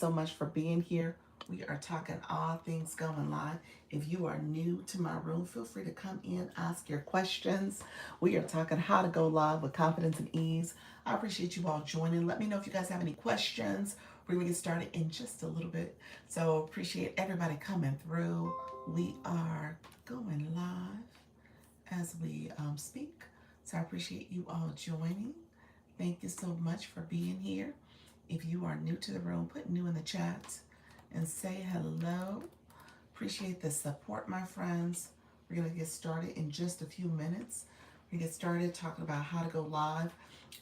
so much for being here. We are talking all things going live. If you are new to my room, feel free to come in, ask your questions. We are talking how to go live with confidence and ease. I appreciate you all joining. Let me know if you guys have any questions. We're going to get started in just a little bit. So appreciate everybody coming through. We are going live as we speak. So I appreciate you all joining. Thank you so much for being here. If you are new to the room, put new in the chat and say hello. Appreciate the support, my friends. We're going to get started in just a few minutes. We get started talking about how to go live.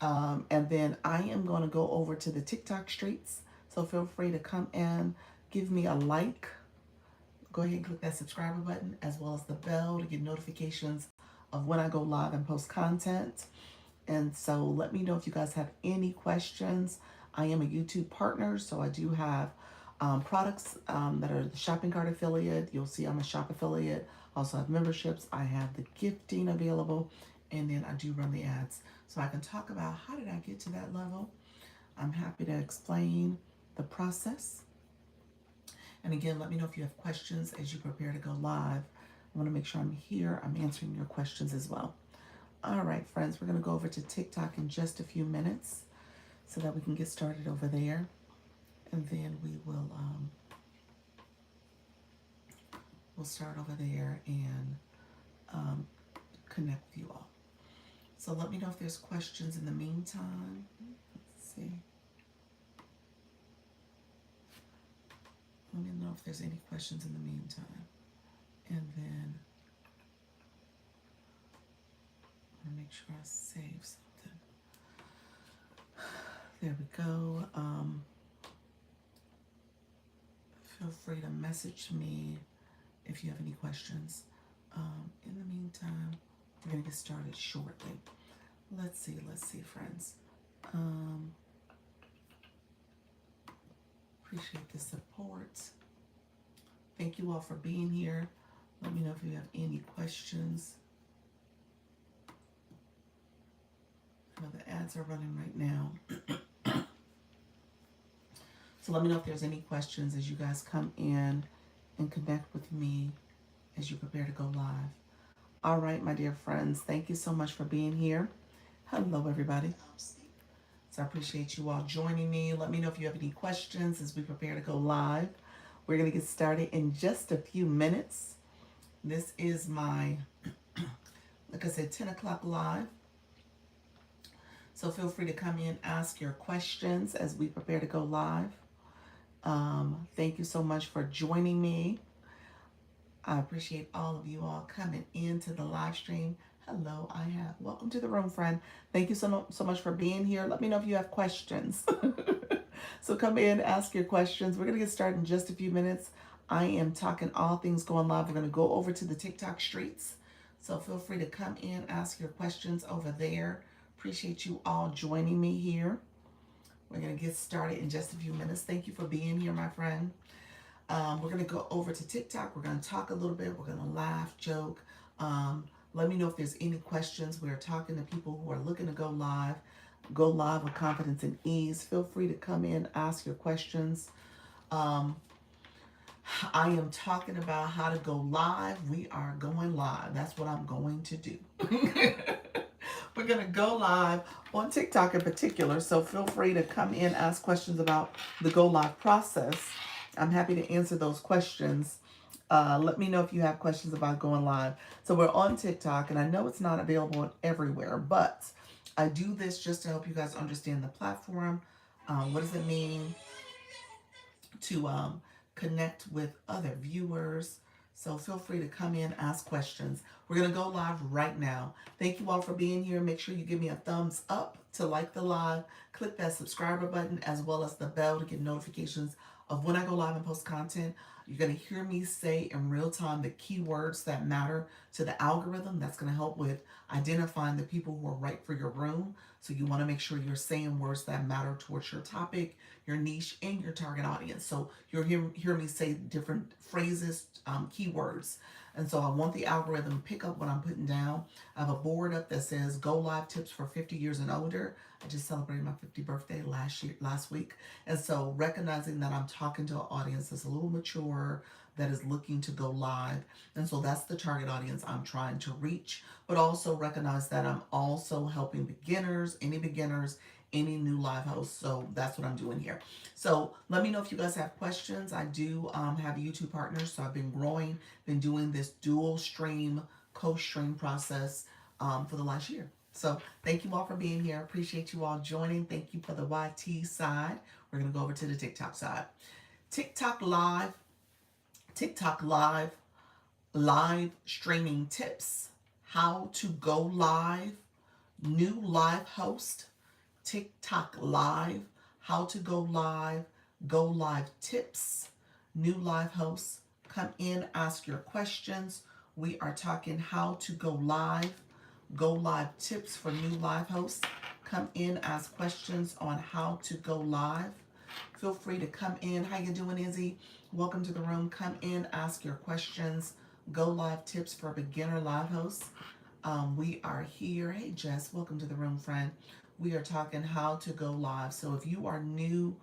And then I am going to go over to the TikTok streets. So feel free to come and give me a like. Go ahead and click that subscriber button as well as the bell to get notifications of when I go live and post content. And so let me know if you guys have any questions. I am a YouTube partner, so I do have products that are the shopping cart affiliate. You'll see I'm a shop affiliate. Also have memberships. I have the gifting available, and then I do run the ads. So I can talk about how did I get to that level. I'm happy to explain the process. And again, let me know if you have questions as you prepare to go live. I want to make sure I'm here. I'm answering your questions as well. All right, friends, we're going to go over to TikTok in just a few minutes so that we can get started over there. And then we'll start over there and connect with you all. So let me know if there's questions in the meantime. Let's see. Let me know if there's any questions in the meantime. And then I'm going to make sure I save something. There we go. Feel free to message me if you have any questions. In the meantime, we're going to get started shortly. Let's see, friends. Appreciate the support. Thank you all for being here. Let me know if you have any questions. I know the ads are running right now. So let me know if there's any questions as you guys come in and connect with me as you prepare to go live. All right, my dear friends, thank you so much for being here. Hello, everybody. So I appreciate you all joining me. Let me know if you have any questions as we prepare to go live. We're going to get started in just a few minutes. This is my, like I said, 10 o'clock live. So feel free to come in, ask your questions as we prepare to go live. Thank you so much for joining me. I appreciate all of you all coming into the live stream. Hello, welcome to the room, friend. Thank you so much for being here. Let me know if you have questions. So come in, ask your questions. We're going to get started in just a few minutes. I am talking all things going live. We're going to go over to the TikTok streets. So feel free to come in, ask your questions over there. Appreciate you all joining me here. We're going to get started in just a few minutes. Thank you for being here, my friend. We're going to go over to TikTok. We're going to talk a little bit. We're going to laugh, joke. Let me know if there's any questions. We're talking to people who are looking to go live with confidence and ease. Feel free to come in, ask your questions. I am talking about how to go live. We are going live. That's what I'm going to do. We're going to go live on TikTok in particular. So feel free to come in, ask questions about the go live process. I'm happy to answer those questions. Let me know if you have questions about going live. So we're on TikTok, and I know it's not available everywhere, but I do this just to help you guys understand the platform. What does it mean to connect with other viewers? So feel free to come in, ask questions. We're going to go live right now. Thank you all for being here. Make sure you give me a thumbs up to like the live. Click that subscriber button as well as the bell to get notifications of when I go live and post content. You're going to hear me say in real time the keywords that matter to the algorithm. That's going to help with identifying the people who are right for your room. So you want to make sure you're saying words that matter towards your topic, your niche, and your target audience. So you'll hear me say different phrases, keywords And so I want the algorithm to pick up what I'm putting down. I have a board up that says Go Live Tips for 50 years and older. I just celebrated my 50th birthday last week. And so recognizing that I'm talking to an audience that's a little mature, that is looking to go live. And so that's the target audience I'm trying to reach, but also recognize that I'm also helping beginners, any new live hosts. So that's what I'm doing here. So let me know if you guys have questions. I do have YouTube partners. So I've been growing, been doing this dual stream, co-stream process for the last year. So thank you all for being here. Appreciate you all joining. Thank you for the YT side. We're going to go over to the TikTok side. TikTok Live, TikTok Live, live streaming tips, how to go live, new live host, TikTok Live, how to go live tips, new live hosts. Come in, ask your questions. We are talking how to go live tips for new live hosts. Come in, ask questions on how to go live. Feel free to come in. How you doing, Izzy? Welcome to the room. Come in, ask your questions. Go live tips for beginner live hosts. We are here. Hey, Jess, welcome to the room, friend. We are talking how to go live. So if you are new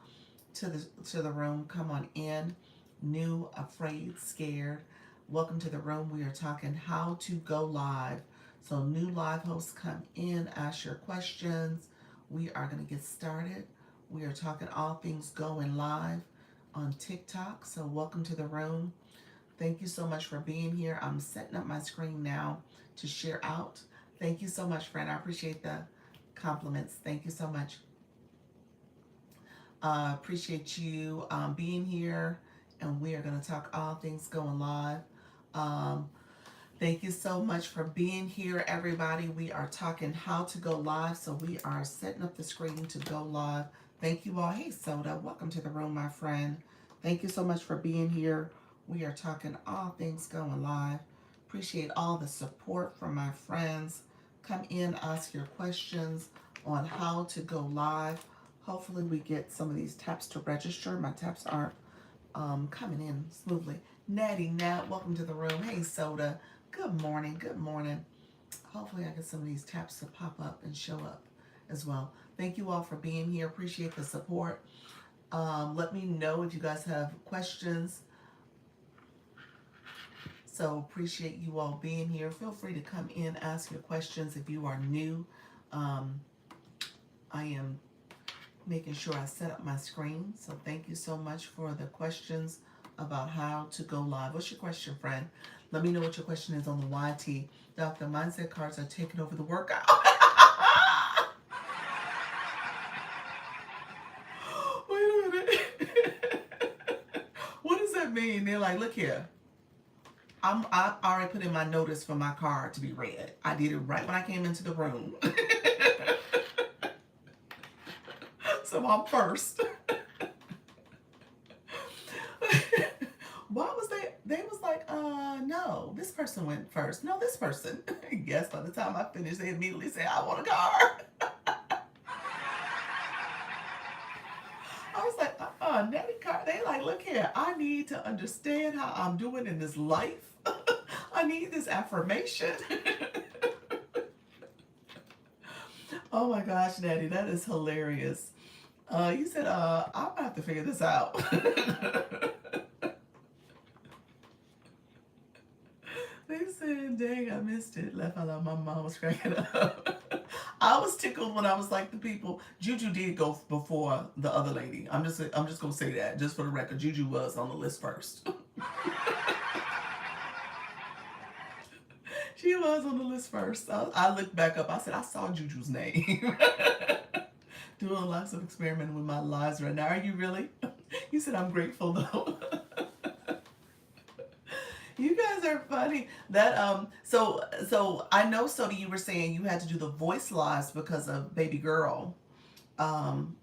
to the room, come on in. New, afraid, scared. Welcome to the room. We are talking how to go live. So new live hosts, come in, ask your questions. We are going to get started. We are talking all things going live on TikTok. So welcome to the room. Thank you so much for being here. I'm setting up my screen now to share out. Thank you so much, friend. I appreciate the compliments. Thank you so much. Appreciate you being here. And we are going to talk all things going live. Thank you so much for being here, everybody. We are talking how to go live. So we are setting up the screen to go live. Thank you all. Hey, Soda, welcome to the room, my friend. Thank you so much for being here. We are talking all things going live. Appreciate all the support from my friends. Come in, ask your questions on how to go live. Hopefully we get some of these taps to register. My taps aren't coming in smoothly. Natty Nat, welcome to the room. Hey, Soda. Good morning. Good morning. Hopefully I get some of these taps to pop up and show up as well. Thank you all for being here. Appreciate the support. Let me know if you guys have questions. So appreciate you all being here. Feel free to come in, ask your questions if you are new. I am making sure I set up my screen. So thank you so much for the questions about how to go live. What's your question, friend? Let me know what your question is on the YT. Dr. Mindset cards are taking over the workout. Wait a minute. What does that mean? They're like, look here. I already put in my notice for my card to be read. I did it right when I came into the room. So I'm first. Why was they was like, no, this person went first. No, this person. Yes, by the time I finished, they immediately said, I want a card. I was like, Nettie card. They like, look here, I need to understand how I'm doing in this life. I need this affirmation. Oh my gosh, Nettie, that is hilarious. You said, I'm gonna have to figure this out. They said, dang, I missed it. Left out my mom was cracking up. I was tickled when I was like the people. Juju did go before the other lady. I'm just gonna say that just for the record. Juju was on the list first. She was on the list first. I looked back up. I said, I saw Juju's name. Doing lots of experimenting with my lives right now. Are you really? You said I'm grateful though. You guys are funny. That so I know, Soda, you were saying you had to do the voice lives because of baby girl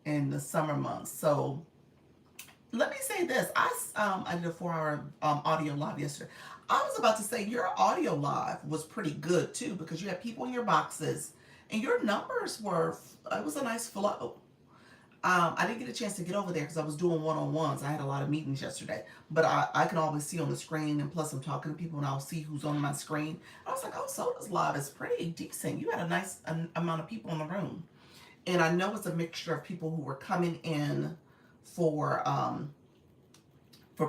in the summer months. So let me say this. I did a 4-hour audio live yesterday. I was about to say your audio live was pretty good too, because you had people in your boxes and your numbers were, it was a nice flow. I didn't get a chance to get over there because I was doing one-on-ones. I had a lot of meetings yesterday, but I can always see on the screen, and plus I'm talking to people, and I'll see who's on my screen. I was like, oh, Soda's live is pretty decent. You had a nice amount of people in the room, and I know it's a mixture of people who were coming in for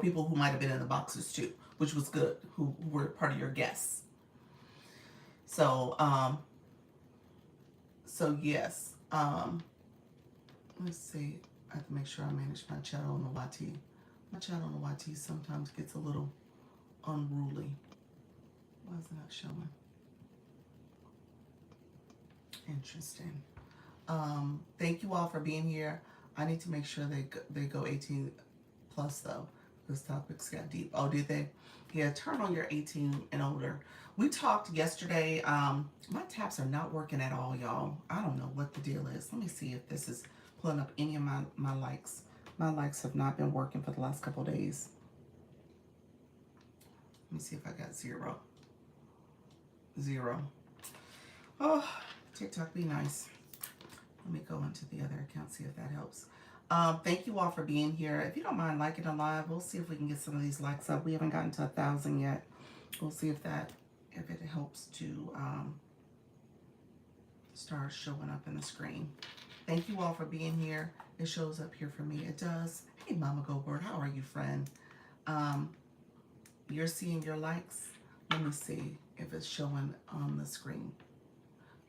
people who might have been in the boxes too, which was good, who were part of your guests. So yes. Let's see. I have to make sure I manage my chat on the YT. My chat on the YT sometimes gets a little unruly. Why is it not showing? Interesting. Thank you all for being here. I need to make sure they go 18 plus though, because topics got deep. Oh, did they? Yeah, turn on your 18 and older. We talked yesterday. My taps are not working at all, y'all. I don't know what the deal is. Let me see if this is pulling up any of my likes. My likes have not been working for the last couple of days. Let me see if I got 0. Oh, TikTok, be nice. Let me go into the other account, see if that helps. Thank you all for being here. If you don't mind liking the live, we'll see if we can get some of these likes up. We haven't gotten to 1,000 yet. We'll see if it helps to start showing up in the screen. Thank you all for being here. It shows up here for me. It does. Hey, Mama Go Bird, how are you, friend? You're seeing your likes? Let me see if it's showing on the screen.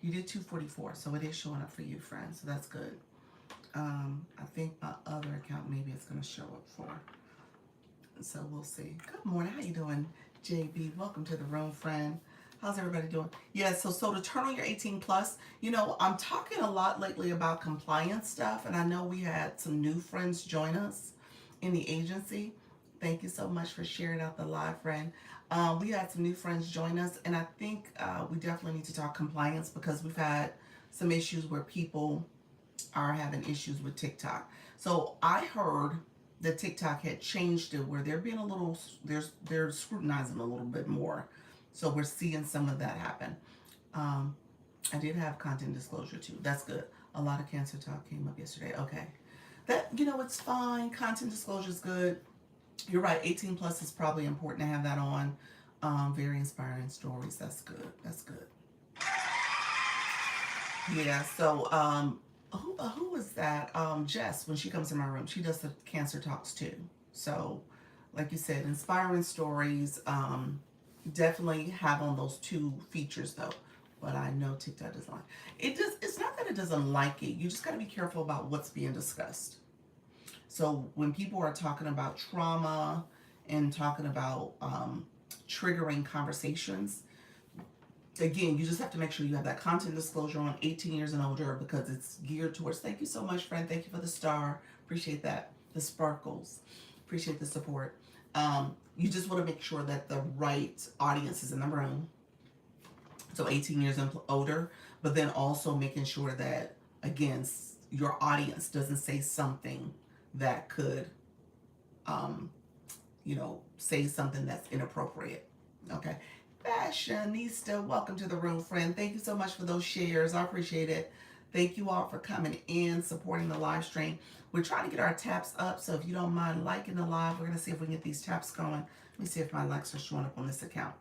You did 244, so it is showing up for you, friend. So that's good. I think my other account maybe it's going to show up for. So we'll see. Good morning. How you doing, JB? Welcome to the room, friend. How's everybody doing? Yeah, so to turn on your 18 plus, you know, I'm talking a lot lately about compliance stuff, and I know we had some new friends join us in the agency. Thank you so much for sharing out the live, friend. We had some new friends join us, and I think we definitely need to talk compliance because we've had some issues where people are having issues with TikTok. So I heard that TikTok had changed it where they're being a little, they're scrutinizing a little bit more. So we're seeing some of that happen. I did have content disclosure too. That's good. A lot of cancer talk came up yesterday. Okay. That, you know, it's fine. Content disclosure is good. You're right. 18 plus is probably important to have that on. Very inspiring stories. That's good. That's good. Yeah. So, who is that? Jess, when she comes in my room, she does the cancer talks too. So, like you said, inspiring stories. Definitely have on those 2 features though. But I know TikTok doesn't like it. It's not that it doesn't like it. You just got to be careful about what's being discussed. So when people are talking about trauma and talking about triggering conversations, again, you just have to make sure you have that content disclosure on 18 years and older because it's geared towards. Thank you so much, friend. Thank you for the star. Appreciate that. The sparkles. Appreciate the support. You just want to make sure that the right audience is in the room. So 18 years and older, but then also making sure that, again, your audience doesn't say something that could, say something that's inappropriate. Okay. Fashionista, welcome to the room, friend. Thank you so much for those shares. I appreciate it. Thank you all for coming in, supporting the live stream. We're trying to get our taps up, so if you don't mind liking the live, we're going to see if we can get these taps going. Let me see if my likes are showing up on this account.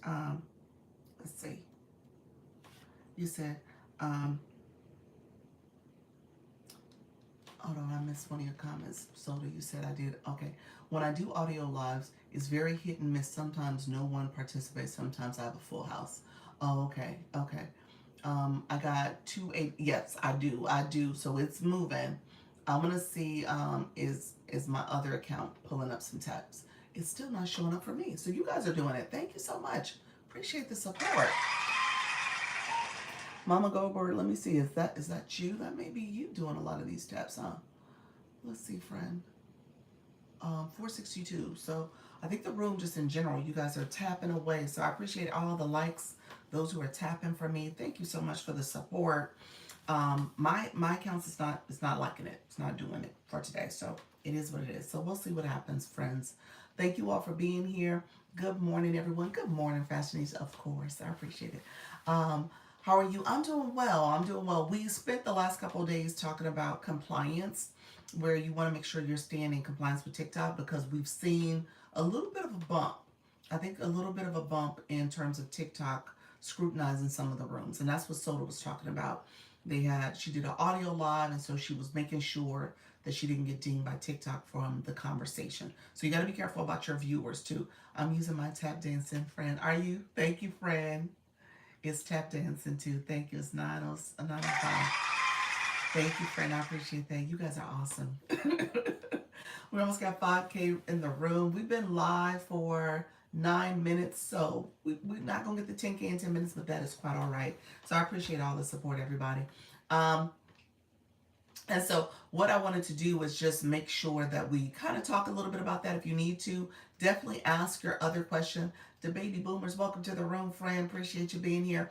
Let's see. You said, hold on, I missed one of your comments. Soda, you said I did. Okay. When I do audio lives, it's very hit and miss. Sometimes no one participates. Sometimes I have a full house. Oh, okay. Okay. I got 280. Yes, I do. So it's moving. I'm going to see, is my other account pulling up some taps. It's still not showing up for me. So you guys are doing it. Thank you so much. Appreciate the support. Mama Goldberg, let me see. Is that you? That may be you doing a lot of these taps, huh? Let's see, friend. 462. So I think the room just in general, you guys are tapping away. So I appreciate all the likes, those who are tapping for me. Thank you so much for the support. My account is not liking it. It's not doing it for today. So it is what it is. So we'll see what happens, friends. Thank you all for being here. Good morning, everyone. Good morning, Fashionista, of course. I appreciate it. How are you? I'm doing well. I'm doing well. We spent the last couple of days talking about compliance, where you want to make sure you're staying in compliance with TikTok because we've seen a little bit of a bump. I think a little bit of a bump in terms of TikTok scrutinizing some of the rooms. And that's what Soda was talking about. She did an audio live, and so she was making sure that she didn't get dinged by TikTok from the conversation. So you got to be careful about your viewers too. I'm using my tap dancing friend. Are you? Thank you, friend. It's tap dancing too. Thank you. It's 9:05. Thank you, friend. I appreciate that. You guys are awesome. We almost got 5K in the room. We've been live for 9 minutes, so we're not going to get the 10K in 10 minutes, but that is quite all right. So I appreciate all the support, everybody. And so what I wanted to do was just make sure that we kind of talk a little bit about that. If you need to, definitely ask your other question. The baby boomers, welcome to the room, friend. Appreciate you being here.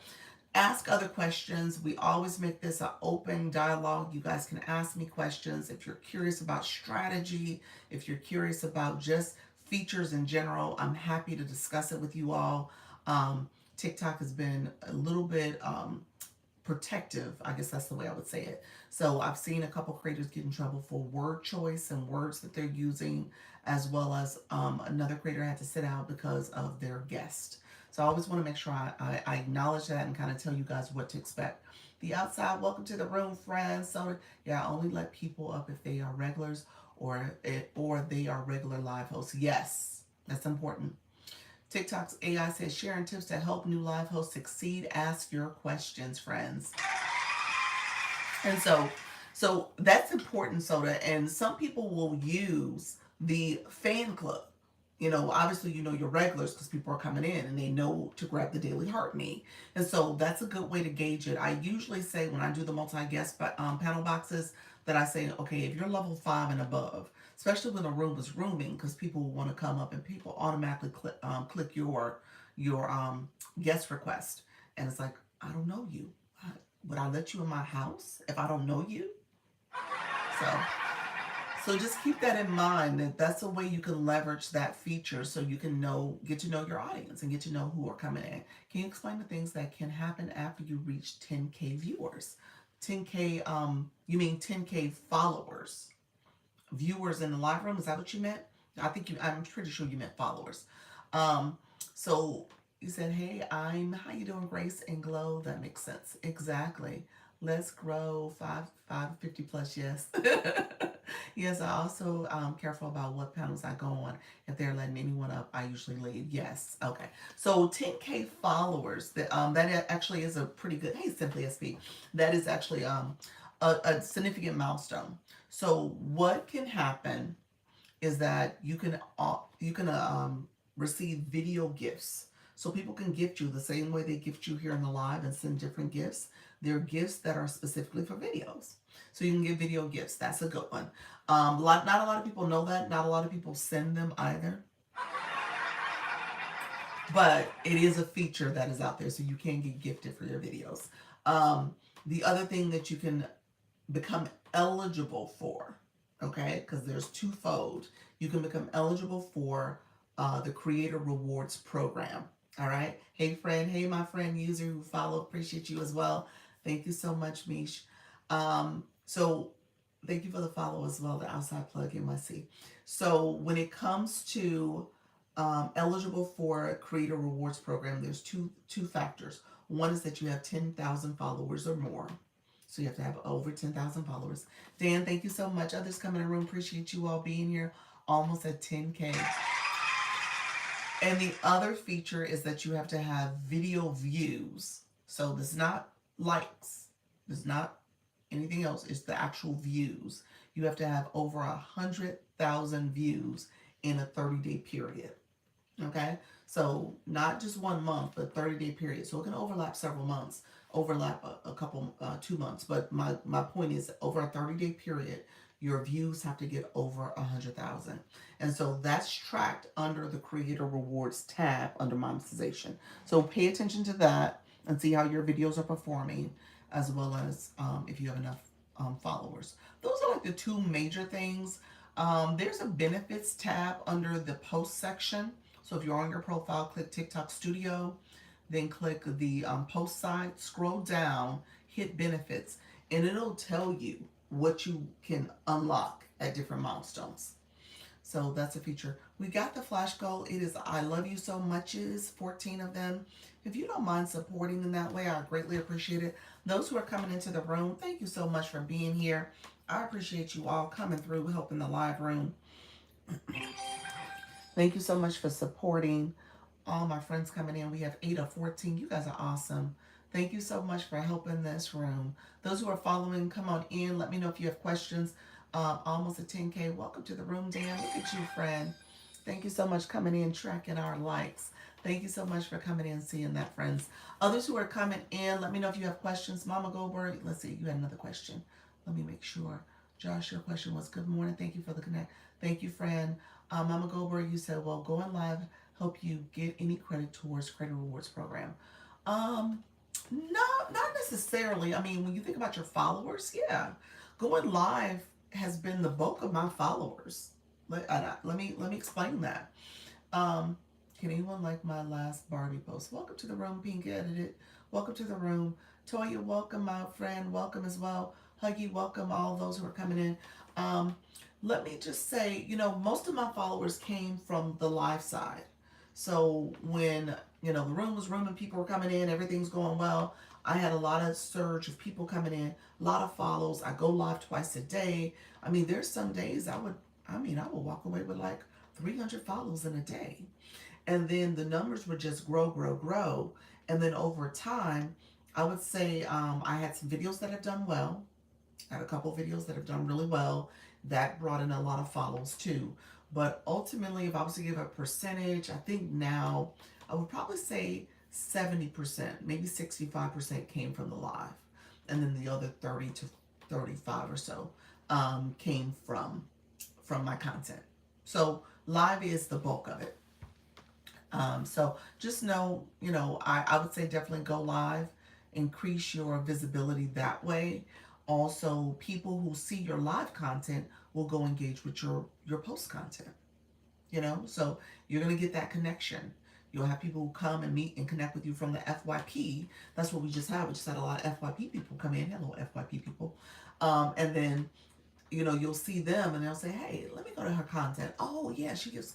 Ask other questions. We always make this an open dialogue. You guys can ask me questions. If you're curious about strategy, if you're curious about just features in general, I'm happy to discuss it with you all. TikTok has been a little bit protective, I guess that's the way I would say it. So I've seen a couple creators get in trouble for word choice and words that they're using, as well as another creator had to sit out because of their guest. So I always want to make sure I acknowledge that and kind of tell you guys what to expect. The outside, welcome to the room, friends. So yeah, I only let people up if they are regulars or they are regular live hosts. Yes, that's important. TikTok's AI says sharing tips to help new live hosts succeed. Ask your questions, friends. And so that's important, Soda. And some people will use the fan club. Obviously, your regulars because people are coming in and they know to grab the Daily Heart Me. And so that's a good way to gauge it. I usually say when I do the multi-guest panel boxes that I say, okay, if you're level 5 and above, especially when a room is rooming, because people want to come up and people automatically click your guest request. And it's like, I don't know you. Would I let you in my house if I don't know you? So just keep that in mind, that that's a way you can leverage that feature so you can get to know your audience and get to know who are coming in. Can you explain the things that can happen after you reach 10K viewers? 10K, you mean 10K followers? Viewers in the live room, is that what you meant? I'm pretty sure you meant followers. So you said, hey, how you doing, Grace and Glow? That makes sense. Exactly. Let's grow 550 plus, yes. Yes, I also careful about what panels I go on. If they're letting anyone up, I usually leave. Yes. Okay. So 10K followers, that actually is a pretty good, hey, Simply SP, that is actually a significant milestone. So what can happen is that you can receive video gifts. So people can gift you the same way they gift you here in the live and send different gifts. There are gifts that are specifically for videos. So you can give video gifts. That's a good one. Not a lot of people know that. Not a lot of people send them either. But it is a feature that is out there, so you can get gifted for your videos. The other thing that you can become eligible for, okay, because there's twofold. You can become eligible for the Creator Rewards Program. All right. Hey, friend. Hey, my friend user who follow. Appreciate you as well. Thank you so much, Mish. So thank you for the follow as well, the outside plug NYC. So when it comes to eligible for Creator Rewards Program, there's two factors. One is that you have 10,000 followers or more. So you have to have over 10,000 followers. Dan, thank you so much. Others coming in the room, appreciate you all being here. Almost at 10K. And the other feature is that you have to have video views. So this is not likes. This is not anything else. It's the actual views. You have to have over 100,000 views in a 30-day period. Okay? So not just 1 month, but 30-day period. So it can overlap several months, overlap a couple, 2 months. But my point is, over a 30-day period, your views have to get over 100,000. And so that's tracked under the Creator Rewards tab under monetization. So pay attention to that and see how your videos are performing, as well as if you have enough followers. Those are like the two major things. There's a benefits tab under the post section. So if you're on your profile, click TikTok Studio. then click the post side, scroll down, hit benefits, and it'll tell you what you can unlock at different milestones. So that's a feature. We got the flash goal. It is I love you so much. It is 14 of them. If you don't mind supporting in that way, I greatly appreciate it. Those who are coming into the room, thank you so much for being here. I appreciate you all coming through, helping the live room. Thank you so much for supporting all my friends coming in. We have 8 of 14. You guys are awesome. Thank you so much for helping this room. Those who are following, come on in. Let me know if you have questions. Almost at 10K. Welcome to the room, Dan. Look at you, friend. Thank you so much coming in, tracking our likes. Thank you so much for coming in, seeing that, friends. Others who are coming in, let me know if you have questions. Mama Goldberg, let's see, you had another question. Let me make sure. Josh, your question was, good morning. Thank you for the connect. Thank you, friend. Mama Goldberg, you said, well, going live help you get any credit towards credit rewards program. No, not necessarily. I mean, when you think about your followers, yeah, going live has been the bulk of my followers. Let me explain that. Um, can anyone like my last Barbie post? Welcome to the room, Pink Edited. Welcome to the room. Toya, welcome, my friend. Welcome as well. Huggy, welcome all those who are coming in. Um, Let me just say, most of my followers came from the live side. So when, the room was rooming, people were coming in, everything's going well. I had a lot of surge of people coming in, a lot of follows. I go live twice a day. I mean, there's some days I would walk away with like 300 follows in a day. And then the numbers would just grow, grow, grow. And then over time, I would say I had some videos that have done well. I had a couple videos that have done really well. That brought in a lot of follows too. But ultimately, if I was to give a percentage, I think now I would probably say 70%, maybe 65% came from the live. And then the other 30 to 35 or so came from my content. So live is the bulk of it. So just know, I would say definitely go live, increase your visibility that way. Also, people who see your live content will go engage with your post content, so you're going to get that connection. You'll have people who come and meet and connect with you from the FYP. That's what we just had. We just had a lot of FYP people come in. Hello, FYP people. And then you'll see them and they'll say, hey, let me go to her content. Oh, yeah, she gives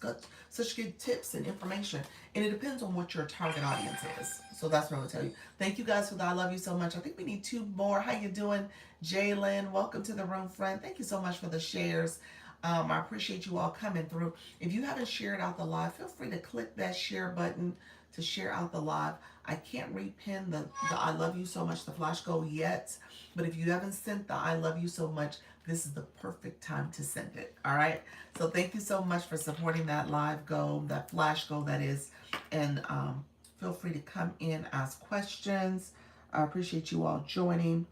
such good tips and information. And it depends on what your target audience is. So that's what I'm going to tell you. Thank you guys for that. I love you so much. I think we need 2 more. How you doing, Jalen? Welcome to the room, friend. Thank you so much for the shares. I appreciate you all coming through. If you haven't shared out the live, feel free to click that share button to share out the live. I can't repin the I love you so much, the flash goal yet. But if you haven't sent the I love you so much, this is the perfect time to send it. All right. So thank you so much for supporting that live goal, that flash goal that is. And feel free to come in, ask questions. I appreciate you all joining.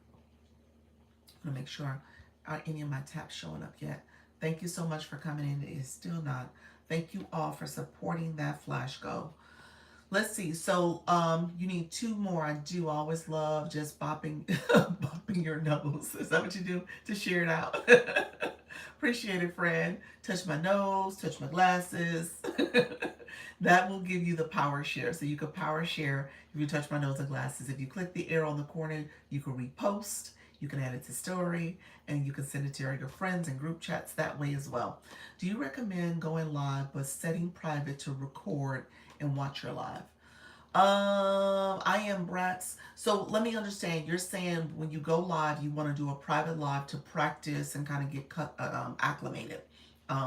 I'm going to make sure aren't any of my tabs showing up yet. Thank you so much for coming in. It is still not. Thank you all for supporting that flash goal. Let's see. So you need 2 more. I do always love just bopping your nose. Is that what you do to share it out? Appreciate it, friend. Touch my nose, touch my glasses. That will give you the power share. So you can power share if you touch my nose and glasses. If you click the arrow in the corner, you can repost. You can add it to story, and you can send it to your friends and group chats that way as well. Do you recommend going live but setting private to record and watch your live? I am Bratz. So let me understand. You're saying when you go live, you want to do a private live to practice and kind of get acclimated.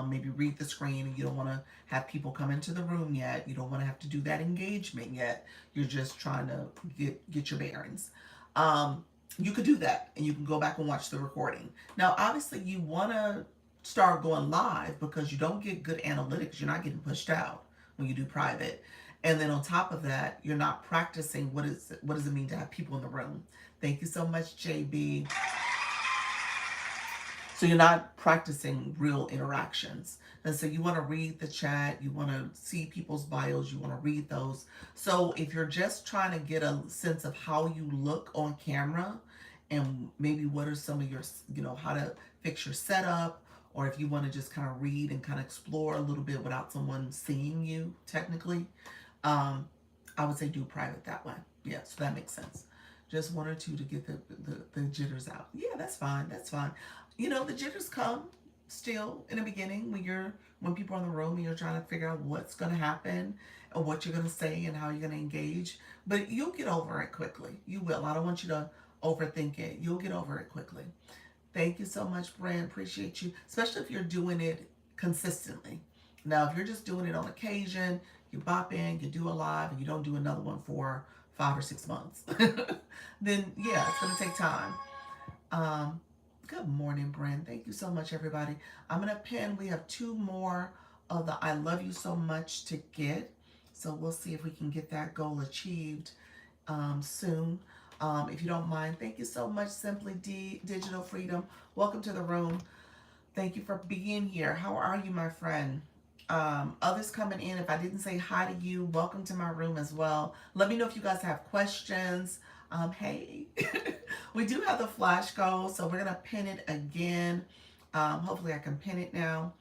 Maybe read the screen, and you don't want to have people come into the room yet. You don't want to have to do that engagement yet. You're just trying to get your bearings. You could do that, and you can go back and watch the recording. Now, obviously, you want to start going live because you don't get good analytics. You're not getting pushed out when you do private. And then on top of that, you're not practicing what does it mean to have people in the room. Thank you so much, JB. So you're not practicing real interactions. And so you want to read the chat, you want to see people's bios, you want to read those. So if you're just trying to get a sense of how you look on camera and maybe what are some of your, how to fix your setup, or if you want to just kind of read and kind of explore a little bit without someone seeing you technically, I would say do private that way. Yeah, so that makes sense. Just one or two to get the jitters out. Yeah, that's fine. That's fine. You know, the jitters come still in the beginning when people are in the room and you're trying to figure out what's going to happen and what you're going to say and how you're going to engage. But you'll get over it quickly. You will. I don't want you to overthink it. You'll get over it quickly. Thank you so much, Brand. Appreciate you, especially if you're doing it consistently. Now, if you're just doing it on occasion, you bop in, you do a live, and you don't do another one for 5 or 6 months, then yeah, it's going to take time. Um, Good morning, Brand. Thank you so much, everybody. I'm going to pin, we have two more of the I love you so much to get. So we'll see if we can get that goal achieved soon. If you don't mind, thank you so much, Simply Digital Freedom. Welcome to the room. Thank you for being here. How are you, my friend? Others coming in, if I didn't say hi to you, welcome to my room as well. Let me know if you guys have questions. Hey, we do have the flash goal, so we're going to pin it again. Hopefully I can pin it now.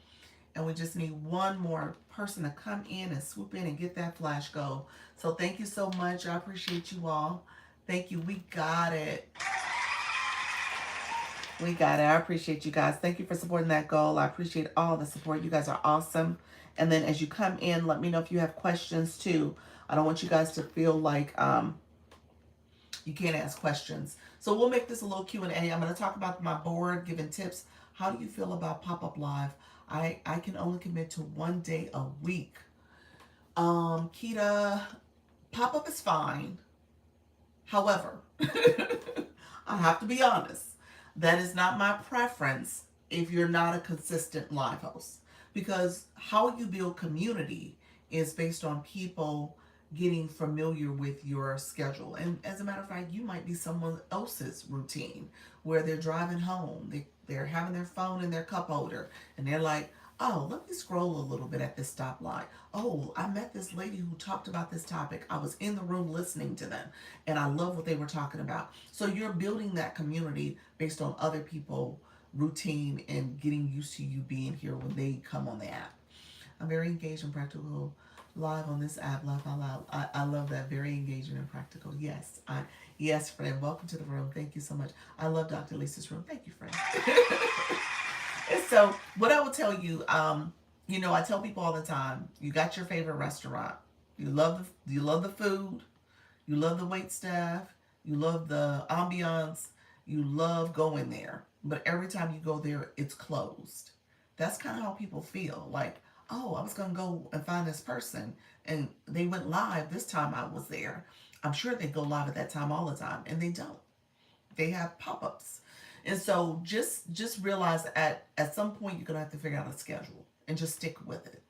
And we just need one more person to come in and swoop in and get that flash goal. So thank you so much. I appreciate you all. Thank you. We got it. We got it. I appreciate you guys. Thank you for supporting that goal. I appreciate all the support. You guys are awesome. And then as you come in, let me know if you have questions too. I don't want you guys to feel like you can't ask questions. So we'll make this a little Q&A. I'm going to talk about my board, giving tips. How do you feel about Pop-Up Live? I can only commit to 1 day a week. Kita, pop-up is fine. However, I have to be honest. That is not my preference if you're not a consistent live host. Because how you build community is based on people getting familiar with your schedule. And as a matter of fact, you might be someone else's routine where they're driving home. They're having their phone in their cup holder and they're like, oh, let me scroll a little bit at this stoplight. Oh, I met this lady who talked about this topic. I was in the room listening to them and I love what they were talking about. So you're building that community based on other people routine and getting used to you being here when they come on the app. I'm very engaged and practical live on this app. I love that. Very engaging and practical. Yes, yes, friend. Welcome to the room. Thank you so much. I love Dr. Lisa's room. Thank you, friend. And so what I will tell you, you know, I tell people all the time, you got your favorite restaurant. You love the food. You love the wait staff. You love the ambiance. You love going there. But every time you go there, it's closed. That's kind of how people feel. Like, oh, I was going to go and find this person and they went live this time I was there. I'm sure they go live at that time all the time, and they don't. They have pop-ups. And so just realize at some point you're going to have to figure out a schedule and just stick with it.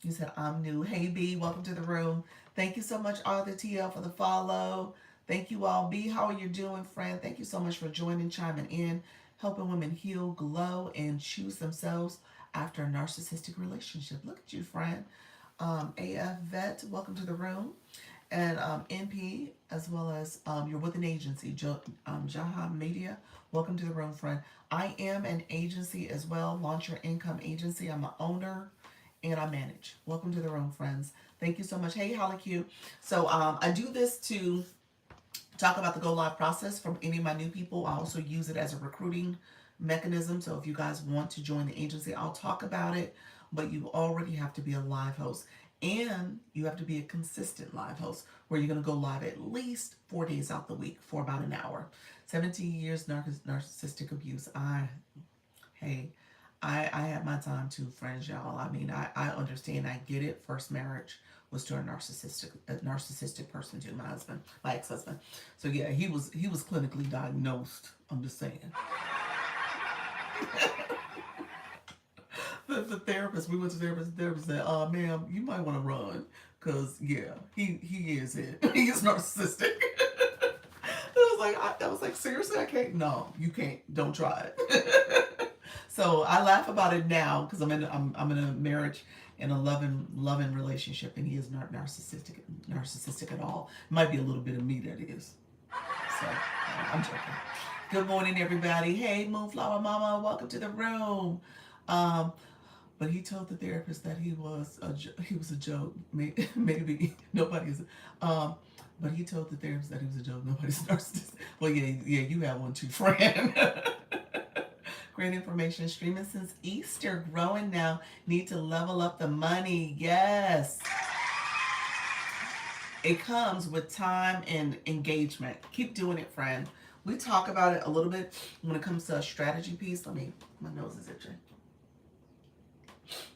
You said, I'm new. Hey, B, welcome to the room. Thank you so much, Arthur TL, for the follow. Thank you all. B, how are you doing, friend? Thank you so much for joining, chiming in, helping women heal, glow, and choose themselves after a narcissistic relationship. Look at you, friend. AF Vet, welcome to the room. And NP, as well as you're with an agency, Jaha Media, welcome to the room, friend. I am an agency as well, Launch Your Income Agency. I'm an owner and I manage. Welcome to the room, friends. Thank you so much. Hey, Holly Q. So I do this to talk about the Go Live process from any of my new people. I also use it as a recruiting mechanism. So if you guys want to join the agency, I'll talk about it, but you already have to be a live host and you have to be a consistent live host where you're going to go live at least 4 days out the week for about an hour. 17 years narcissistic abuse. I had my time too, friends, y'all. I mean, I understand, I get it. First marriage was to a narcissistic person too, my ex-husband. So yeah, he was clinically diagnosed. I'm just saying. the therapist, we went to the therapist said, ma'am, you might want to run. Cause yeah, he is it. He is narcissistic. I was like, seriously, I can't. No, you can't. Don't try it. So I laugh about it now because I'm in a marriage and a loving relationship, and he is not narcissistic at all. It might be a little bit of me that is. So I'm joking. Good morning, everybody. Hey, Moonflower Mama, welcome to the room. But he told the therapist that he was a joke. Maybe nobody's. Um, but he told the therapist that he was a joke. Nobody's narcissist. Well, yeah, you have one too, friend. Great information. Streaming since Easter. Growing now. Need to level up the money. Yes. It comes with time and engagement. Keep doing it, friend. We talk about it a little bit when it comes to a strategy piece. My nose is itching.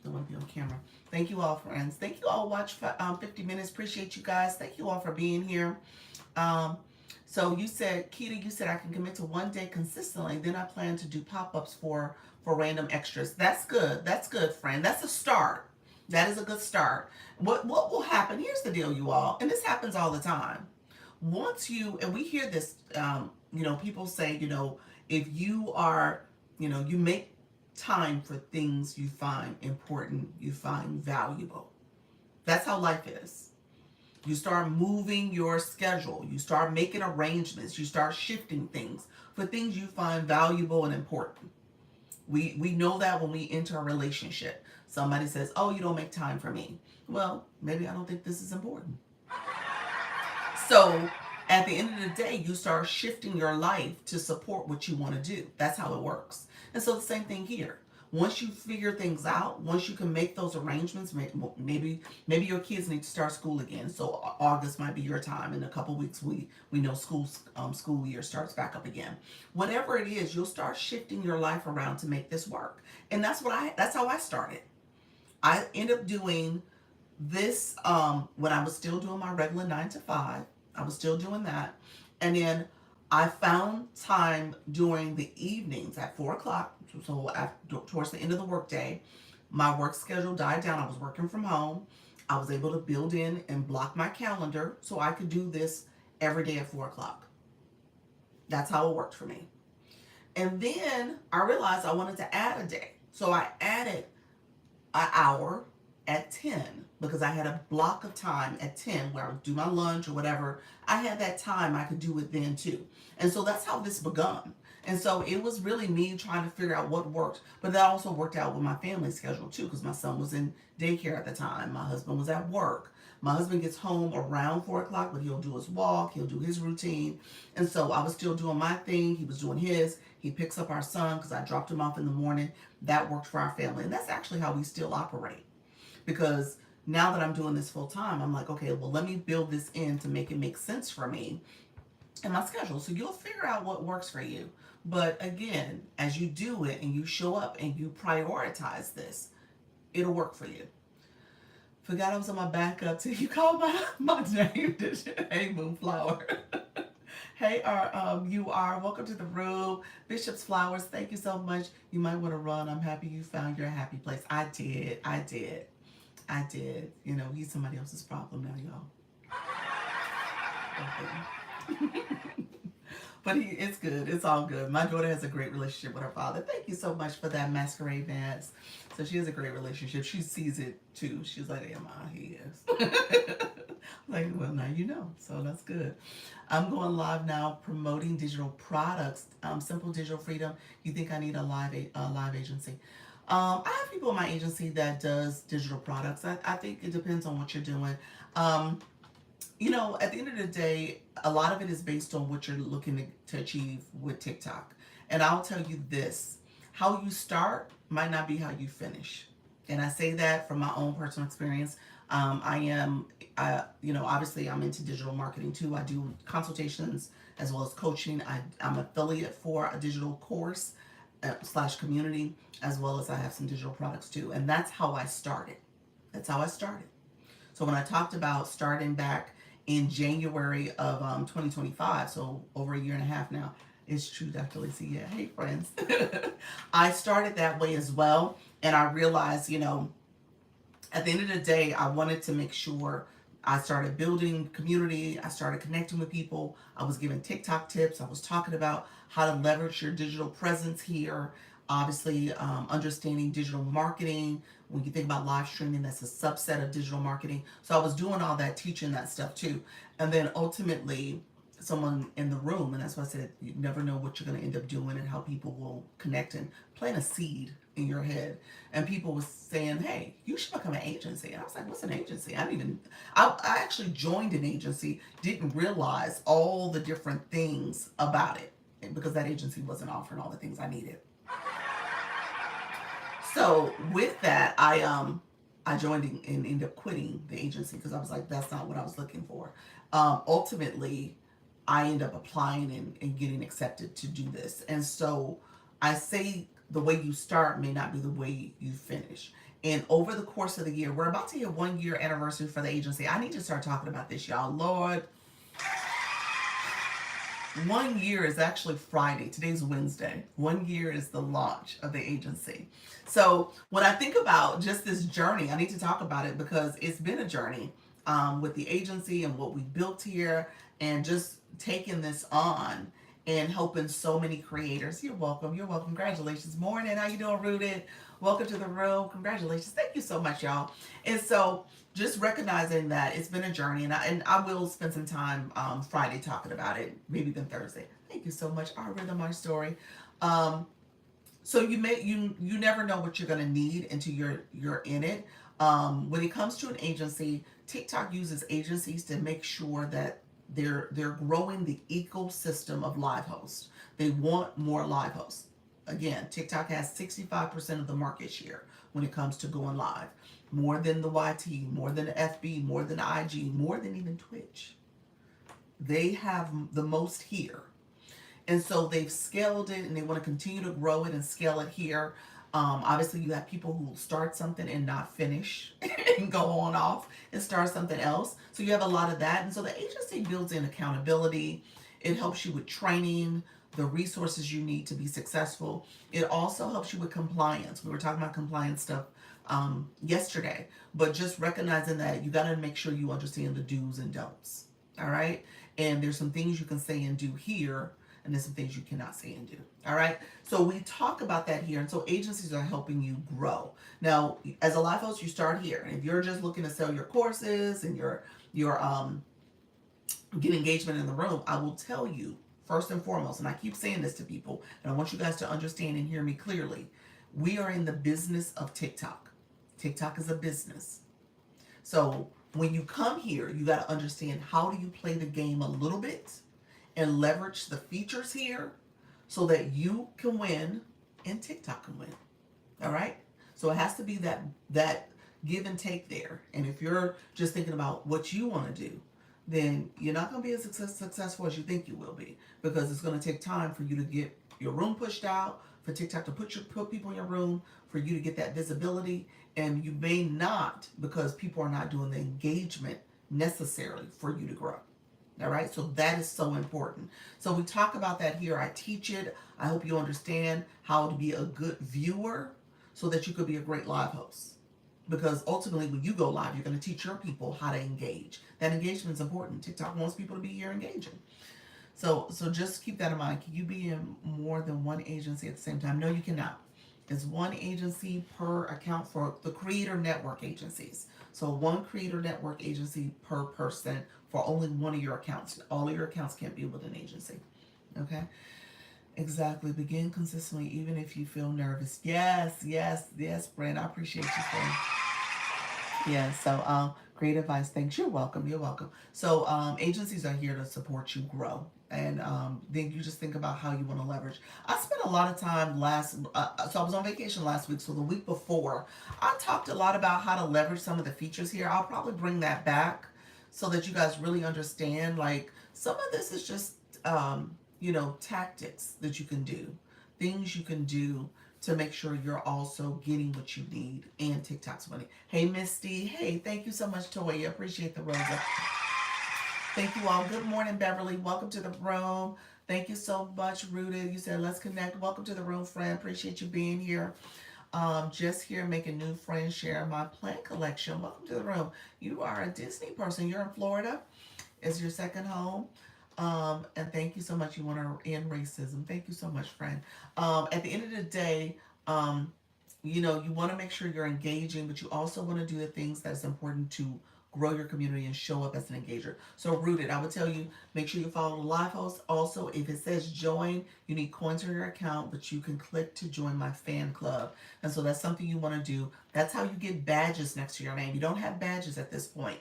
Don't want to be on camera. Thank you all, friends. Thank you all. Watch for 50 minutes. Appreciate you guys. Thank you all for being here. Um, so you said, Keita, you said I can commit to one day consistently. Then I plan to do pop-ups for random extras. That's good. That's good, friend. That's a start. That is a good start. What will happen? Here's the deal, you all, and this happens all the time. Once you, and we hear this, people say, if you are, you make time for things you find important, you find valuable. That's how life is. You start moving your schedule. You start making arrangements. You start shifting things for things you find valuable and important. We know that when we enter a relationship. Somebody says, oh, you don't make time for me. Well, maybe I don't think this is important. So at the end of the day, you start shifting your life to support what you want to do. That's how it works. And so the same thing here. Once you figure things out, once you can make those arrangements, maybe your kids need to start school again. So August might be your time. In a couple weeks, we know school year starts back up again. Whatever it is, you'll start shifting your life around to make this work. And that's how I started. I ended up doing this when I was still doing my regular 9 to 5. I was still doing that. And then I found time during the evenings at 4 o'clock. So towards the end of the workday, my work schedule died down. I was working from home. I was able to build in and block my calendar so I could do this every day at 4 o'clock. That's how it worked for me. And then I realized I wanted to add a day. So I added an hour at 10 because I had a block of time at 10 where I would do my lunch or whatever. I had that time. I could do it then too. And so that's how this begun. And so it was really me trying to figure out what worked. But that also worked out with my family schedule too, because my son was in daycare at the time. My husband was at work. My husband gets home around 4 o'clock, but he'll do his walk. He'll do his routine. And so I was still doing my thing. He was doing his. He picks up our son because I dropped him off in the morning. That worked for our family. And that's actually how we still operate. Because now that I'm doing this full time, I'm like, okay, well, let me build this in to make it make sense for me and my schedule. So you'll figure out what works for you. But again, as you do it and you show up and you prioritize this, it'll work for you. Forgot I was on my backup till you called my name. Hey, Moonflower. Hey, you are. Welcome to the room. Bishop's Flowers, thank you so much. You might want to run. I'm happy you found your happy place. I did. He's somebody else's problem now, y'all. Okay. But it's good. It's all good. My daughter has a great relationship with her father. Thank you so much for that masquerade dance. So she has a great relationship. She sees it too. She's like, yeah, Ma, he is. Like, well, now you know. So that's good. I'm going live now promoting digital products. Simple Digital Freedom. You think I need a live agency? I have people in my agency that does digital products. I think it depends on what you're doing. At the end of the day, a lot of it is based on what you're looking to achieve with TikTok. And I'll tell you this, how you start might not be how you finish. And I say that from my own personal experience. Obviously I'm into digital marketing too. I do consultations as well as coaching. I'm affiliate for a digital course / community, as well as I have some digital products too. And that's how I started. So when I talked about starting back in January of 2025, so over a year and a half now, it's true, Dr. Lacey. Yeah, hey friends. I started that way as well. And I realized, at the end of the day, I wanted to make sure I started building community. I started connecting with people. I was giving TikTok tips. I was talking about how to leverage your digital presence here. Obviously, understanding digital marketing. When you think about live streaming, that's a subset of digital marketing. So I was doing all that, teaching that stuff too. And then ultimately, someone in the room, and that's why I said you never know what you're going to end up doing and how people will connect and plant a seed in your head. And people were saying, hey, you should become an agency. And I was like, what's an agency? I actually joined an agency, didn't realize all the different things about it because that agency wasn't offering all the things I needed. So with that, I joined and ended up quitting the agency because I was like, that's not what I was looking for. Ultimately, I ended up applying and getting accepted to do this. And so I say the way you start may not be the way you finish. And over the course of the year, we're about to hit 1 year anniversary for the agency. I need to start talking about this, y'all. Lord, 1 year is actually Friday. Today's Wednesday. 1 year is the launch of the agency. So when I think about just this journey, I need to talk about it because it's been a journey with the agency and what we built here and just taking this on and helping so many creators. You're welcome. You're welcome. Congratulations. Morning. How you doing, Rooted? Welcome to the room. Congratulations. Thank you so much, y'all. And so just recognizing that it's been a journey, and I will spend some time Friday talking about it, maybe even Thursday. Thank you so much. Our rhythm, our story. Um, so you never know what you're gonna need until you're in it. When it comes to an agency, TikTok uses agencies to make sure that they're growing the ecosystem of live hosts. They want more live hosts. Again, TikTok has 65% of the market share when it comes to going live. More than the YT, more than the FB, more than the IG, more than even Twitch. They have the most here. And so they've scaled it and they want to continue to grow it and scale it here. Obviously, you have people who will start something and not finish and go on off and start something else. So you have a lot of that. And so the agency builds in accountability. It helps you with training, the resources you need to be successful. It also helps you with compliance. We were talking about compliance stuff yesterday, but just recognizing that you got to make sure you understand the do's and don'ts. All right. And there's some things you can say and do here, and there's some things you cannot say and do. All right. So we talk about that here. And so agencies are helping you grow. Now, as a life host, you start here. And if you're just looking to sell your courses and your get engagement in the room, I will tell you first and foremost, and I keep saying this to people, and I want you guys to understand and hear me clearly. We are in the business of TikTok. TikTok is a business. So when you come here, you got to understand how do you play the game a little bit and leverage the features here so that you can win and TikTok can win. All right? So it has to be that give and take there. And if you're just thinking about what you want to do, then you're not going to be as successful as you think you will be because it's going to take time for you to get your room pushed out, for TikTok to put people in your room, for you to get that visibility, and you may not because people are not doing the engagement necessarily for you to grow. All right, so that is so important. So we talk about that here. I teach it. I hope you understand how to be a good viewer so that you could be a great live host. Because ultimately, when you go live, you're going to teach your people how to engage. That engagement is important. TikTok wants people to be here engaging. So just keep that in mind. Can you be in more than one agency at the same time? No, you cannot. It's one agency per account for the creator network agencies. So one creator network agency per person for only one of your accounts. All of your accounts can't be with an agency. Okay? Exactly. Begin consistently even if you feel nervous. Yes, Brent. I appreciate you, friend. Yeah, so great advice. Thanks. You're welcome. You're welcome. So agencies are here to support you grow. And then you just think about how you want to leverage. I spent a lot of time so I was on vacation last week. So the week before, I talked a lot about how to leverage some of the features here. I'll probably bring that back so that you guys really understand. Like some of this is just, tactics that you can do, things you can do to make sure you're also getting what you need and TikTok's money. Hey, Misty. Hey, thank you so much, Toya. Appreciate the Rosa. Thank you all. Good morning, Beverly. Welcome to the room. Thank you so much, Rooted. You said, let's connect. Welcome to the room, friend. Appreciate you being here. Just here making new friends, sharing my plant collection. Welcome to the room. You are a Disney person. You're in Florida. It's your second home. And thank you so much. You want to end racism. Thank you so much, friend. At the end of the day, you want to make sure you're engaging, but you also want to do the things that's important to grow your community, and show up as an engager. So Rooted, I would tell you, make sure you follow the live host. Also, if it says join, you need coins on your account, but you can click to join my fan club. And so that's something you want to do. That's how you get badges next to your name. You don't have badges at this point.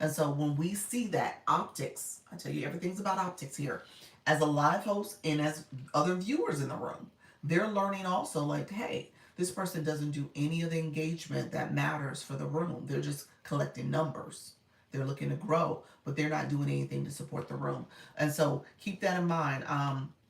And so when we see that optics, I tell you, everything's about optics here. As a live host and as other viewers in the room, they're learning also like, hey, this person doesn't do any of the engagement that matters for the room. They're just collecting numbers. They're looking to grow, but they're not doing anything to support the room. And so keep that in mind.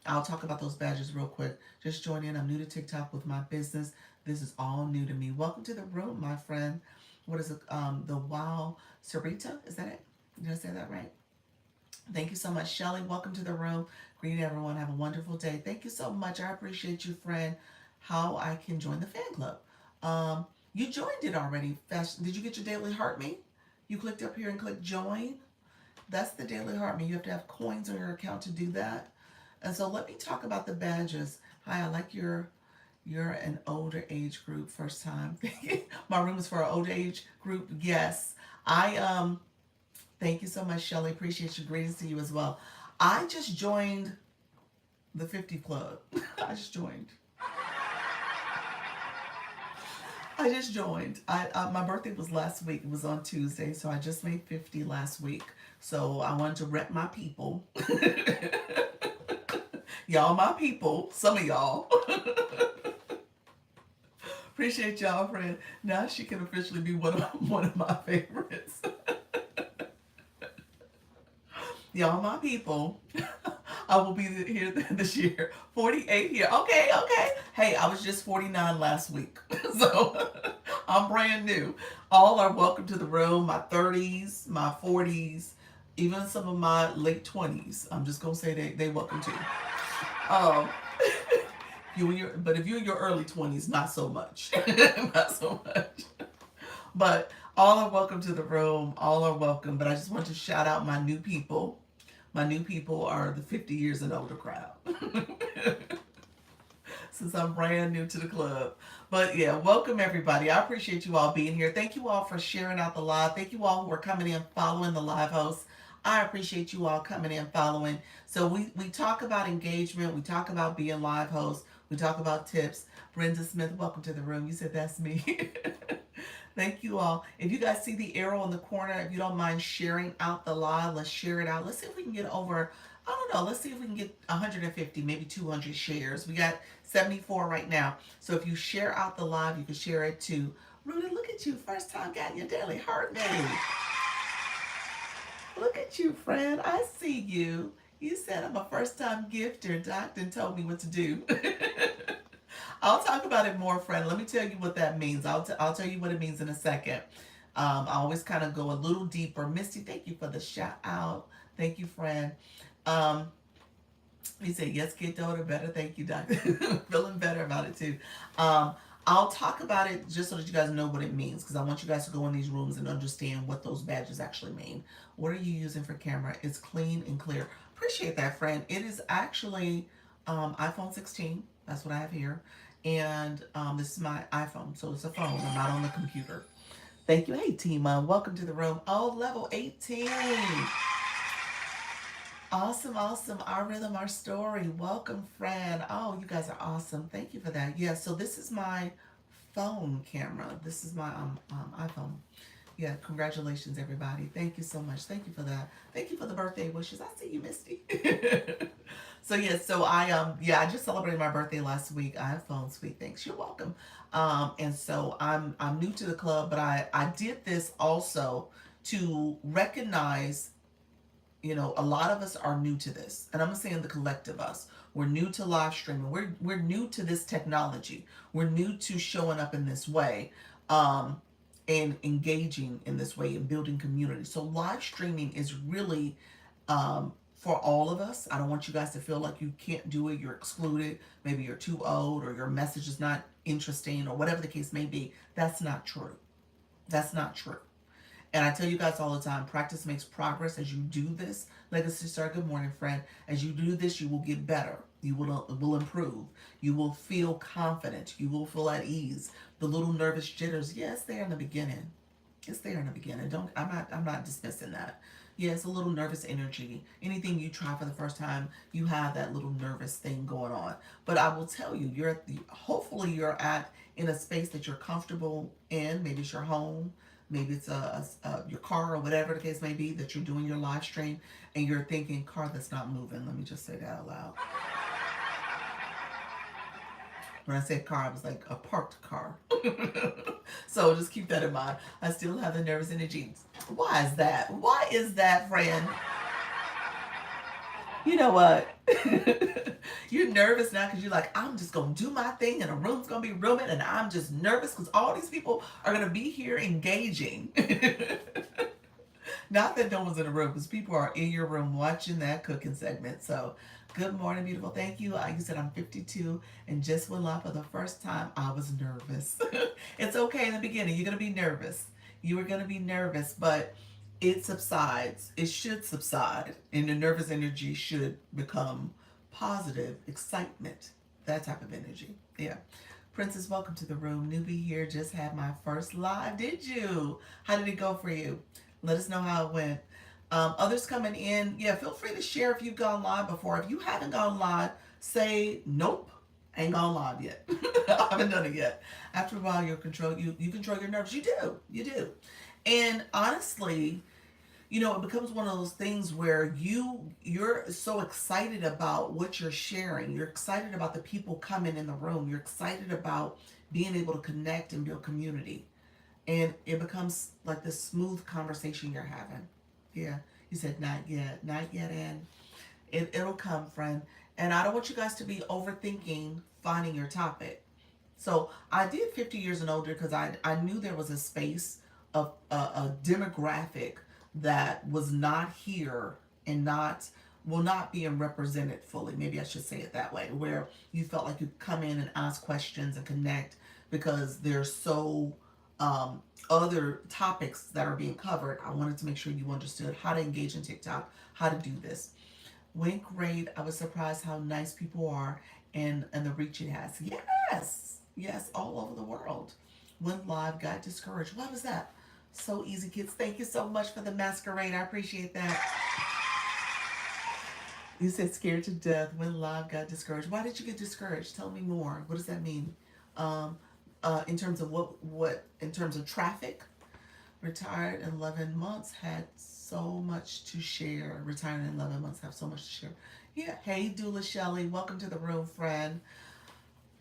I'll talk about those badges real quick. Just join in. I'm new to TikTok with my business. This is all new to me. Welcome to the room, my friend. What is it? The Wow Sarita? Is that it? Did I say that right? Thank you so much, Shelly. Welcome to the room. Greeting everyone. Have a wonderful day. Thank you so much. I appreciate you, friend. How I can join the fan club. You joined it already. Did you get your daily heart me? You clicked up here and clicked join. That's the daily heart me. You have to have coins on your account to do that. And so let me talk about the badges. Hi, I like you're an older age group. First time. My room is for an older age group. Yes. Thank you so much, Shelly. Appreciate you. Greetings to you as well. I just joined the 50 Club. I just joined. My birthday was last week. It was on Tuesday, so I just made 50 last week. So I wanted to rep my people. Y'all my people. Some of y'all. Appreciate y'all, friend. Now she can officially be one of my favorites. Y'all my people. I will be here this year. 48 here. Okay. Hey, I was just 49 last week. So I'm brand new. All are welcome to the room. My 30s, my 40s, even some of my late 20s. I'm just going to say they welcome too. But if you're in your early 20s, not so much. Not so much. But all are welcome to the room. All are welcome. But I just want to shout out my new people. My new people are the 50 years and older crowd. Since I'm brand new to the club. But yeah, welcome everybody. I appreciate you all being here. Thank you all for sharing out the live. Thank you all who are coming in, following the live host. I appreciate you all coming in, following. So we talk about engagement. We talk about being live hosts. We talk about tips. Brenda Smith, welcome to the room. You said that's me. Thank you all. If you guys see the arrow in the corner, if you don't mind sharing out the live, let's share it out. Let's see if we can get over, I don't know, let's see if we can get 150, maybe 200 shares. We got 74 right now. So if you share out the live, you can share it to Rudy. Look at you. First time getting your daily heart name. Look at you, friend. I see you. You said I'm a first time gifter. Doctor told me what to do. I'll talk about it more, friend. Let me tell you what that means. I'll tell you what it means in a second. I always kind of go a little deeper. Misty, thank you for the shout out. Thank you, friend. He said, yes, get older, better. Thank you, Doctor. Feeling better about it, too. I'll talk about it just so that you guys know what it means, because I want you guys to go in these rooms and understand what those badges actually mean. What are you using for camera? It's clean and clear. Appreciate that, friend. It is actually iPhone 16. That's what I have here. And this is my iPhone, so it's a phone. I'm not on the computer. Thank you. Hey, Tima, welcome to the room. Oh, level 18. Awesome. Our rhythm, our story. Welcome, friend. Oh, you guys are awesome. Thank you for that. Yeah, so this is my phone camera. This is my iPhone. Yeah, congratulations, everybody. Thank you so much. Thank you for that. Thank you for the birthday wishes. I see you, Misty. So I just celebrated my birthday last week. iPhone, sweet thanks. You're welcome. And so I'm new to the club, but I did this also to recognize, a lot of us are new to this, and I'm saying the collective us. We're new to live streaming. We're new to this technology. We're new to showing up in this way, and engaging in this way and building community. So live streaming is really for all of us. I don't want you guys to feel like you can't do it, you're excluded, maybe you're too old, or your message is not interesting, or whatever the case may be. That's not true. That's not true. And I tell you guys all the time, practice makes progress. As you do this, Legacy Star, good morning, friend. As you do this, you will get better. You will improve. You will feel confident. You will feel at ease. The little nervous jitters, yes, they're in the beginning. It's there in the beginning. Don't I'm not dismissing that. Yeah, it's a little nervous energy. Anything you try for the first time, you have that little nervous thing going on. But I will tell you, hopefully you're at in a space that you're comfortable in. Maybe it's your home, maybe it's your car or whatever the case may be that you're doing your live stream, and you're thinking, car that's not moving. Let me just say that out loud. When I said car, I was like a parked car. So just keep that in mind. I still have the nervous energy. Why is that? Why is that, friend? You know what? You're nervous now because you're like, I'm just going to do my thing and the room's going to be rooming, and I'm just nervous because all these people are going to be here engaging. Not that no one's in the room, because people are in your room watching that cooking segment. So, good morning, beautiful. Thank you. Like you said, I'm 52 and just went live for the first time. I was nervous. It's okay in the beginning. You're going to be nervous. You are going to be nervous, but it subsides. It should subside, and the nervous energy should become positive excitement. That type of energy. Yeah. Princess, welcome to the room. Newbie here. Just had my first live. Did you? How did it go for you? Let us know how it went. Others coming in, yeah, feel free to share if you've gone live before. If you haven't gone live, say, nope, ain't gone live yet. I haven't done it yet. After a while, you control your nerves. You do. And honestly, it becomes one of those things where you're so excited about what you're sharing. You're excited about the people coming in the room. You're excited about being able to connect and build community. And it becomes like this smooth conversation you're having. Yeah. You said not yet, and it'll come, friend. And I don't want you guys to be overthinking finding your topic. So I did 50 years and older because I knew there was a space of a demographic that was not here and will not being represented fully. Maybe I should say it that way, where you felt like you come in and ask questions and connect because they're so other topics that are being covered. I wanted to make sure you understood how to engage in TikTok, how to do this. Went great. I was surprised how nice people are and the reach it has. Yes, all over the world. Went live, got discouraged. What was that? So easy, kids. Thank you so much for the masquerade. I appreciate that. You said scared to death. Went live, got discouraged. Why did you get discouraged? Tell me more. What does that mean? In terms of what in terms of traffic. Retired in 11 months, had so much to share. Retired in 11 months, have so much to share. Yeah. Hey, Dula Shelley, welcome to the room, friend.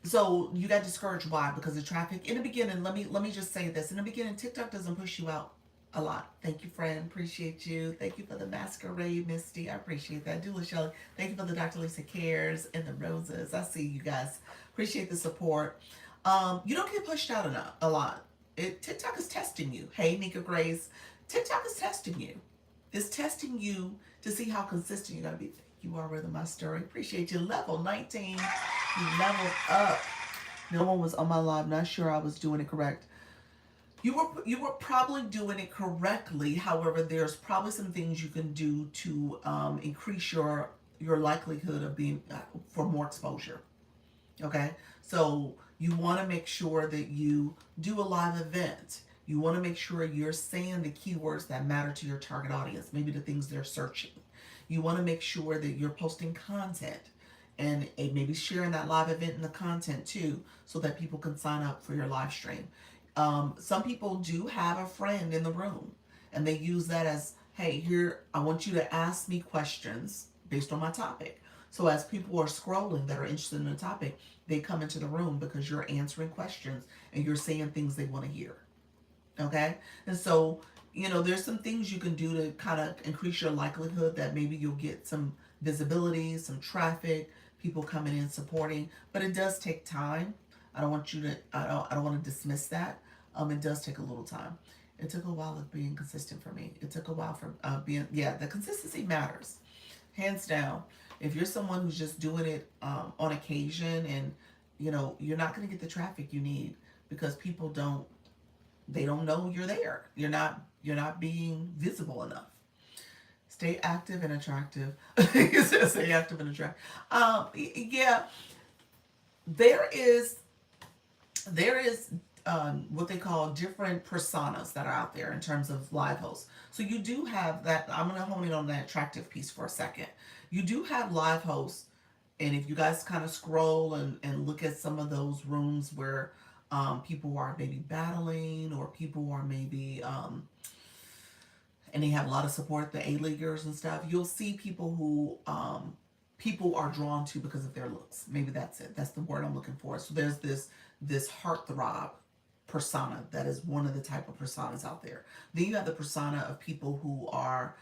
So you got discouraged. Why? Because of traffic. In the beginning, let me just say this. In the beginning, TikTok doesn't push you out a lot. Thank you, friend. Appreciate you. Thank you for the masquerade, Misty. I appreciate that. Dula Shelley. Thank you for the Dr. Lisa Cares and the roses. I see you guys. Appreciate the support. You don't get pushed out a lot. TikTok is testing you. Hey, Nika Grace. TikTok is testing you. It's testing you to see how consistent you're going to be. You are Rhythm My Story. Appreciate you. Level 19. You leveled up. No one was on my live. Not sure I was doing it correct. You were probably doing it correctly. However, there's probably some things you can do to increase your likelihood of being for more exposure. Okay, so you want to make sure that you do a live event. You want to make sure you're saying the keywords that matter to your target audience, maybe the things they're searching. You want to make sure that you're posting content and maybe sharing that live event in the content too, so that people can sign up for your live stream. Some people do have a friend in the room and they use that as, hey, here, I want you to ask me questions based on my topic. So as people are scrolling that are interested in the topic, they come into the room because you're answering questions and you're saying things they want to hear. Okay? And so, there's some things you can do to kind of increase your likelihood that maybe you'll get some visibility, some traffic, people coming in supporting, but it does take time. I don't want to dismiss that. It does take a little time. It took a while of being consistent for me. It took a while for the consistency matters. Hands down. If you're someone who's just doing it on occasion and, you're not going to get the traffic you need because people don't know you're there. You're not being visible enough. Stay active and attractive. Stay active and attractive. Yeah, there is what they call different personas that are out there in terms of live hosts. So you do have that. I'm going to hone in on that attractive piece for a second. You do have live hosts, and if you guys kind of scroll and look at some of those rooms where people are maybe battling, or people are maybe and they have a lot of support, the A-leaguers and stuff, you'll see people who people are drawn to because of their looks. Maybe that's it. That's the word I'm looking for. So there's this heartthrob persona that is one of the type of personas out there. Then you have the persona of people who are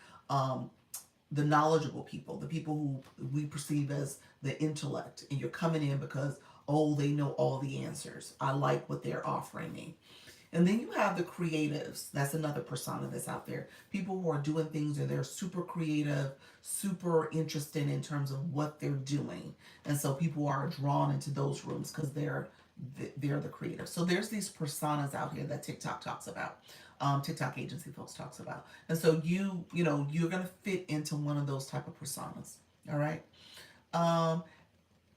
the knowledgeable people, the people who we perceive as the intellect, and you're coming in because, oh, they know all the answers. I like what they're offering me. And then you have the creatives. That's another persona that's out there. People who are doing things and they're super creative, super interested in terms of what they're doing. And so people are drawn into those rooms because they're the creative. So there's these personas out here that TikTok talks about. TikTok agency folks talks about. And so you're gonna fit into one of those type of personas. All right. Um,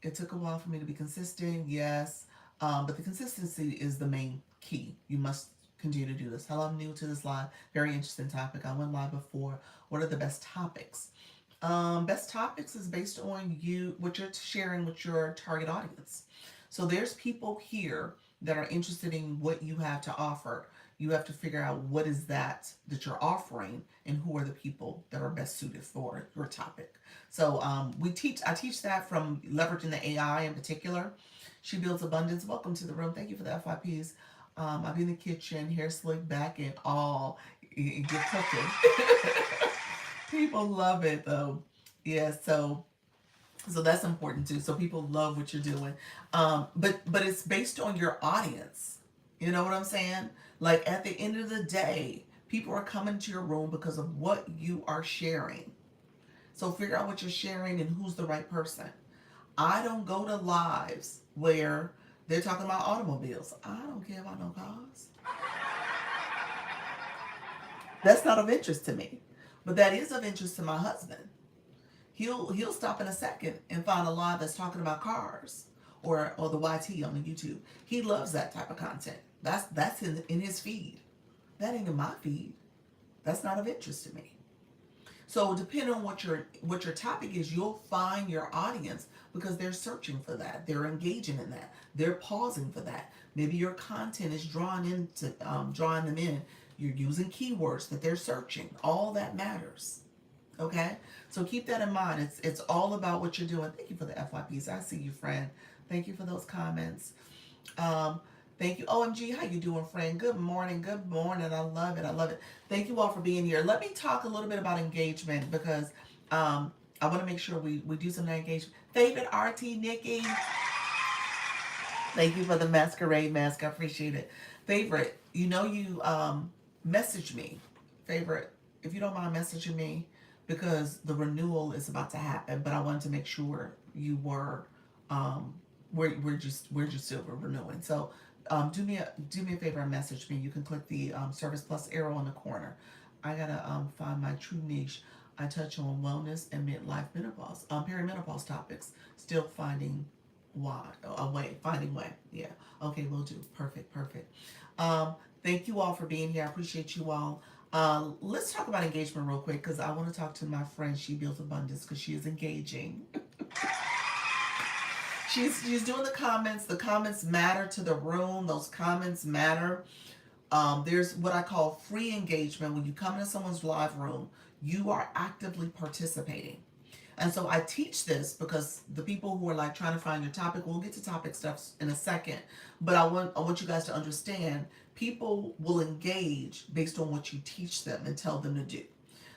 it took a while for me to be consistent, yes. But the consistency is the main key. You must continue to do this. Hello, I'm new to this live. Very interesting topic. I went live before. What are the best topics? Best topics is based on what you're sharing with your target audience. So there's people here that are interested in what you have to offer. You have to figure out what is that you're offering, and who are the people that are best suited for your topic. So I teach that from leveraging the AI in particular. She builds abundance. Welcome to the room. Thank you for the FYPs. I'll be in the kitchen, hair slicked back and all. Get cooking. People love it though. Yeah, so that's important too. So people love what you're doing. But it's based on your audience. You know what I'm saying? Like at the end of the day, people are coming to your room because of what you are sharing. So figure out what you're sharing and who's the right person. I don't go to lives where they're talking about automobiles. I don't care about no cars. That's not of interest to me. But that is of interest to my husband. He'll stop in a second and find a live that's talking about cars, or the YT on the YouTube. He loves that type of content. That's in his feed. That ain't in my feed. That's not of interest to me. So depending on what your topic is, you'll find your audience because they're searching for that. They're engaging in that. They're pausing for that. Maybe your content is drawing them in. You're using keywords that they're searching. All that matters. Okay? So keep that in mind. It's all about what you're doing. Thank you for the FYPs. I see you, friend. Thank you for those comments. Thank you. OMG, how you doing, friend? Good morning. Good morning. I love it. I love it. Thank you all for being here. Let me talk a little bit about engagement because I want to make sure we do some engagement. Favorite RT Nikki. Thank you for the masquerade mask. I appreciate it. Favorite, you message me. Favorite, if you don't mind messaging me, because the renewal is about to happen, but I wanted to make sure you were we're just still renewing. So do me a favor and message me. You can click the Service Plus arrow in the corner. I gotta find my true niche. I touch on wellness and midlife menopause, perimenopause topics. Still finding finding way. Yeah. Okay, we'll do. Perfect. Thank you all for being here. I appreciate you all. Let's talk about engagement real quick because I want to talk to my friend. She builds abundance because she is engaging. She's doing the comments. The comments matter to the room. Those comments matter. There's what I call free engagement. When you come into someone's live room, you are actively participating. And so I teach this because the people who are like trying to find your topic, we'll get to topic stuff in a second, but I want you guys to understand people will engage based on what you teach them and tell them to do.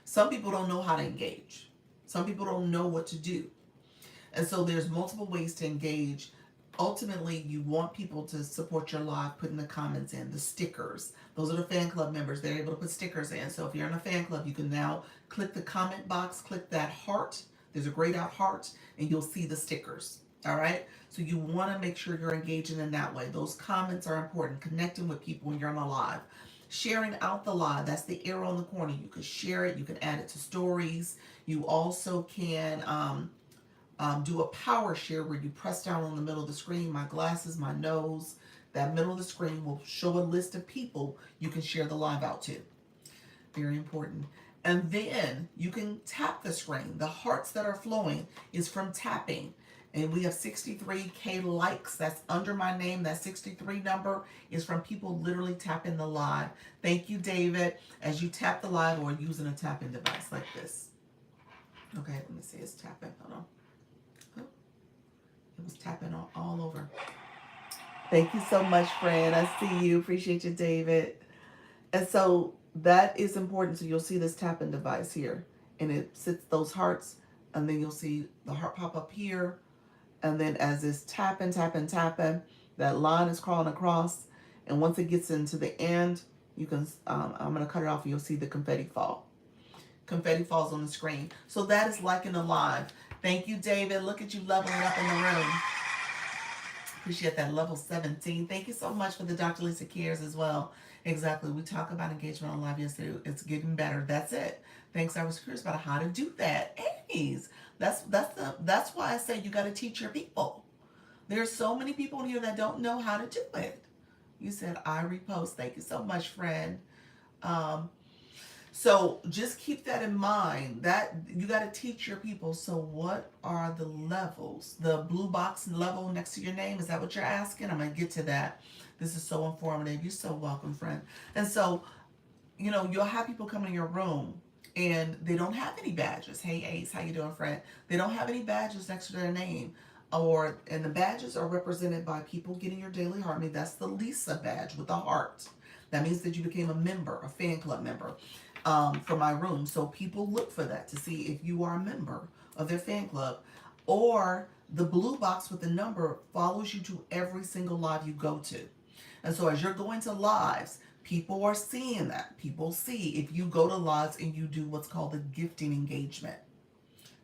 Some people don't know how to engage. Some people don't know what to do. And so there's multiple ways to engage. Ultimately, you want people to support your live, putting the comments in, the stickers. Those are the fan club members. They're able to put stickers in. So if you're in a fan club, you can now click the comment box, click that heart. There's a grayed out heart, and you'll see the stickers. All right? So you want to make sure you're engaging in that way. Those comments are important. Connecting with people when you're on a live. Sharing out the live. That's the arrow in the corner. You can share it. You can add it to stories. You also can do a power share where you press down on the middle of the screen. My glasses, my nose. That middle of the screen will show a list of people you can share the live out to. Very important. And then you can tap the screen. The hearts that are flowing is from tapping. And we have 63K likes. That's under my name. That 63 number is from people literally tapping the live. Thank you, David. As you tap the live or using a tapping device like this. Okay, let me see. It's tapping. Hold on. Oh, it was tapping all over. Thank you so much, friend. I see you. Appreciate you, David. And so that is important. So you'll see this tapping device here. And it sits those hearts. And then you'll see the heart pop up here. And then as it's tapping, tapping, tapping, that line is crawling across. And once it gets into the end, you can, I'm going to cut it off and you'll see the confetti fall. Confetti falls on the screen. So that is like in a live. Thank you, David. Look at you leveling up in the room. Appreciate that. Level 17. Thank you so much for the Dr. Lisa Cares as well. Exactly. We talked about engagement on live yesterday. It's getting better. That's it. Thanks. I was curious about how to do that. Anyways, that's why I say you got to teach your people. There's so many people in here that don't know how to do it. You said I repost. Thank you so much, friend. So just keep that in mind, that you got to teach your people. So what are the levels? The blue box level next to your name, is that what you're asking? I'm going to get to that. This is so informative. You're so welcome, friend. And so, you know, you'll have people come in your room and they don't have any badges. Hey, Ace, how you doing, friend? They don't have any badges next to their name. And the badges are represented by people getting your daily harmony. That's the Lisa badge with the heart. That means that you became a member, a fan club member. For my room. So people look for that to see if you are a member of their fan club. Or the blue box with the number follows you to every single live you go to. And so as you're going to lives, people are seeing that. People see if you go to lives and you do what's called the gifting engagement.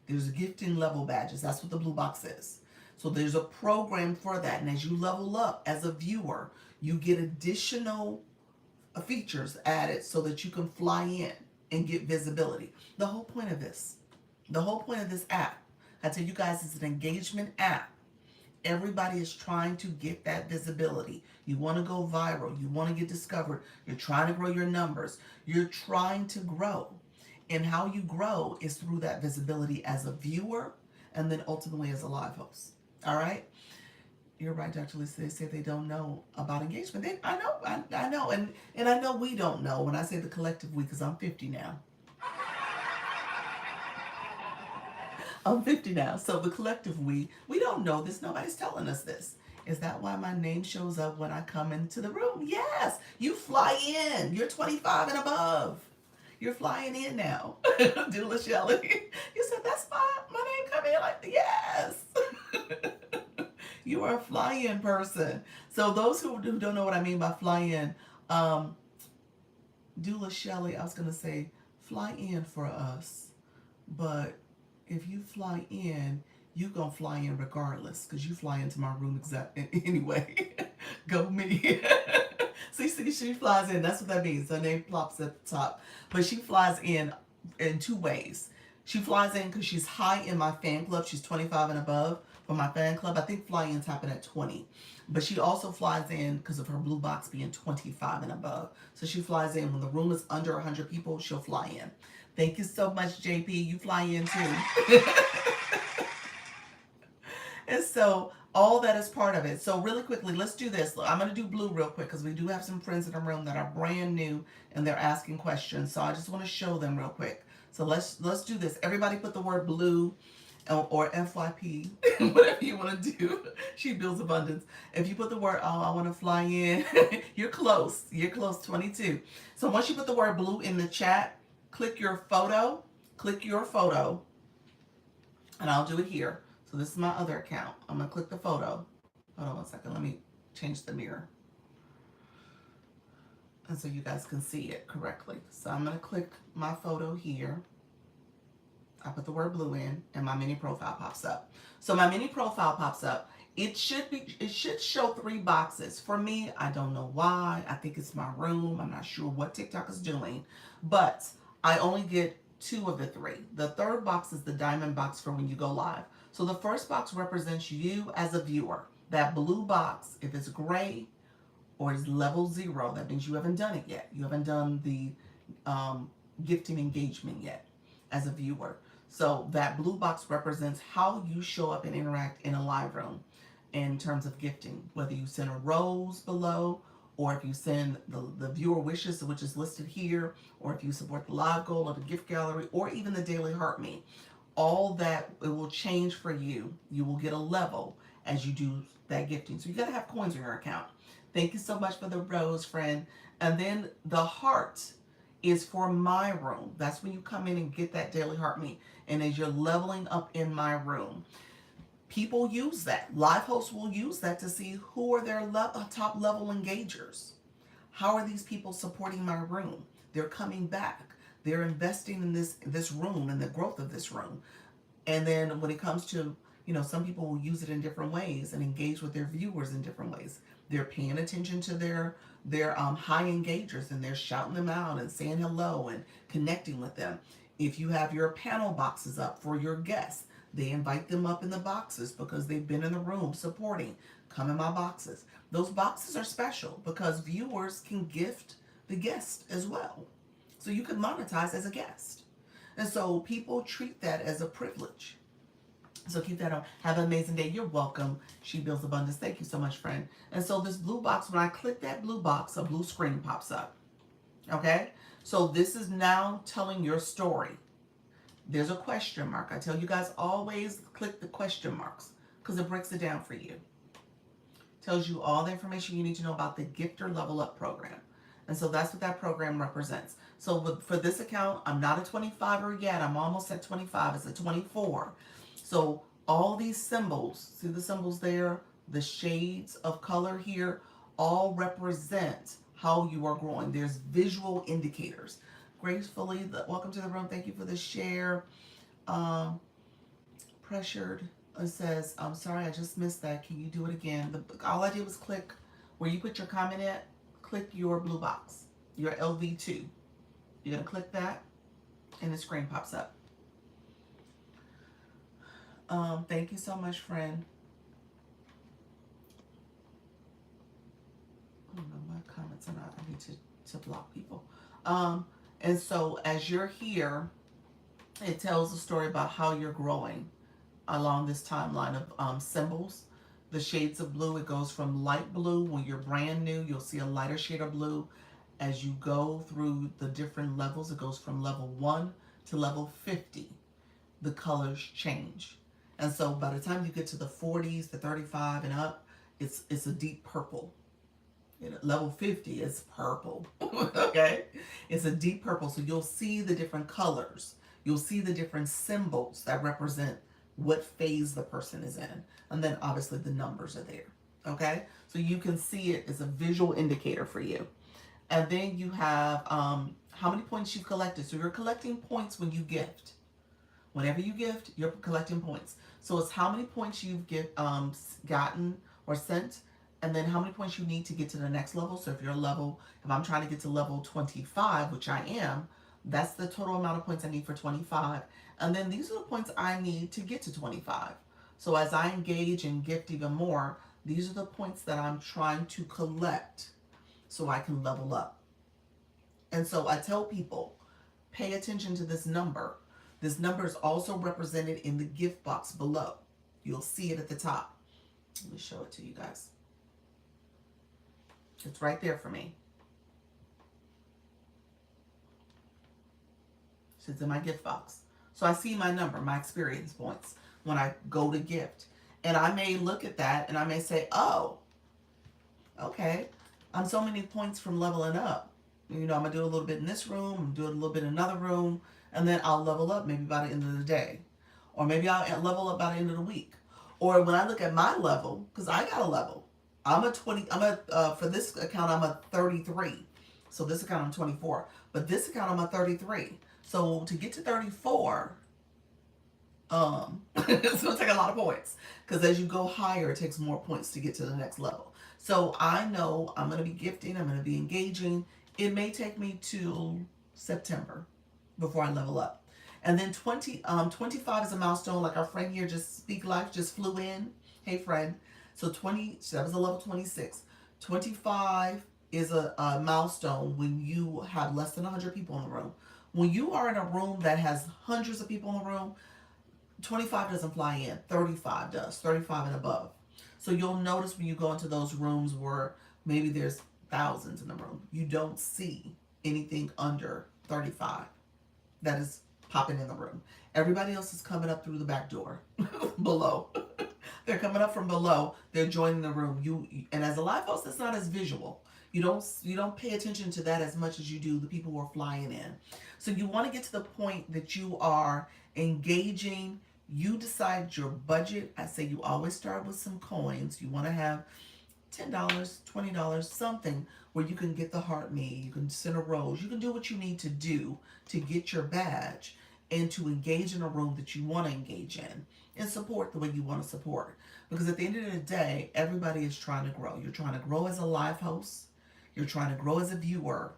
There's gifting level badges. That's what the blue box is. So there's a program for that. And as you level up as a viewer, you get additional features added so that you can fly in and get visibility. The whole point of this app, I tell you guys, it's an engagement app. Everybody is trying to get that visibility. You want to go viral. You want to get discovered. You're trying to grow your numbers. You're trying to grow. And how you grow is through that visibility as a viewer and then ultimately as a live host. All right? You're right, Dr. Lisa. They say they don't know about engagement. I know. And I know we don't know when I say the collective we, because I'm 50 now. I'm 50 now. So the collective we don't know this. Nobody's telling us this. Is that why my name shows up when I come into the room? Yes. You fly in. You're 25 and above. You're flying in now. Dula Shelley. You said, that's my name come in like, yes. You are a fly-in person. So those who don't know what I mean by fly-in, Dula Shelley, I was going to say, fly in for us. But if you fly in, you're going to fly in regardless, because you fly into my room anyway. Go me. See, she flies in. That's what that means. Her name plops at the top. But she flies in two ways. She flies in because she's high in my fan club. She's 25 and above. For my fan club, I think fly-in's happen at 20. But she also flies in because of her blue box being 25 and above. So she flies in when the room is under 100 people, she'll fly in. Thank you so much, JP. You fly in too. And so all that is part of it. So really quickly, let's do this. I'm going to do blue real quick because we do have some friends in the room that are brand new and they're asking questions. So I just want to show them real quick. So let's do this. Everybody put the word blue or FYP, whatever you want to do. She builds abundance. If you put the word, oh, I want to fly in, you're close. You're close, 22. So once you put the word blue in the chat, click your photo, and I'll do it here. So this is my other account. I'm going to click the photo. Hold on one second. Let me change the mirror. And so you guys can see it correctly. So I'm going to click my photo here. I put the word blue in and my mini profile pops up. So my mini profile pops up. It should show 3 boxes. For me, I don't know why. I think it's my room. I'm not sure what TikTok is doing, but I only get 2 of the 3. The third box is the diamond box for when you go live. So the first box represents you as a viewer. That blue box, if it's gray or is level 0, that means you haven't done it yet. You haven't done the gifting engagement yet as a viewer. So that blue box represents how you show up and interact in a live room in terms of gifting, whether you send a rose below, or if you send the viewer wishes, which is listed here, or if you support the live goal or the gift gallery, or even the daily heart me. All that, it will change for you. You will get a level as you do that gifting. So you got to have coins in your account. Thank you so much for the rose, friend. And then the heart is for my room. That's when you come in and get that daily heart me. And as you're leveling up in my room, people use that. Live hosts will use that to see who are their top level engagers. How are these people supporting my room? They're coming back. They're investing in this room and the growth of this room. And then when it comes to, some people will use it in different ways and engage with their viewers in different ways. They're paying attention to their high engagers, and they're shouting them out and saying hello and connecting with them. If you have your panel boxes up for your guests, they invite them up in the boxes because they've been in the room supporting. Come in my boxes. Those boxes are special because viewers can gift the guest as well. So you can monetize as a guest. And so people treat that as a privilege. So keep that on. Have an amazing day. You're welcome. She builds abundance. Thank you so much, friend. And so this blue box, when I click that blue box, a blue screen pops up. Okay? So this is now telling your story. There's a question mark. I tell you guys always click the question marks because it breaks it down for you. Tells you all the information you need to know about the Gifter Level Up program. And so that's what that program represents. So for this account, I'm not a 25er yet. I'm almost at 25. It's a 24. So all these symbols, see the symbols there, the shades of color here, all represent how you are growing. There's visual indicators. Gracefully, welcome to the room. Thank you for the share. Pressured says, I'm sorry, I just missed that. Can you do it again? All I did was click where you put your comment at. Click your blue box, your LV2. You're going to click that, and the screen pops up. Thank you so much, friend. Oh no, my comments are not. I need to block people. And so as you're here, it tells a story about how you're growing along this timeline of symbols. The shades of blue, it goes from light blue. When you're brand new, you'll see a lighter shade of blue. As you go through the different levels, it goes from level 1 to level 50. The colors change. And so by the time you get to the 40s, the 35 and up, it's a deep purple. Level 50 is purple. Okay? It's a deep purple. So you'll see the different colors. You'll see the different symbols that represent what phase the person is in. And then obviously the numbers are there. Okay? So you can see it as a visual indicator for you. And then you have how many points you've collected. So you're collecting points when you gift. Whenever you gift, you're collecting points. So it's how many points you've gotten or sent, and then how many points you need to get to the next level. So if I'm trying to get to level 25, which I am, that's the total amount of points I need for 25. And then these are the points I need to get to 25. So as I engage and gift even more, these are the points that I'm trying to collect so I can level up. And so I tell people, pay attention to this number. This number is also represented in the gift box below. You'll see it at the top. Let me show it to you guys. It's right there for me. It's in my gift box. So I see my number, my experience points when I go to gift. And I may look at that and I may say, oh, okay, I'm so many points from leveling up. I'm going to do a little bit in this room, I'm do a little bit in another room, and then I'll level up maybe by the end of the day. Or maybe I'll level up by the end of the week. Or when I look at my level, because I got a level, for this account, I'm a 33. So this account, I'm 24. But this account, I'm a 33. So to get to 34, it's going to take a lot of points. Because as you go higher, it takes more points to get to the next level. So I know I'm going to be gifting, I'm going to be engaging. It may take me to September before I level up. And then 25 is a milestone, like our friend here, just Speak Life, just flew in. Hey, friend. So that was a level 26. 25 is a milestone when you have less than 100 people in the room. When you are in a room that has hundreds of people in the room, 25 doesn't fly in, 35 does, 35 and above. So you'll notice when you go into those rooms where maybe there's thousands in the room, you don't see anything under 35 that is popping in the room. Everybody else is coming up through the back door below. They're coming up from below. They're joining the room. And as a live host, it's not as visual. You don't pay attention to that as much as you do the people who are flying in. So you want to get to the point that you are engaging. You decide your budget. I say you always start with some coins. You want to have $10, $20, something where you can get the heart me, you can send a rose, you can do what you need to do to get your badge and to engage in a room that you want to engage in and support the way you want to support. Because at the end of the day, everybody is trying to grow. You're trying to grow as a live host, you're trying to grow as a viewer,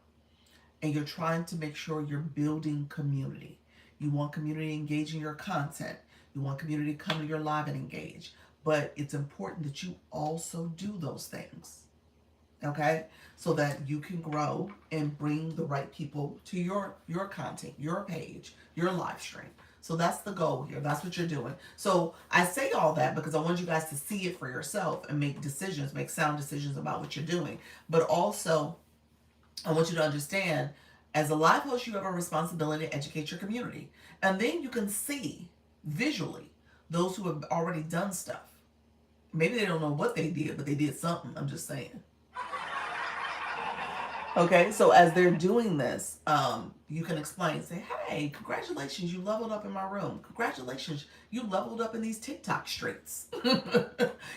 and you're trying to make sure you're building community. You want community engaging your content. You want community to come to your live and engage. But it's important that you also do those things, okay? So that you can grow and bring the right people to your content, your page, your live stream. So that's the goal here. That's what you're doing. So I say all that because I want you guys to see it for yourself and make decisions, make sound decisions about what you're doing. But also, I want you to understand, as a live host, you have a responsibility to educate your community. And then you can see visually those who have already done stuff. Maybe they don't know what they did, but they did something. I'm just saying. Okay, so as they're doing this, you can explain, say, hey, congratulations, you leveled up in my room. Congratulations, you leveled up in these TikTok streets.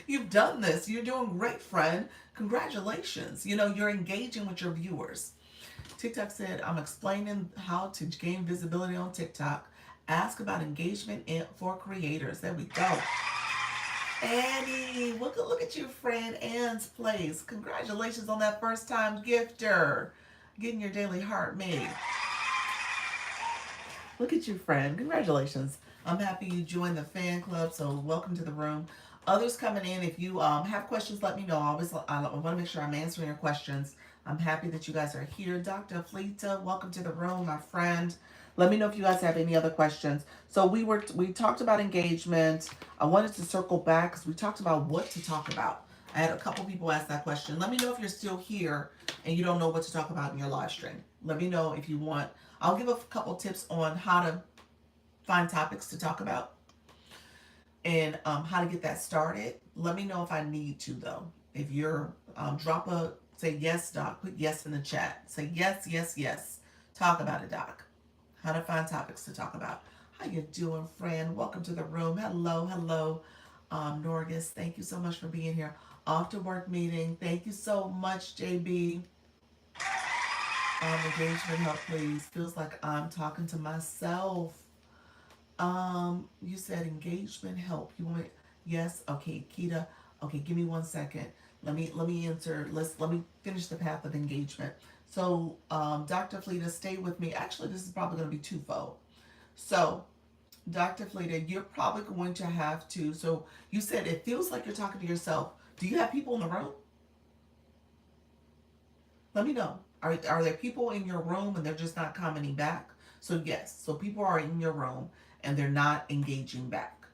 You've done this. You're doing great, friend. Congratulations. You're engaging with your viewers. TikTok said, I'm explaining how to gain visibility on TikTok. Ask about engagement for creators. There we go. Annie, look at you, friend. Ann's Place. Congratulations on that first time gifter. Getting your daily heart made. Look at you, friend. Congratulations. I'm happy you joined the fan club, so welcome to the room. Others coming in, if you have questions, let me know. I want to make sure I'm answering your questions. I'm happy that you guys are here. Dr. Fleta, welcome to the room, my friend. Let me know if you guys have any other questions. So we talked about engagement. I wanted to circle back because we talked about what to talk about. I had a couple people ask that question. Let me know if you're still here and you don't know what to talk about in your live stream. Let me know if you want. I'll give a couple tips on how to find topics to talk about and how to get that started. Let me know if I need to, though. If you're say yes, Doc. Put yes in the chat. Say yes, yes, yes. Talk about it, Doc. How to find topics to talk about. How you doing, friend? Welcome to the room. Hello. Norgus, thank you so much for being here. Off to work meeting. Thank you so much, JB. Engagement help, please. Feels like I'm talking to myself. You said engagement help. You want me? Yes. Okay, Keita. Okay, give me 1 second. Let me answer. Let me finish the path of engagement. So, Dr. Fleta, stay with me. Actually, this is probably going to be twofold. So, Dr. Fleta, you're probably going to have to. So, you said it feels like you're talking to yourself. Do you have people in the room? Let me know. Are there people in your room and they're just not commenting back? So yes, so people are in your room and they're not engaging back.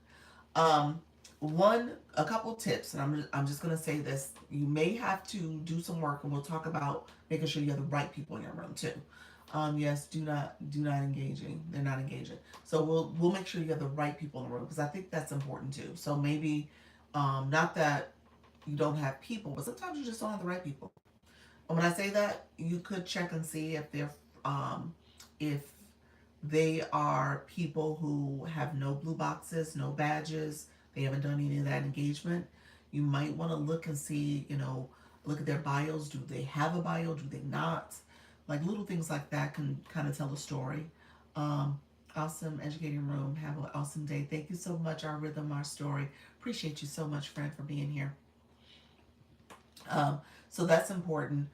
A couple tips, and I'm just gonna say this. You may have to do some work, and we'll talk about making sure you have the right people in your room too. Yes, do not engaging. They're not engaging. So we'll make sure you have the right people in the room because I think that's important too. So maybe not that you don't have people, but sometimes you just don't have the right people. And when I say that, you could check and see if they are people who have no blue boxes, no badges, they haven't done any of that engagement. You might want to look and see, look at their bios. Do they have a bio? Do they not? Like little things like that can kind of tell a story. Awesome educating room. Have an awesome day. Thank you so much, Our Rhythm, Our Story. Appreciate you so much, friend, for being here. So that's important.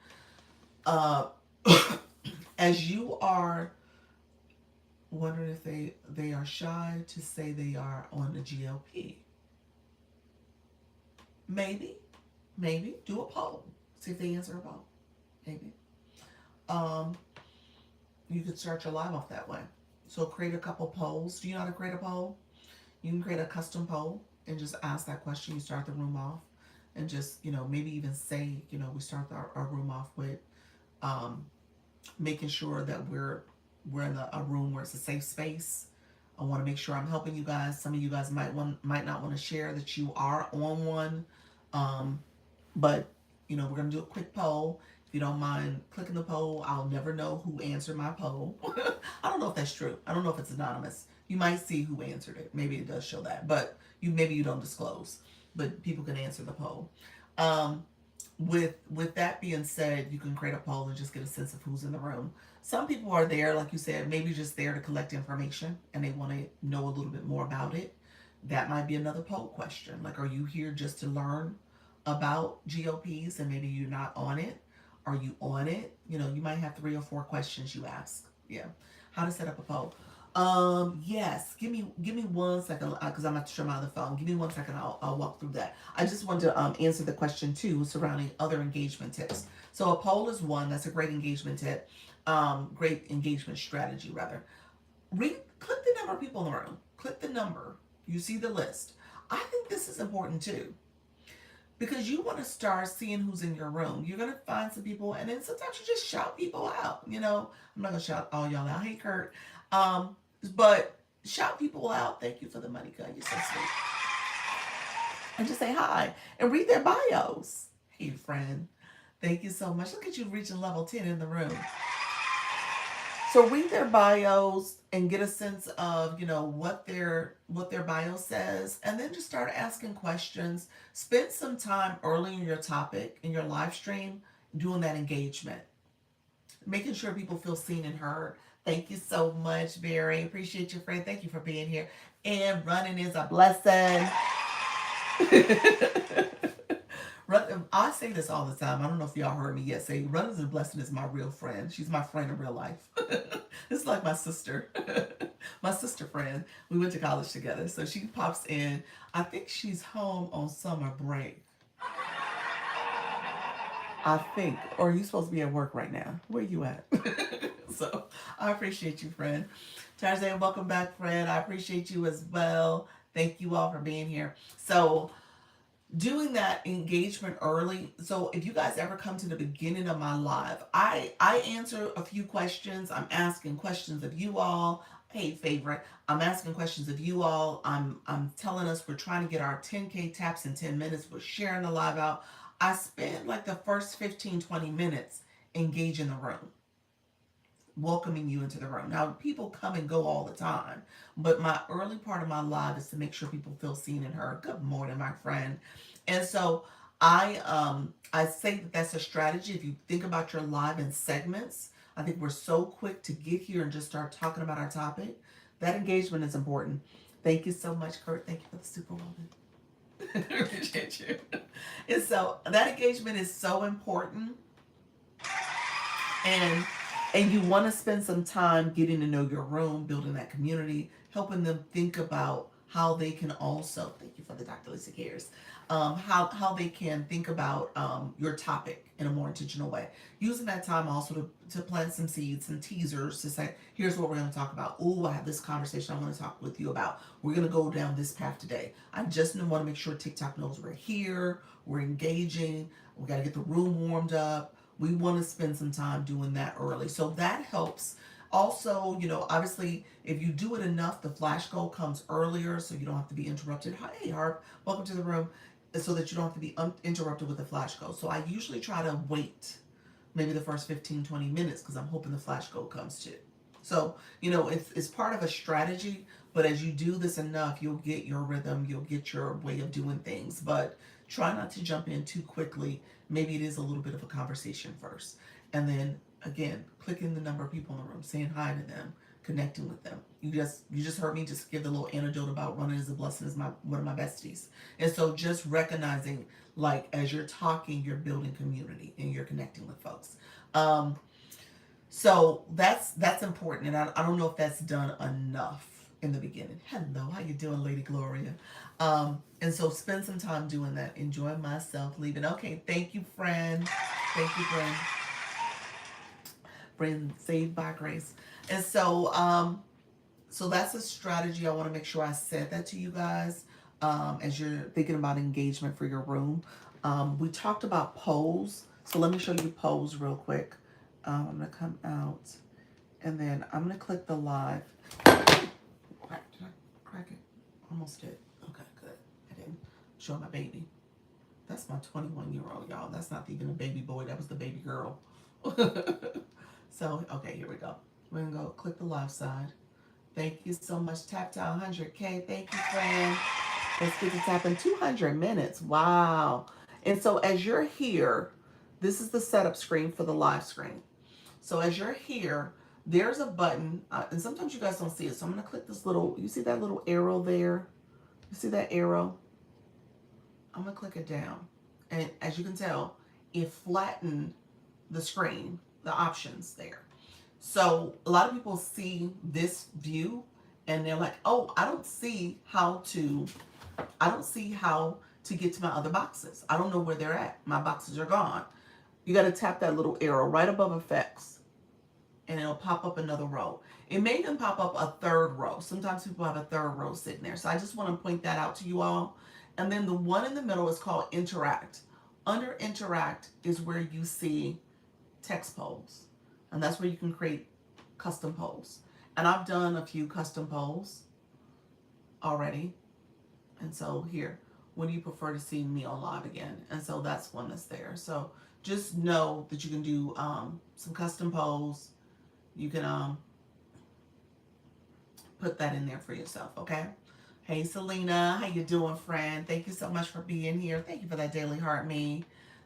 As you are wondering if they are shy to say they are on the GLP. Maybe do a poll. See if they answer a poll. Maybe. Um, you could start your live off that way. So create a couple polls. Do you know how to create a poll? You can create a custom poll and just ask that question. You start the room off and just, maybe even say, we start our room off with um, making sure that we're in a room where it's a safe space. I want to make sure I'm helping you guys. Some of you guys might not want to share that you are on one, um, but we're gonna do a quick poll. If you don't mind clicking the poll, I'll never know who answered my poll. I don't know if that's true. I don't know if it's anonymous. You might see who answered it. Maybe it does show that, but maybe you don't disclose. But people can answer the poll. Um, with that being said, you can create a poll and just get a sense of who's in the room. Some people are there, like you said, maybe just there to collect information and they want to know a little bit more about it. That might be another poll question. Like, are you here just to learn about GOPs and maybe you're not on it? Are you on it? You might have 3 or 4 questions you ask. Yeah. How to set up a poll. Yes. Give me 1 second because I'm about to show my other phone. Give me 1 second. I'll walk through that. I just wanted to answer the question too surrounding other engagement tips. So a poll is one. That's a great engagement tip. Great engagement strategy rather. Click the number of people in the room. Click the number. You see the list. I think this is important too. Because you want to start seeing who's in your room. You're going to find some people, and then sometimes you just shout people out. I'm not going to shout all y'all out. Hey, Kurt. But shout people out. Thank you for the money, gun. You're so sweet. And just say hi and read their bios. Hey, friend. Thank you so much. Look at you reaching level 10 in the room. So read their bios and get a sense of, what their bio says, and then just start asking questions. Spend some time early in your topic, in your live stream, doing that engagement. Making sure people feel seen and heard. Thank you so much, Barry. Appreciate you, friend. Thank you for being here. And running is a blessing. I say this all the time. I don't know if y'all heard me yet say running is a blessing is my real friend. She's my friend in real life. It's like my sister. My sister friend. We went to college together. So she pops in. I think she's home on summer break. I think. Or are you supposed to be at work right now? Where you at? So I appreciate you, friend. Tarzan, welcome back, friend. I appreciate you as well. Thank you all for being here. So doing that engagement early. So if you guys ever come to the beginning of my live, I answer a few questions. I'm asking questions of you all. Hey, favorite, I'm asking questions of you all. I'm telling us we're trying to get our 10K taps in 10 minutes. We're sharing the live out. I spend like the first 15-20 minutes engaging the room, welcoming you into the room. Now, people come and go all the time, but my early part of my live is to make sure people feel seen and heard. Good morning, my friend. And so I say that that's a strategy. If you think about your live in segments, I think we're so quick to get here and just start talking about our topic. That engagement is important. Thank you so much, Kurt. Thank you for the superwoman. Appreciate you. And so that engagement is so important. And you want to spend some time getting to know your room, building that community, helping them think about how they can also, thank you for the Dr. Lisa Cares, how they can think about your topic in a more intentional way. Using that time also to plant some seeds, some teasers to say, here's what we're going to talk about. Oh, I have this conversation I want to talk with you about. We're going to go down this path today. I just want to make sure TikTok knows we're here, we're engaging, we got to get the room warmed up. We want to spend some time doing that early. So that helps. Also, obviously, if you do it enough, the flash goal comes earlier so you don't have to be interrupted. Hey, Harp, welcome to the room. So that you don't have to be interrupted with the flash goal. So I usually try to wait maybe the first 15-20 minutes because I'm hoping the flash goal comes too. So, it's part of a strategy, but as you do this enough, you'll get your rhythm, you'll get your way of doing things, but try not to jump in too quickly. Maybe it is a little bit of a conversation first. And then, again, clicking the number of people in the room, saying hi to them, connecting with them. You just heard me just give the little anecdote about running is a blessing is one of my besties. And so just recognizing, like, as you're talking, you're building community and you're connecting with folks. So that's important. And I don't know if that's done enough. in the beginning. Hello, how you doing, Lady Gloria? And so spend some time doing that. Enjoy myself leaving. Okay, thank you, friend. Thank you, friend. Friend, saved by grace. And so, so that's a strategy. I want to make sure I said that to you guys as you're thinking about engagement for your room. We talked about polls. So let me show you polls real quick. I'm going to come out and then I'm going to click the live. Did I crack it? Almost did. Okay, good. I didn't show my baby. That's my 21-year-old, y'all. That's not even a baby boy. That was the baby girl. So, okay, here we go. We're going to go click the live side. Thank you so much. Tap to 100K. Thank you, friend. Let's get to tapping 200 minutes. Wow. And so as you're here, this is the setup screen for the live screen. So as you're here, there's a button, and sometimes you guys don't see it. So I'm going to click this little, you see that little arrow there? You see that arrow? I'm going to click it down. And as you can tell, it flattened the screen, the options there. So a lot of people see this view and they're like, oh, I don't see how to get to my other boxes. I don't know where they're at. My boxes are gone. You got to tap that little arrow right above effects and it'll pop up another row. It may even pop up a third row. Sometimes people have a third row sitting there. So I just want to point that out to you all. And then the one in the middle is called Interact. Under Interact is where you see text polls. And that's where you can create custom polls. And I've done a few custom polls already. And so here, when do you prefer to see me on live again? And so that's one that's there. So just know that you can do some custom polls. You can put that in there for yourself, okay? Hey, Selena, how you doing, friend? Thank you so much for being here. Thank you for that Daily Heart Me.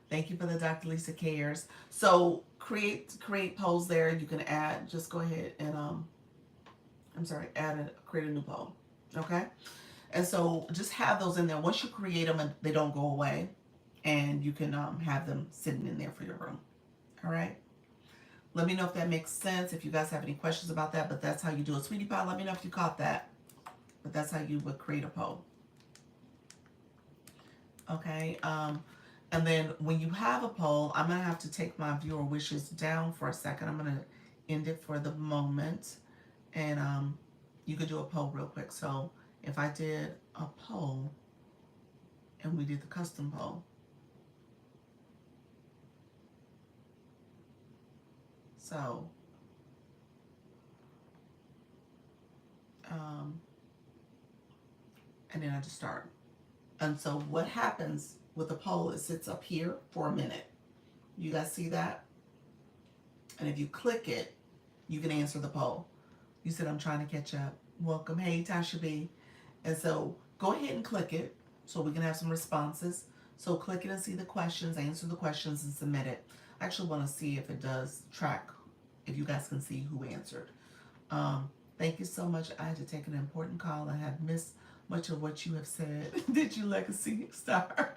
Thank you for the Dr. Lisa Cares. So create polls there. You can add, just go ahead and create a new poll, okay? And so just have those in there. Once you create them, and they don't go away, and you can have them sitting in there for your room. All right. Let me know if that makes sense. If you guys have any questions about that, but that's how you do it. Sweetie Pie, let me know if you caught that. But that's how you would create a poll. Okay. And then when you have a poll, I'm going to have to take my viewer wishes down for a second. I'm going to end it for the moment. And you could do a poll real quick. So if I did a poll and we did the custom poll. So, and then I just start. And so what happens with the poll, it sits up here for a minute. You guys see that? And if you click it, you can answer the poll. You said, I'm trying to catch up. Welcome. Hey, Tasha B. And so go ahead and click it so we can have some responses. So click it and see the questions, answer the questions, and submit it. I actually want to see if it does track, if you guys can see who answered. Thank you so much. I had to take an important call. I have missed much of what you have said. Did you, Legacy Star?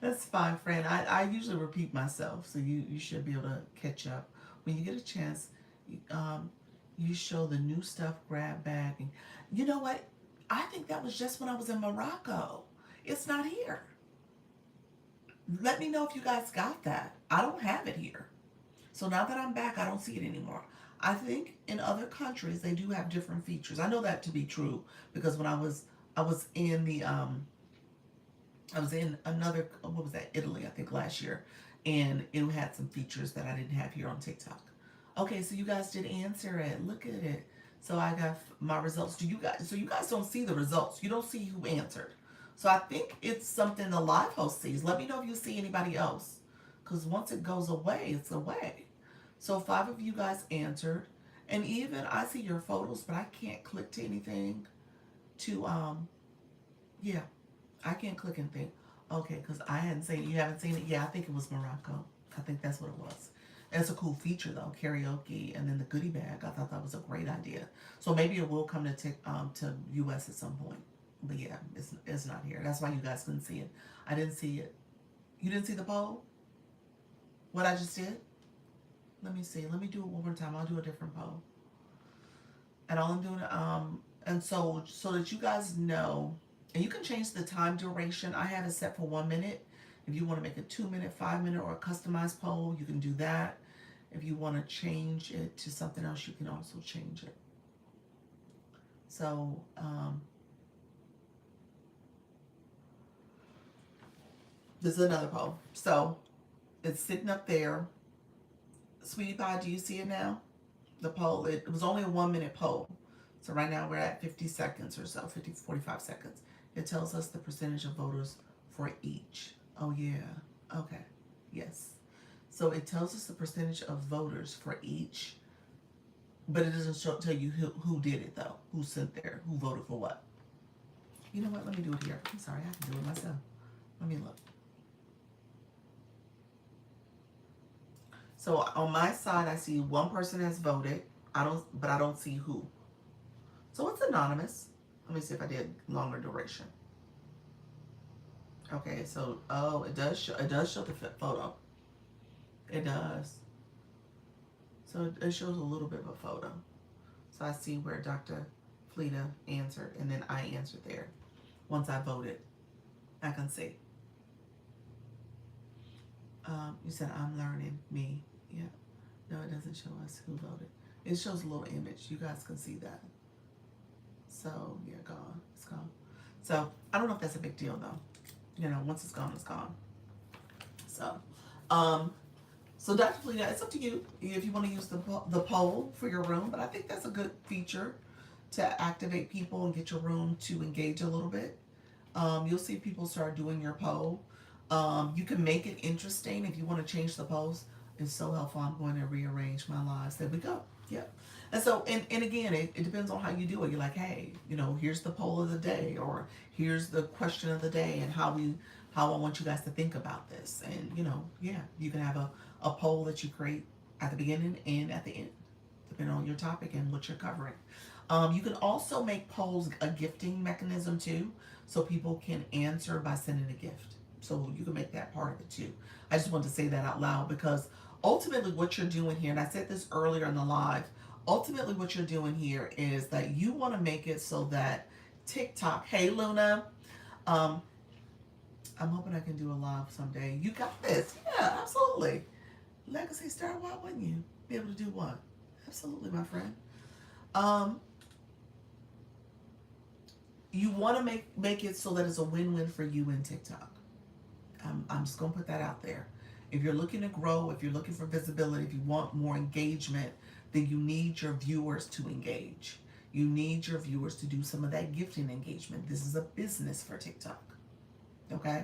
That's fine, friend. I usually repeat myself, so you should be able to catch up. When you get a chance, you show the new stuff grab bag. And you know what? I think that was just when I was in Morocco. It's not here. Let me know if you guys got that. I don't have it here. So now that I'm back, I don't see it anymore. I think in other countries they do have different features. I know that to be true because when I was in the I was in another, what was that, Italy, I think last year, and it had some features that I didn't have here on TikTok. Okay, so you guys did answer it. Look at it. So I got my results. So you guys don't see the results. You don't see who answered. So I think it's something the live host sees. Let me know if you see anybody else. Because once it goes away, it's away. So 5 of you guys answered. And even I see your photos, but I can't click to anything to, yeah, I can't click anything. Okay, because I hadn't seen it. You haven't seen it? Yeah, I think it was Morocco. I think that's what it was. And it's a cool feature though, karaoke, and then the goodie bag. I thought that was a great idea. So maybe it will come to US at some point. But yeah, it's not here. That's why you guys couldn't see it. I didn't see it. You didn't see the poll? What I just did? Let me see. Let me do it one more time. I'll do a different poll. And all I'm doing, And so that you guys know, and you can change the time duration. I have it set for 1 minute. If you want to make a 2 minute, 5 minute, or a customized poll, you can do that. If you want to change it to something else, you can also change it. So, this is another poll. So, it's sitting up there. Sweetie Pie, do you see it now? The poll, it was only a 1 minute poll. So right now we're at 50 seconds or so, 45 seconds. It tells us the percentage of voters for each. Oh yeah, okay, yes. So it tells us the percentage of voters for each, but it doesn't tell you who did it though, who sent there, who voted for what. You know what, let me do it here. I'm sorry, I can do it myself. Let me look. So on my side, I see one person has voted. But I don't see who. So it's anonymous. Let me see if I did longer duration. Okay, so it does show the photo. It does. So it shows a little bit of a photo. So I see where Dr. Fleta answered, and then I answered there. Once I voted, I can see. You said I'm learning me. Yeah. No, it doesn't show us who voted. It shows a little image. You guys can see that. So yeah, gone. It's gone. So I don't know if that's a big deal though. You know, once it's gone, it's gone. So, so Dr. Fleta, it's up to you if you want to use the poll for your room. But I think that's a good feature to activate people and get your room to engage a little bit. You'll see people start doing your poll. You can make it interesting if you want to change the polls. It's so helpful. I'm going to rearrange my lives. There we go. Yep. And so, and again, it depends on how you do it. You're like, hey, you know, here's the poll of the day, or here's the question of the day, and how I want you guys to think about this. And, you know, yeah, you can have a poll that you create at the beginning and at the end, depending on your topic and what you're covering. You can also make polls a gifting mechanism too, so people can answer by sending a gift. So you can make that part of it too. I just wanted to say that out loud because ultimately what you're doing here, and I said this earlier in the live, ultimately what you're doing here is that you want to make it so that TikTok, hey Luna, I'm hoping I can do a live someday. You got this. Yeah, absolutely. Legacy Star, why wouldn't you be able to do what? Absolutely, my friend. You want to make it so that it's a win-win for you in TikTok. I'm just going to put that out there. If you're looking to grow, if you're looking for visibility, if you want more engagement, then you need your viewers to engage. You need your viewers to do some of that gifting engagement. This is a business for TikTok. Okay?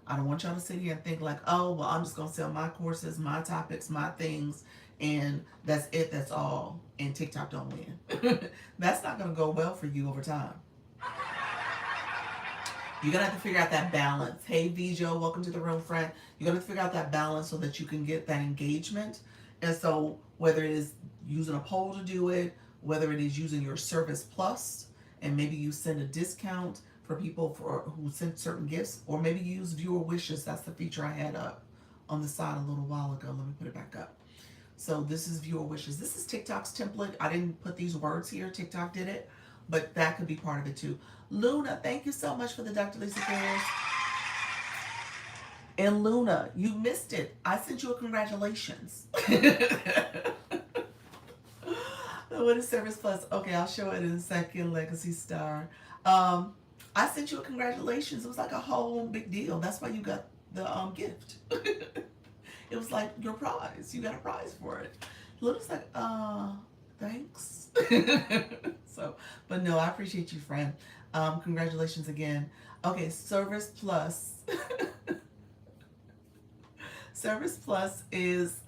I don't want y'all to sit here and think like, oh, well, I'm just going to sell my courses, my topics, my things, and that's it, that's all, and TikTok don't win. That's not going to go well for you over time. You're going to have to figure out that balance. Hey, Vijo, welcome to the room, friend. You're going to figure out that balance so that you can get that engagement. And so whether it is using a poll to do it, whether it is using your Service Plus, and maybe you send a discount for people who sent certain gifts, or maybe you use viewer wishes. That's the feature I had up on the side a little while ago. Let me put it back up. So this is viewer wishes. This is TikTok's template. I didn't put these words here. TikTok did it, but that could be part of it too. Luna, thank you so much for the Dr. Lisa Cares. And Luna, you missed it. I sent you a congratulations. What is Service Plus? Okay, I'll show it in a second. Legacy Star. I sent you a congratulations. It was like a whole big deal. That's why you got the gift. It was like your prize. You got a prize for it. Luna's like, thanks. So, but no, I appreciate you, friend. Congratulations again. Okay, Service Plus. Service Plus is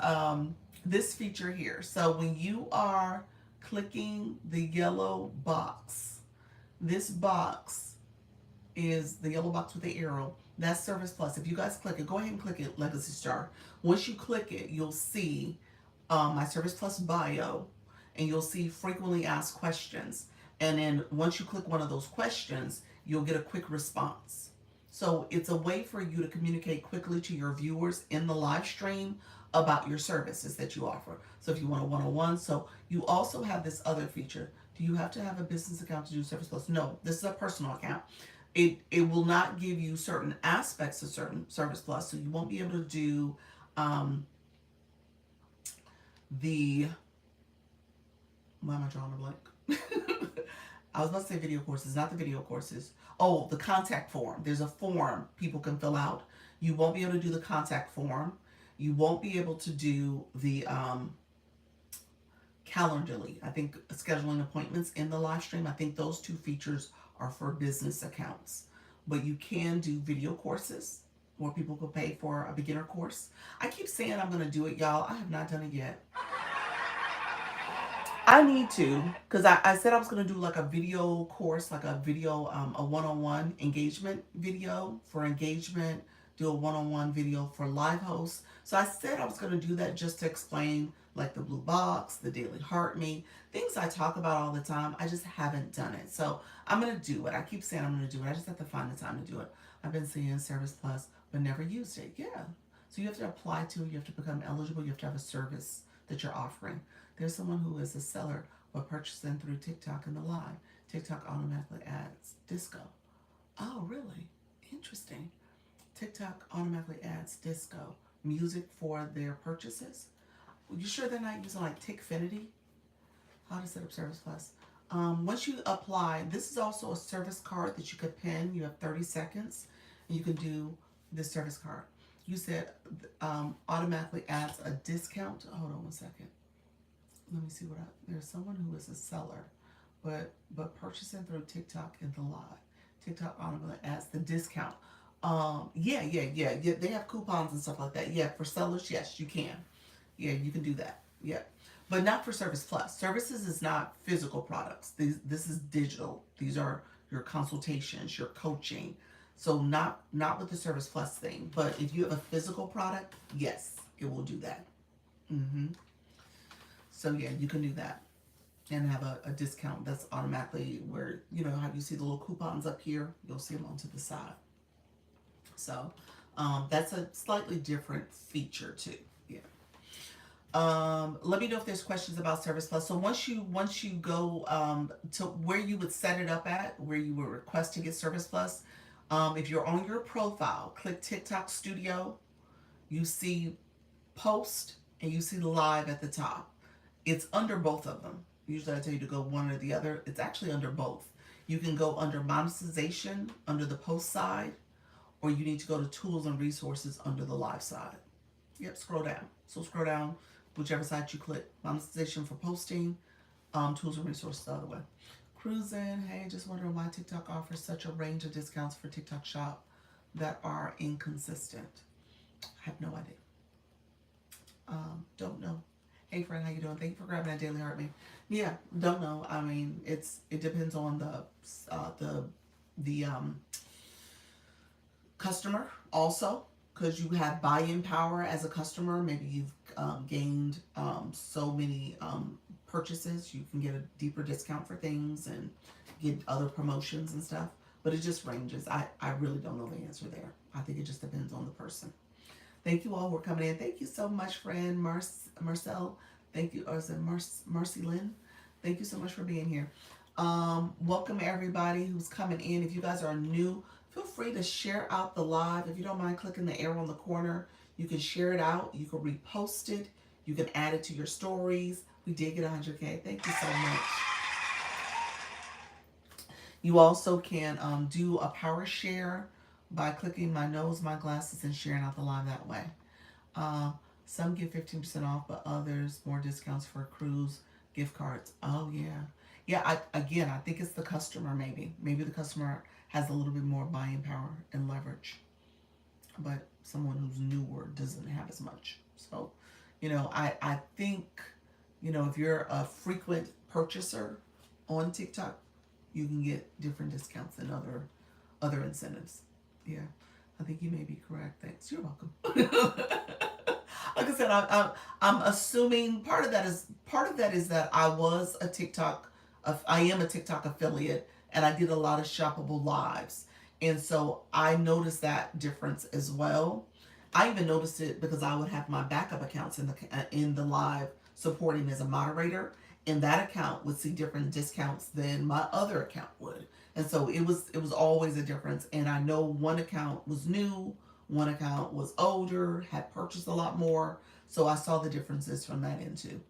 this feature here. So when you are clicking the yellow box, this box is the yellow box with the arrow. That's Service Plus. If you guys click it, go ahead and click it, Legacy Star. Once you click it, you'll see my Service Plus bio, and you'll see frequently asked questions. And then once you click one of those questions, you'll get a quick response. So it's a way for you to communicate quickly to your viewers in the live stream about your services that you offer. So if you want a one-on-one, so you also have this other feature. Do you have to have a business account to do Service Plus? No, this is a personal account. It will not give you certain aspects of certain Service Plus, so you won't be able to do um, the, why am I drawing a blank? I was about to say video courses, not the video courses. Oh, the contact form. There's a form people can fill out. You won't be able to do the contact form. You won't be able to do the Calendarly. I think scheduling appointments in the live stream. I think those two features are for business accounts. But you can do video courses where people could pay for a beginner course. I keep saying I'm going to do it, y'all. I have not done it yet. I need to, because I said I was going to do like a video course, like a video, a one-on-one engagement video for engagement, do a one-on-one video for live hosts. So I said I was going to do that just to explain like the blue box, the daily heart me, things I talk about all the time. I just haven't done it. So I'm going to do it. I keep saying I'm going to do it. I just have to find the time to do it. I've been seeing Service Plus, but never used it. Yeah. So you have to apply to it. You have to become eligible. You have to have a service that you're offering. There's someone who is a seller but purchasing through TikTok in the live. TikTok automatically adds disco. Oh, really? Interesting. TikTok automatically adds disco music for their purchases. You sure they're not using like Tickfinity? How to set up Service Plus. Once you apply, this is also a service card that you could pin. You have 30 seconds and you can do this service card. You said automatically adds a discount. Hold on one second. Let me see what there's someone who is a seller, but purchasing through TikTok in the live. TikTok automatically adds the discount. Yeah. They have coupons and stuff like that. Yeah, for sellers, yes, you can. Yeah, you can do that. Yeah, but not for Service Plus. Services is not physical products. This is digital. These are your consultations, your coaching. So not with the Service Plus thing. But if you have a physical product, yes, it will do that. So yeah, you can do that and have a discount that's automatically where, you know, how you see the little coupons up here, you'll see them onto the side. So that's a slightly different feature too. Yeah. Let me know if there's questions about Service Plus. So once you go to where you would set it up at, where you would request to get Service Plus, if you're on your profile, click TikTok Studio, you see post and you see the live at the top. It's under both of them. Usually I tell you to go one or the other. It's actually under both. You can go under monetization under the post side, or you need to go to tools and resources under the live side. Yep, scroll down. So scroll down, whichever side you click. Monetization for posting, tools and resources the other way. Cruising, hey, just wondering why TikTok offers such a range of discounts for TikTok Shop that are inconsistent. I have no idea. Don't know. Hey friend, how you doing? Thank you for grabbing that Daily Heart Me. Yeah, don't know. I mean, it depends on the customer also, because you have buy-in power as a customer. Maybe you've gained so many purchases, you can get a deeper discount for things and get other promotions and stuff. But it just ranges. I really don't know the answer there. I think it just depends on the person. Thank you all for coming in. Thank you so much, friend Marcel. Thank you, or is it Marcy Lynn? Thank you so much for being here. Welcome everybody who's coming in. If you guys are new, feel free to share out the live. If you don't mind clicking the arrow in the corner, you can share it out. You can repost it. You can add it to your stories. We did get 100K. Thank you so much. You also can do a power share by clicking my nose, my glasses, and sharing out the live that way. Some get 15% off, but others more discounts for cruise gift cards. Oh yeah. Yeah, I think it's the customer maybe. Maybe the customer has a little bit more buying power and leverage. But someone who's newer doesn't have as much. So, you know, I think, you know, if you're a frequent purchaser on TikTok, you can get different discounts and other incentives. Yeah, I think you may be correct. Thanks. You're welcome. Like I said, I'm assuming part of that is that I am a TikTok affiliate, and I did a lot of shoppable lives, and so I noticed that difference as well. I even noticed it because I would have my backup accounts in the live supporting as a moderator, and that account would see different discounts than my other account would. And so it was always a difference. And I know one account was new, one account was older, had purchased a lot more. So I saw the differences from that end too.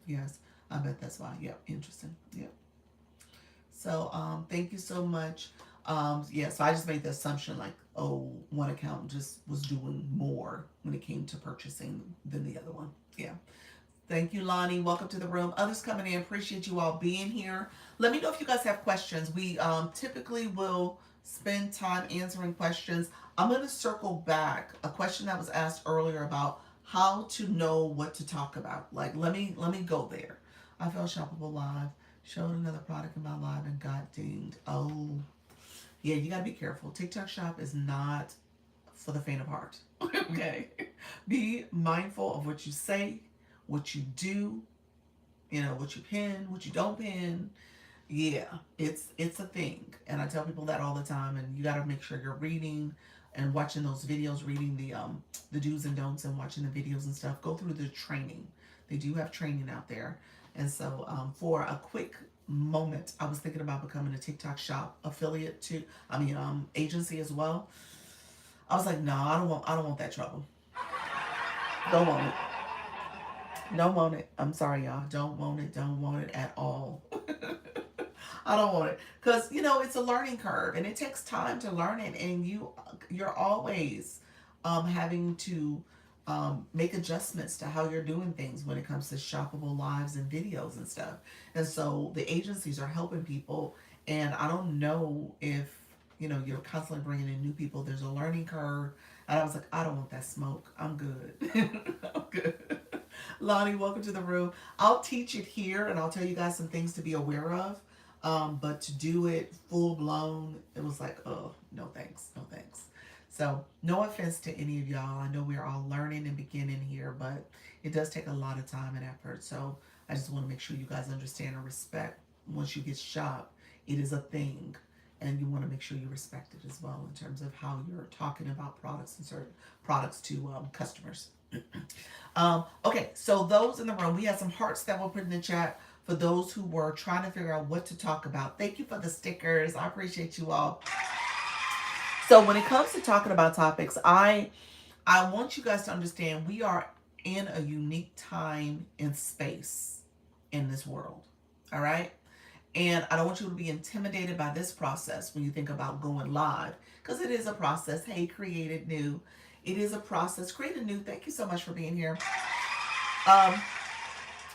Yes, I bet that's why. Yep, interesting. Yep. So thank you so much. Yeah, so I just made the assumption like, oh, one account just was doing more when it came to purchasing than the other one. Yeah. Thank you, Lonnie. Welcome to the room. Others coming in, appreciate you all being here. Let me know if you guys have questions. We typically will spend time answering questions. I'm going to circle back a question that was asked earlier about how to know what to talk about. Like, let me go there. I felt shoppable live, showed another product in my live and got dinged. Oh, yeah, you got to be careful. TikTok Shop is not for the faint of heart. Okay. Be mindful of what you say, what you do, what you pin, what you don't pin. Yeah, it's a thing. And I tell people that all the time, and you got to make sure you're reading and watching those videos, reading the do's and don'ts and watching the videos and stuff. Go through the training. They do have training out there. And so for a quick moment, I was thinking about becoming a TikTok Shop affiliate too. Agency as well. I was like, no, I don't want that trouble. Don't want it. Don't want it. I'm sorry, y'all. Don't want it. Don't want it at all. I don't want it because it's a learning curve and it takes time to learn it, and you're always having to make adjustments to how you're doing things when it comes to shoppable lives and videos and stuff. And so the agencies are helping people, and I don't know if you're constantly bringing in new people. There's a learning curve, and I was like, I don't want that smoke. I'm good. I'm good. Lonnie, welcome to the room. I'll teach it here, and I'll tell you guys some things to be aware of. But to do it full blown, it was like, oh, no thanks, no thanks. So, no offense to any of y'all. I know we're all learning and beginning here, but it does take a lot of time and effort. So, I just want to make sure you guys understand and respect once you get shop, it is a thing. And you want to make sure you respect it as well in terms of how you're talking about products and certain products to customers. Okay, so those in the room, we had some hearts that were put in the chat for those who were trying to figure out what to talk about. Thank you for the stickers. I appreciate you all. So when it comes to talking about topics, I want you guys to understand we are in a unique time and space in this world. All right? And I don't want you to be intimidated by this process when you think about going live, because it is a process. Hey, created new. It is a process. Created new. Thank you so much for being here.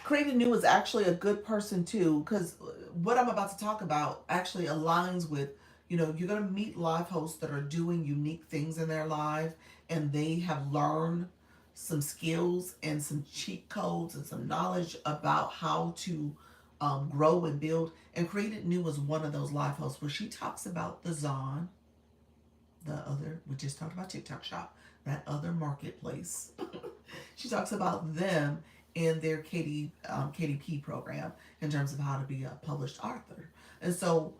Created new is actually a good person too, because what I'm about to talk about actually aligns with, you're going to meet live hosts that are doing unique things in their life, and they have learned some skills and some cheat codes and some knowledge about how to grow and build. And Created New is one of those live hosts where she talks about the Zon, we just talked about TikTok Shop, that other marketplace. She talks about them in their KDP program in terms of how to be a published author. And so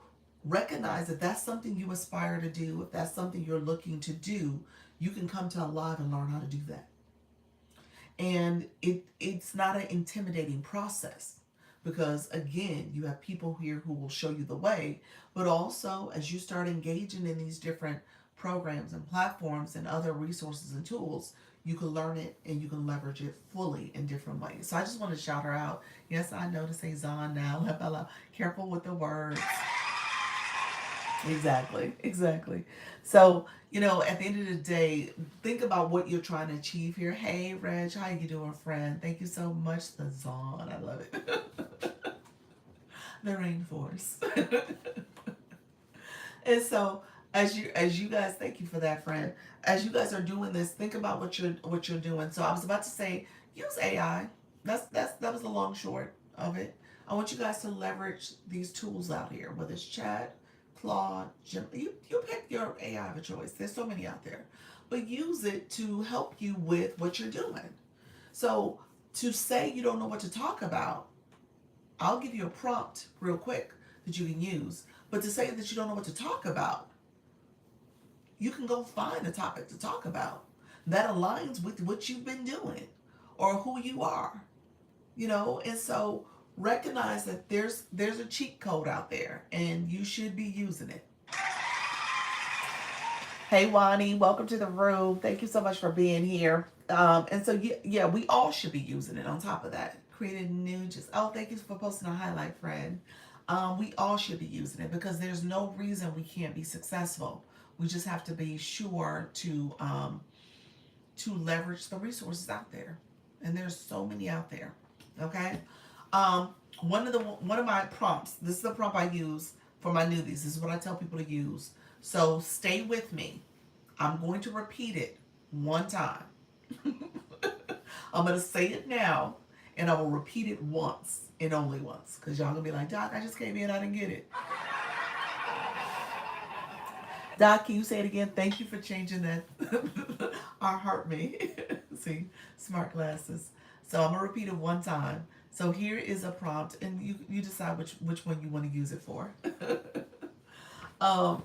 recognize that that's something you aspire to do. If that's something you're looking to do, you can come to a live and learn how to do that. And it's not an intimidating process, because again, you have people here who will show you the way, but also as you start engaging in these different programs and platforms and other resources and tools, you can learn it and you can leverage it fully in different ways. So I just want to shout her out. Yes, I know to say Zon now. Careful with the words. Exactly. So, at the end of the day, think about what you're trying to achieve here. Hey, Reg, how you doing, friend? Thank you so much, the Zon. I love it. The rainforest. And so, as you guys, thank you for that, friend. As you guys are doing this, think about what you're doing. So I was about to say, use AI. That was the long short of it. I want you guys to leverage these tools out here, whether it's Chat, Claude, you pick your AI of choice. There's so many out there, but use it to help you with what you're doing. So to say you don't know what to talk about, I'll give you a prompt real quick that you can use. But to say that you don't know what to talk about, you can go find a topic to talk about that aligns with what you've been doing or who you are, And so recognize that there's a cheat code out there and you should be using it. Hey Wani, welcome to the room. Thank you so much for being here. And so yeah, we all should be using it. On top of that, created new just thank you for posting a highlight, friend. We all should be using it because there's no reason we can't be successful. We just have to be sure to leverage the resources out there, and there's so many out there. Okay. Um, one of my prompts. This is the prompt I use for my newbies. This is what I tell people to use. So stay with me. I'm going to repeat it one time. I'm going to say it now, and I will repeat it once and only once, because y'all going to be like, Doc, I just came in, I didn't get it. Doc, can you say it again? Thank you for changing that. Our heart me. See, smart glasses. So I'm going to repeat it one time. So here is a prompt, and you decide which one you want to use it for. um,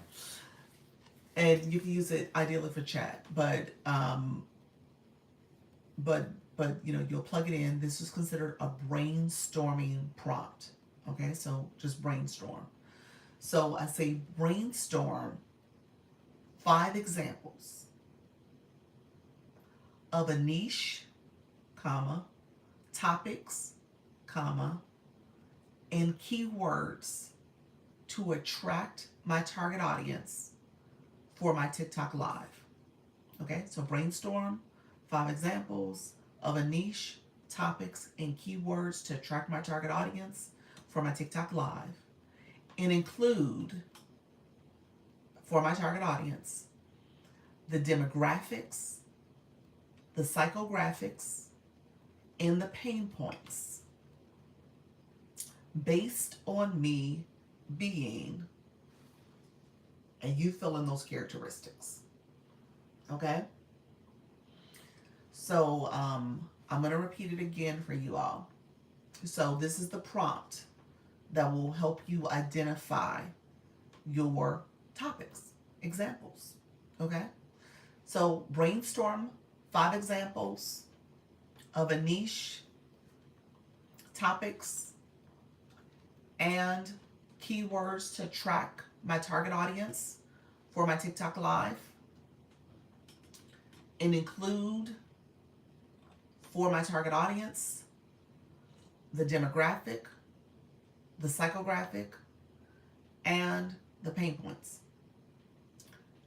and you can use it ideally for chat, but you'll plug it in. This is considered a brainstorming prompt. Okay, so just brainstorm. So I say brainstorm 5 examples of a niche, comma, topics, comma, and keywords to attract my target audience for my TikTok live. Okay, so brainstorm 5 examples of a niche, topics, and keywords to attract my target audience for my TikTok live, and include for my target audience the demographics, the psychographics, and the pain points based on me being, and you fill in those characteristics. Okay? So I'm going to repeat it again for you all. So this is the prompt that will help you identify your topics, examples. Okay? So brainstorm 5 examples of a niche, topics, and keywords to track my target audience for my TikTok live, and include for my target audience the demographic, the psychographic, and the pain points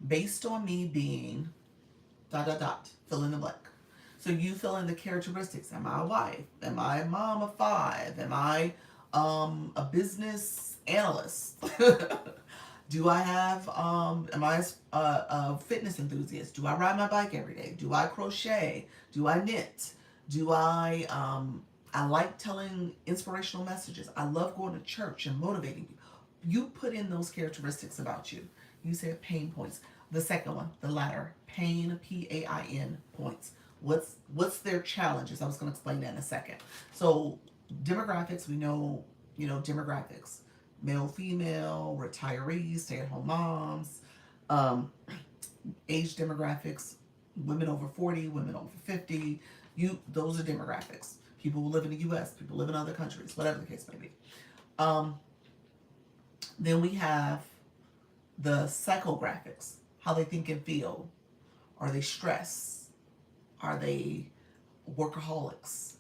based on me being ... fill in the blank. So you fill in the characteristics. Am I a wife? Am I a mom of 5? Am I a business analyst? Do I have, am I a fitness enthusiast? Do I ride my bike every day? Do I crochet? Do I knit? Do I like telling inspirational messages. I love going to church and motivating people. You put in those characteristics about you. You said pain points. The second one, the latter, pain, P-A-I-N, points. What's their challenges? I was going to explain that in a second. So demographics, we know, demographics. Male, female, retirees, stay-at-home moms, age demographics, women over 40, women over 50. Those are demographics. People who live in the U.S., people who live in other countries, whatever the case may be. Then we have the psychographics, how they think and feel. Are they stressed? Are they workaholics?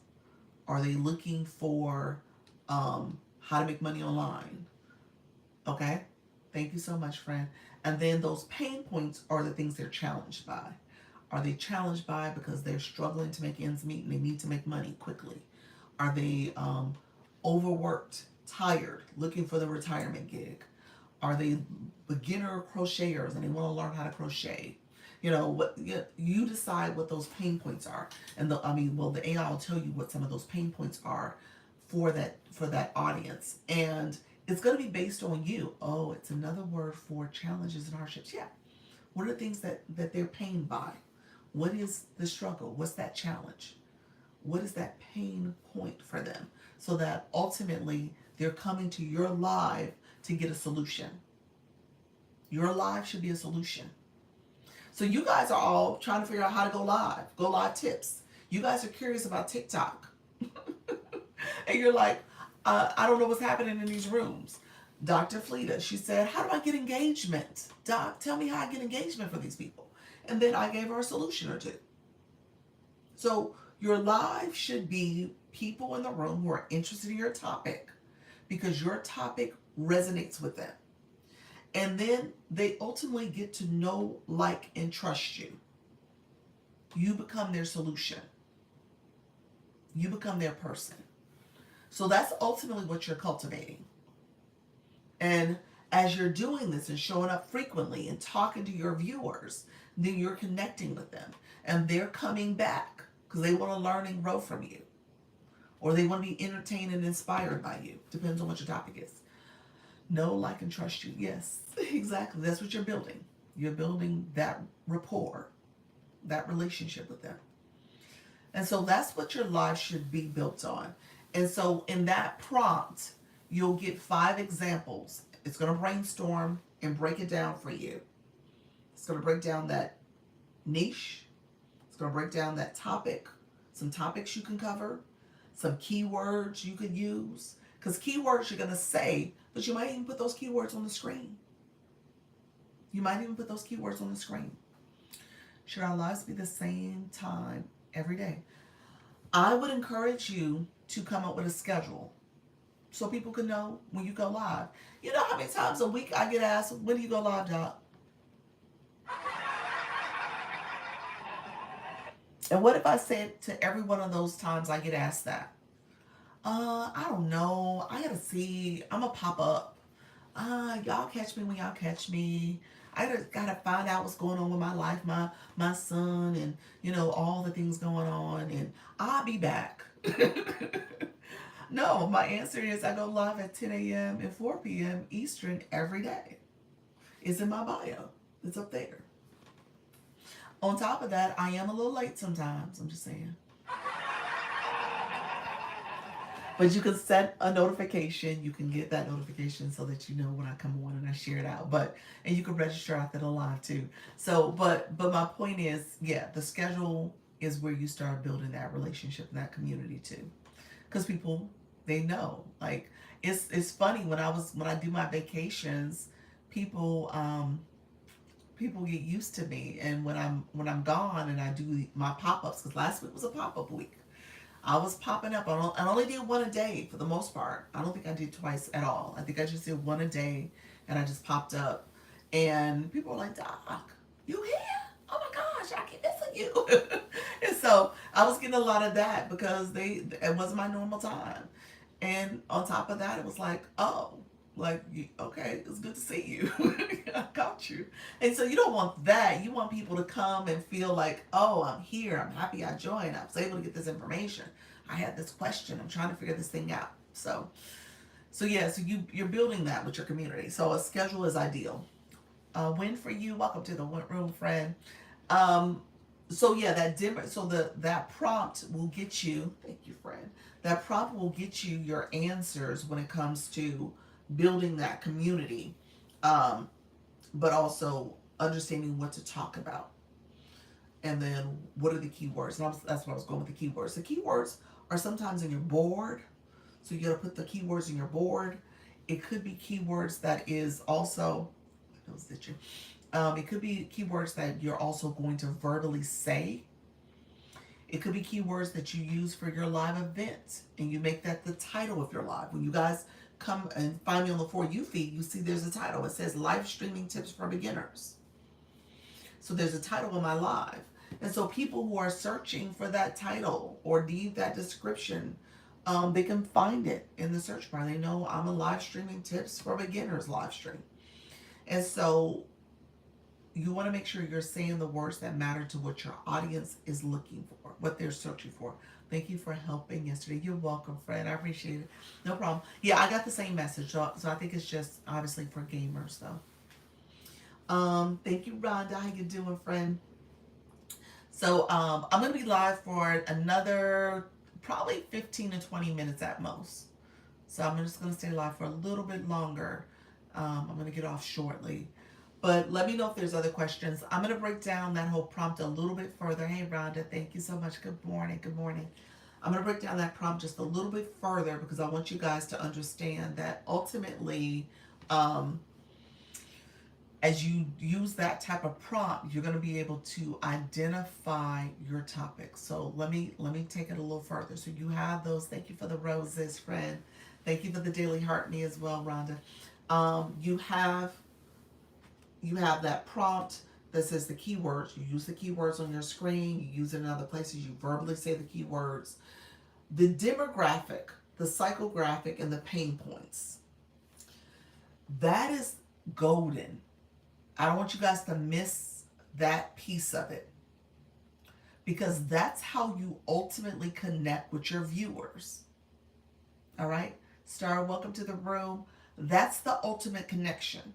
Are they looking for how to make money online? Okay? Thank you so much, friend. And then those pain points are the things they're challenged by. Are they challenged by because they're struggling to make ends meet and they need to make money quickly? Are they overworked, tired, looking for the retirement gig? Are they beginner crocheters and they want to learn how to crochet? You decide what those pain points are. And the AI will tell you what some of those pain points are for that audience. And it's going to be based on you. Oh, it's another word for challenges and hardships. Yeah. What are the things that they're pained by? What is the struggle? What's that challenge? What is that pain point for them? So that ultimately they're coming to your live to get a solution. Your live should be a solution. So you guys are all trying to figure out how to go live tips. You guys are curious about TikTok. And you're like, I don't know what's happening in these rooms. Dr. Fleta, she said, how do I get engagement? Doc, tell me how I get engagement for these people. And then I gave her a solution or two. So your live should be people in the room who are interested in your topic because your topic resonates with them. And then they ultimately get to know, like, and trust you. You become their solution. You become their person. So that's ultimately what you're cultivating. And as you're doing this and showing up frequently and talking to your viewers, then you're connecting with them. And they're coming back because they want to learn and grow from you. Or they want to be entertained and inspired by you. Depends on what your topic is. Know, like, and trust you. Yes, exactly. That's what you're building. You're building that rapport, that relationship with them. And so that's what your life should be built on. And so in that prompt, you'll get 5 examples. It's going to brainstorm and break it down for you. It's going to break down that niche. It's going to break down that topic, some topics you can cover, some keywords you could use. Because keywords you're going to say, but you might even put those keywords on the screen. You might even put those keywords on the screen. Should our lives be the same time every day? I would encourage you to come up with a schedule so people can know when you go live. You know how many times a week I get asked, when do you go live, Doc? And what if I said to every one of those times I get asked that? I don't know. I gotta see. I'm gonna pop up. Y'all catch me when y'all catch me. I just gotta find out what's going on with my life, my son, and all the things going on, and I'll be back. No, my answer is I go live at 10 a.m. and 4 p.m. Eastern every day. It's in my bio. It's up there. On top of that, I am a little late sometimes. I'm just saying. But you can set a notification. You can get that notification so that you know when I come on and I share it out. And you can register after the live too. So, but my point is, yeah, the schedule is where you start building that relationship and that community too. Because people, they know. Like it's funny when I do my vacations, people get used to me, and when I'm gone and I do my pop-ups, because last week was a pop-up week. I was popping up. I only did one a day for the most part. I don't think I did twice at all. I think I just did one a day, and I just popped up. And people were like, Doc, you here? Oh my gosh, I keep missing you. And so I was getting a lot of that because it wasn't my normal time. And on top of that, it was like, oh, like, okay, it's good to see you. I got you. And so you don't want that. You want people to come and feel like, oh, I'm here. I'm happy I joined. I was able to get this information. I had this question. I'm trying to figure this thing out. So yeah, so you're building that with your community. So a schedule is ideal. Win for you. Welcome to the room, friend. So yeah, that prompt will get you, thank you, friend. That prompt will get you your answers when it comes to building that community, but also understanding what to talk about. And then what are the keywords? And that's what I was going with the keywords. The keywords are sometimes in your board. So you got to put the keywords in your board. It could be keywords that is also, it could be keywords that you're also going to verbally say. It could be keywords that you use for your live event, and you make that the title of your live. When you guys come and find me on the For You feed, you see there's a title. It says Live Streaming Tips for Beginners. So there's a title of my live. And so people who are searching for that title or need that description, they can find it in the search bar. They know I'm a Live Streaming Tips for Beginners live stream. And so you want to make sure you're saying the words that matter to what your audience is looking for, what they're searching for. Thank you for helping yesterday. You're welcome, Fred. I appreciate it. No problem. Yeah, I got the same message. So I think it's just obviously for gamers, though. Thank you, Rhonda. How you doing, friend? So I'm going to be live for another probably 15 to 20 minutes at most. So I'm just going to stay live for a little bit longer. I'm going to get off shortly. But let me know if there's other questions. I'm going to break down that whole prompt a little bit further. Hey, Rhonda, thank you so much. Good morning. Good morning. I'm going to break down that prompt just a little bit further because I want you guys to understand that ultimately, um, as you use that type of prompt, you're going to be able to identify your topic. So let me take it a little further. So you have those. Thank you for the roses, friend. Thank you for the daily heart me as well, Rhonda. You have that prompt that says the keywords. You use the keywords on your screen. You use it in other places. You verbally say the keywords. The demographic, the psychographic, and the pain points. That is golden. I don't want you guys to miss that piece of it because that's how you ultimately connect with your viewers. All right? Star, welcome to the room. That's the ultimate connection.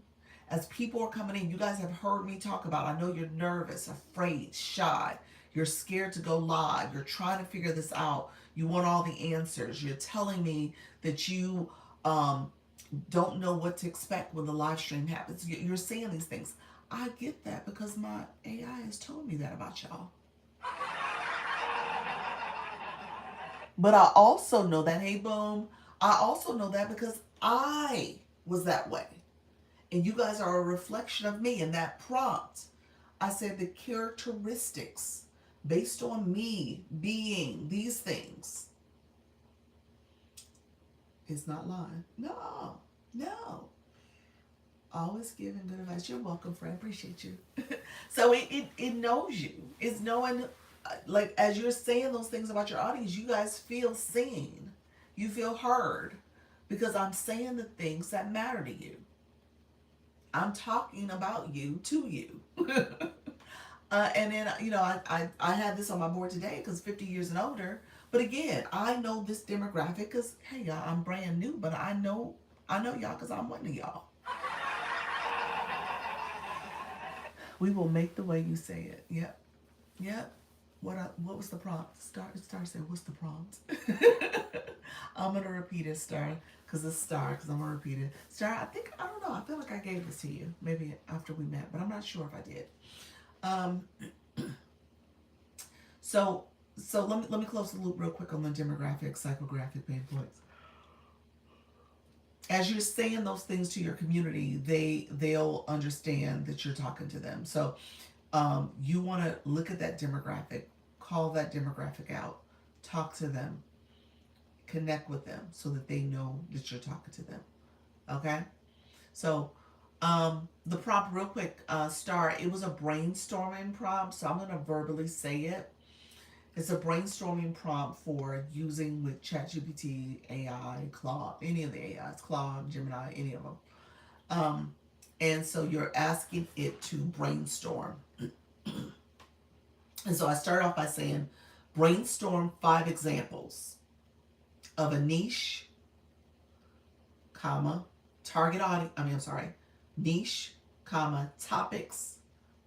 As people are coming in, you guys have heard me talk about, I know you're nervous, afraid, shy. You're scared to go live. You're trying to figure this out. You want all the answers. You're telling me that you don't know what to expect when the live stream happens. You're saying these things. I get that because my AI has told me that about y'all. But I also know that, hey, boom, I also know that because I was that way. And you guys are a reflection of me. In that prompt, I said the characteristics based on me being these things is not lying. No, no. Always giving good advice. You're welcome, friend. Appreciate you. So it knows you. It's knowing, like, as you're saying those things about your audience, you guys feel seen. You feel heard because I'm saying the things that matter to you. I'm talking about you to you. And then, I had this on my board today because 50 years and older. But again, I know this demographic because, hey, y'all, I'm brand new, but I know y'all because I'm one of y'all. We will make the way you say it. Yep. Yep. What was the prompt? Star said, what's the prompt? I'm going to repeat it, Star, because it's Star, because I'm going to repeat it. Star, I don't know, I feel like I gave this to you, maybe after we met, but I'm not sure if I did. So let me close the loop real quick on the demographic, psychographic pain points. As you're saying those things to your community, they'll understand that you're talking to them. So you want to look at that demographic, call that demographic out, talk to them, connect with them so that they know that you're talking to them. Okay? So the prompt real quick, Star, it was a brainstorming prompt, so I'm going to verbally say it. It's a brainstorming prompt for using with ChatGPT, AI, Claude, any of the AIs, Claude, Gemini, any of them. And so you're asking it to brainstorm. And so I start off by saying, brainstorm 5 examples of a niche, comma, target audience, niche, comma, topics,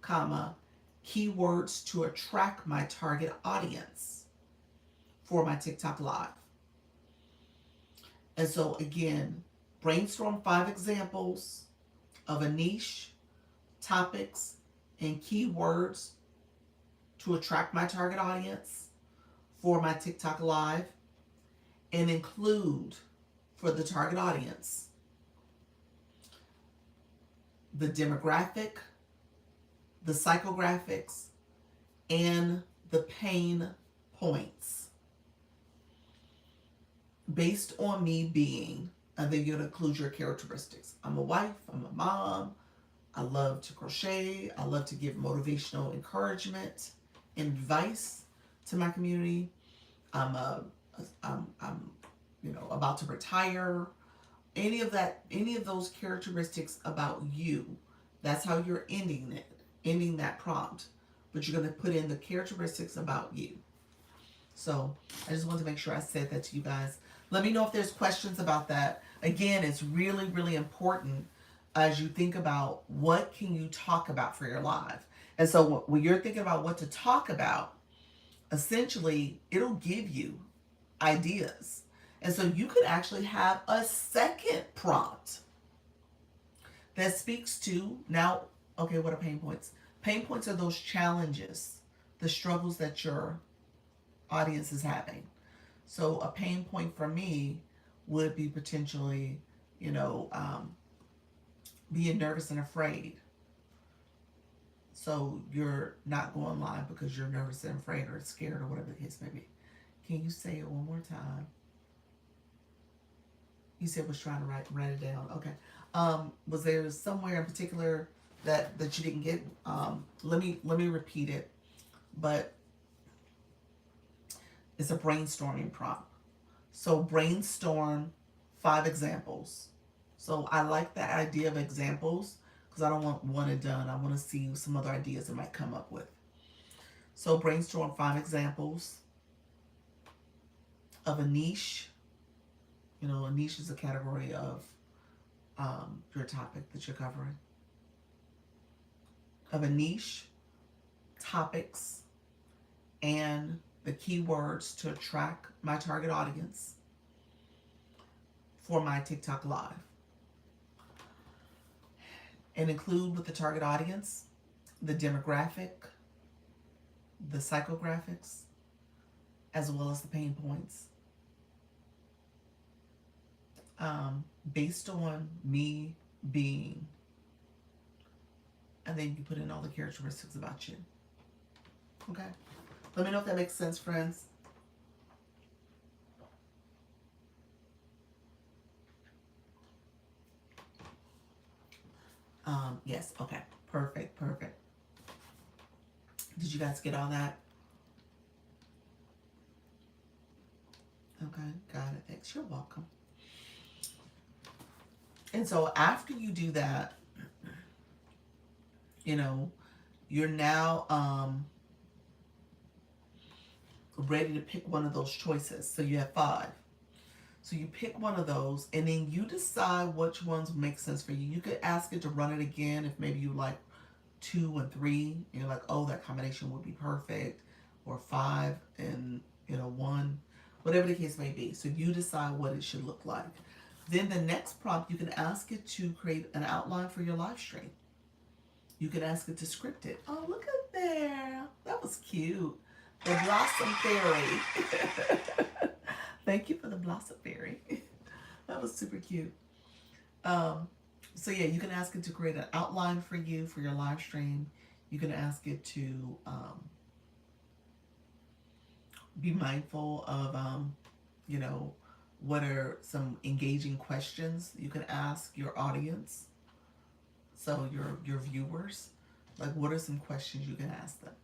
comma, keywords to attract my target audience for my TikTok live. And so again, brainstorm 5 examples of a niche, topics, and keywords to attract my target audience for my TikTok live, and include for the target audience the demographic, the psychographics, and the pain points based on me being, and then you're going to include your characteristics. I'm a wife, I'm a mom, I love to crochet, I love to give motivational encouragement and advice to my community. I'm about to retire. Any of those characteristics about you, that's how you're ending that prompt. But you're going to put in the characteristics about you. So I just wanted to make sure I said that to you guys. Let me know if there's questions about that. Again, it's really, really important as you think about what can you talk about for your live. And so when you're thinking about what to talk about, essentially it'll give you ideas. And so you could actually have a second prompt that speaks to, now, okay, what are pain points? Pain points are those challenges, the struggles that your audience is having. So a pain point for me would be potentially, you know, being nervous and afraid. So you're not going live because you're nervous and afraid or scared or whatever the case may be. Can you say it one more time? You said was trying to write it down. Okay. Was there somewhere in particular that you didn't get? Let me repeat it. But it's a brainstorming prompt. So brainstorm 5 examples. So I like the idea of examples because I don't want one and done. I want to see some other ideas it might come up with. So brainstorm 5 examples of a niche. You know, a niche is a category of your topic that you're covering. Of a niche, topics, and the keywords to attract my target audience for my TikTok live. And include with the target audience the demographic, the psychographics, as well as the pain points. Based on me being, and then you put in all the characteristics about you. Okay? Let me know if that makes sense, friends. Yes, okay. Perfect. Did you guys get all that? Okay, got it. Thanks. You're welcome. And so after you do that, you know, you're now ready to pick one of those choices. So you have 5. So you pick one of those and then you decide which ones make sense for you. You could ask it to run it again if maybe you like 2 and 3. And you're like, oh, that combination would be perfect. Or 5 and 1. Whatever the case may be. So you decide what it should look like. Then the next prompt, you can ask it to create an outline for your live stream. You can ask it to script it. Oh, look at there. That was cute. The Blossom Fairy. Thank you for the Blossom Fairy. That was super cute. So yeah, you can ask it to create an outline for you for your live stream. You can ask it to be mindful of, what are some engaging questions you can ask your audience. So your viewers, like what are some questions you can ask them?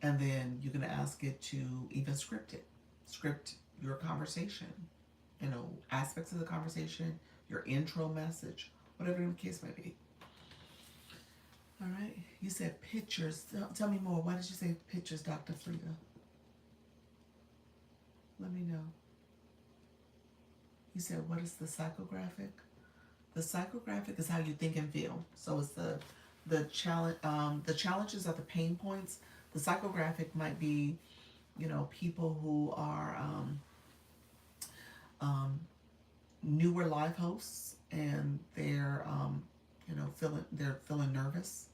And then you can ask it to even script it. Script your conversation, aspects of the conversation, your intro message, whatever the case may be. All right. You said pictures. Tell me more. Why did you say pictures, Dr. Frida? Let me know. You said, what is the psychographic? The psychographic is how you think and feel. So it's the challenge. The challenges are the pain points. The psychographic might be, people who are newer live hosts and they're feeling nervous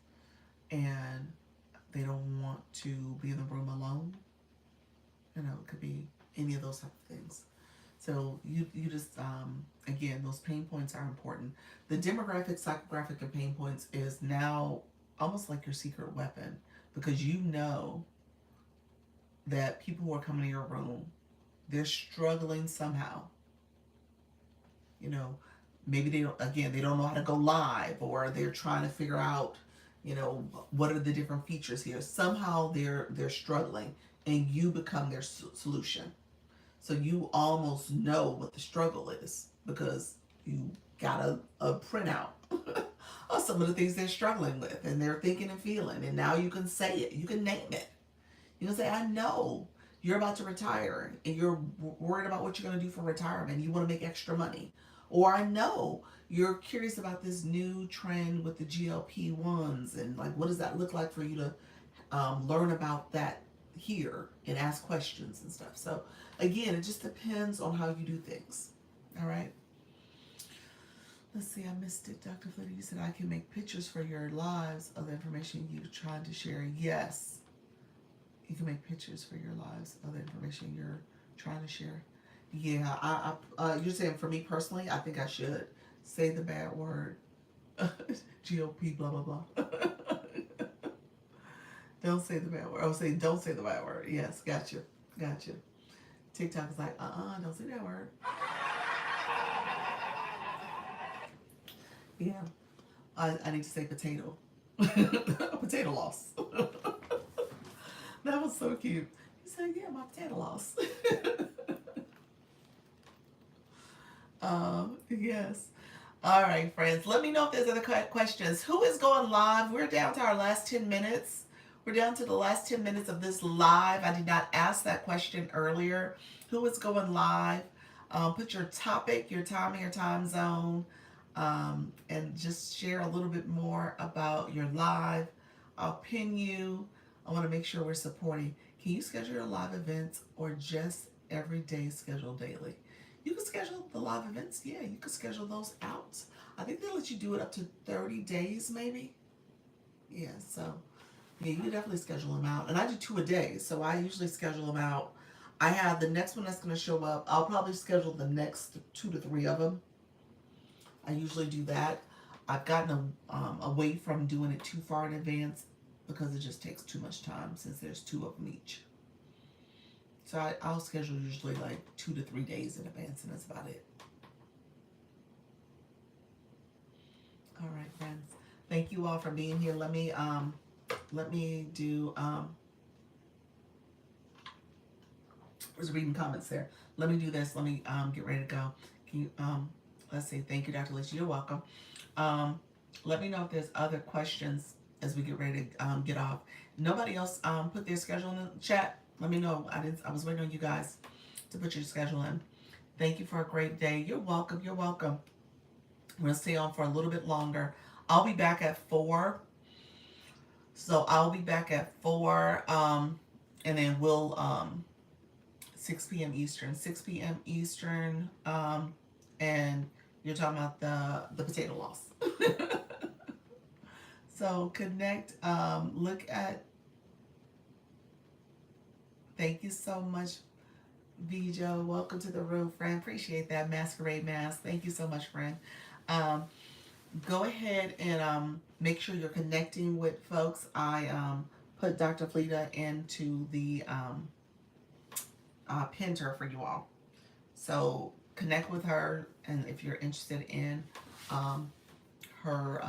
and they don't want to be in the room alone. It could be any of those type of things. So you just, again, those pain points are important. The demographic, psychographic, and pain points is now almost like your secret weapon because you know that people who are coming to your room, they're struggling somehow. Maybe they don't know how to go live or they're trying to figure out, what are the different features here. Somehow they're struggling and you become their solution. So you almost know what the struggle is because you got a printout of some of the things they're struggling with and they're thinking and feeling. And now you can say it. You can name it. You can say, I know you're about to retire and you're worried about what you're going to do for retirement. You want to make extra money. Or I know you're curious about this new trend with the GLP-1s and like, what does that look like for you to learn about that here and ask questions and stuff. So again, it just depends on how you do things. All right. Let's see, I missed it. Dr. Flitter, you said I can make pictures for your lives of the information you're trying to share. Yes, you can make pictures for your lives of the information you're Trying to share. Yeah, you're saying for me personally, I think I should say the bad word. GOP, blah, blah, blah. Don't say the bad word. Oh, say, don't say the bad word. Yes, gotcha. Gotcha. TikTok is like, don't say that word. Yeah, I need to say potato. Potato loss. That was so cute. He said, yeah, my potato loss. Yes. All right, friends. Let me know if there's other questions. Who is going live? We're down to our last 10 minutes. We're down to the last 10 minutes of this live. I did not ask that question earlier. Who is going live? Put your topic, your time, and your time zone, and just share a little bit more about your live. I'll pin you. I want to make sure we're supporting. Can you schedule your live events or just every day schedule daily? You can schedule the live events. Yeah, you can schedule those out. I think they let you do it up to 30 days, maybe. Yeah, so yeah, you can definitely schedule them out. And I do 2 a day, so I usually schedule them out. I have the next one that's going to show up. I'll probably schedule the next 2 to 3 of them. I usually do that. I've gotten away from doing it too far in advance because it just takes too much time since there's 2 of them each. So I'll schedule usually like 2 to 3 days in advance, and that's about it. All right, friends. Thank you all for being here. Let me do I was reading comments there. Let me do this. Let me get ready to go. Can you let's say thank you, Dr. Lisa. You're welcome. Let me know if there's other questions as we get ready to get off. Nobody else put their schedule in the chat. Let me know. I was waiting on you guys to put your schedule in. Thank you for a great day. You're welcome. You're welcome. I'm going to stay on for a little bit longer. I'll be back at 4. So I'll be back at 4. And then we'll 6 p.m. Eastern. 6 p.m. Eastern. And you're talking about the potato loss. So connect. Look at. Thank you so much, Vijo. Welcome to the room, friend. Appreciate that masquerade mask. Thank you so much, friend. Go ahead and make sure you're connecting with folks. I put Dr. Fleta into the pinned her for you all. So connect with her, and if you're interested in her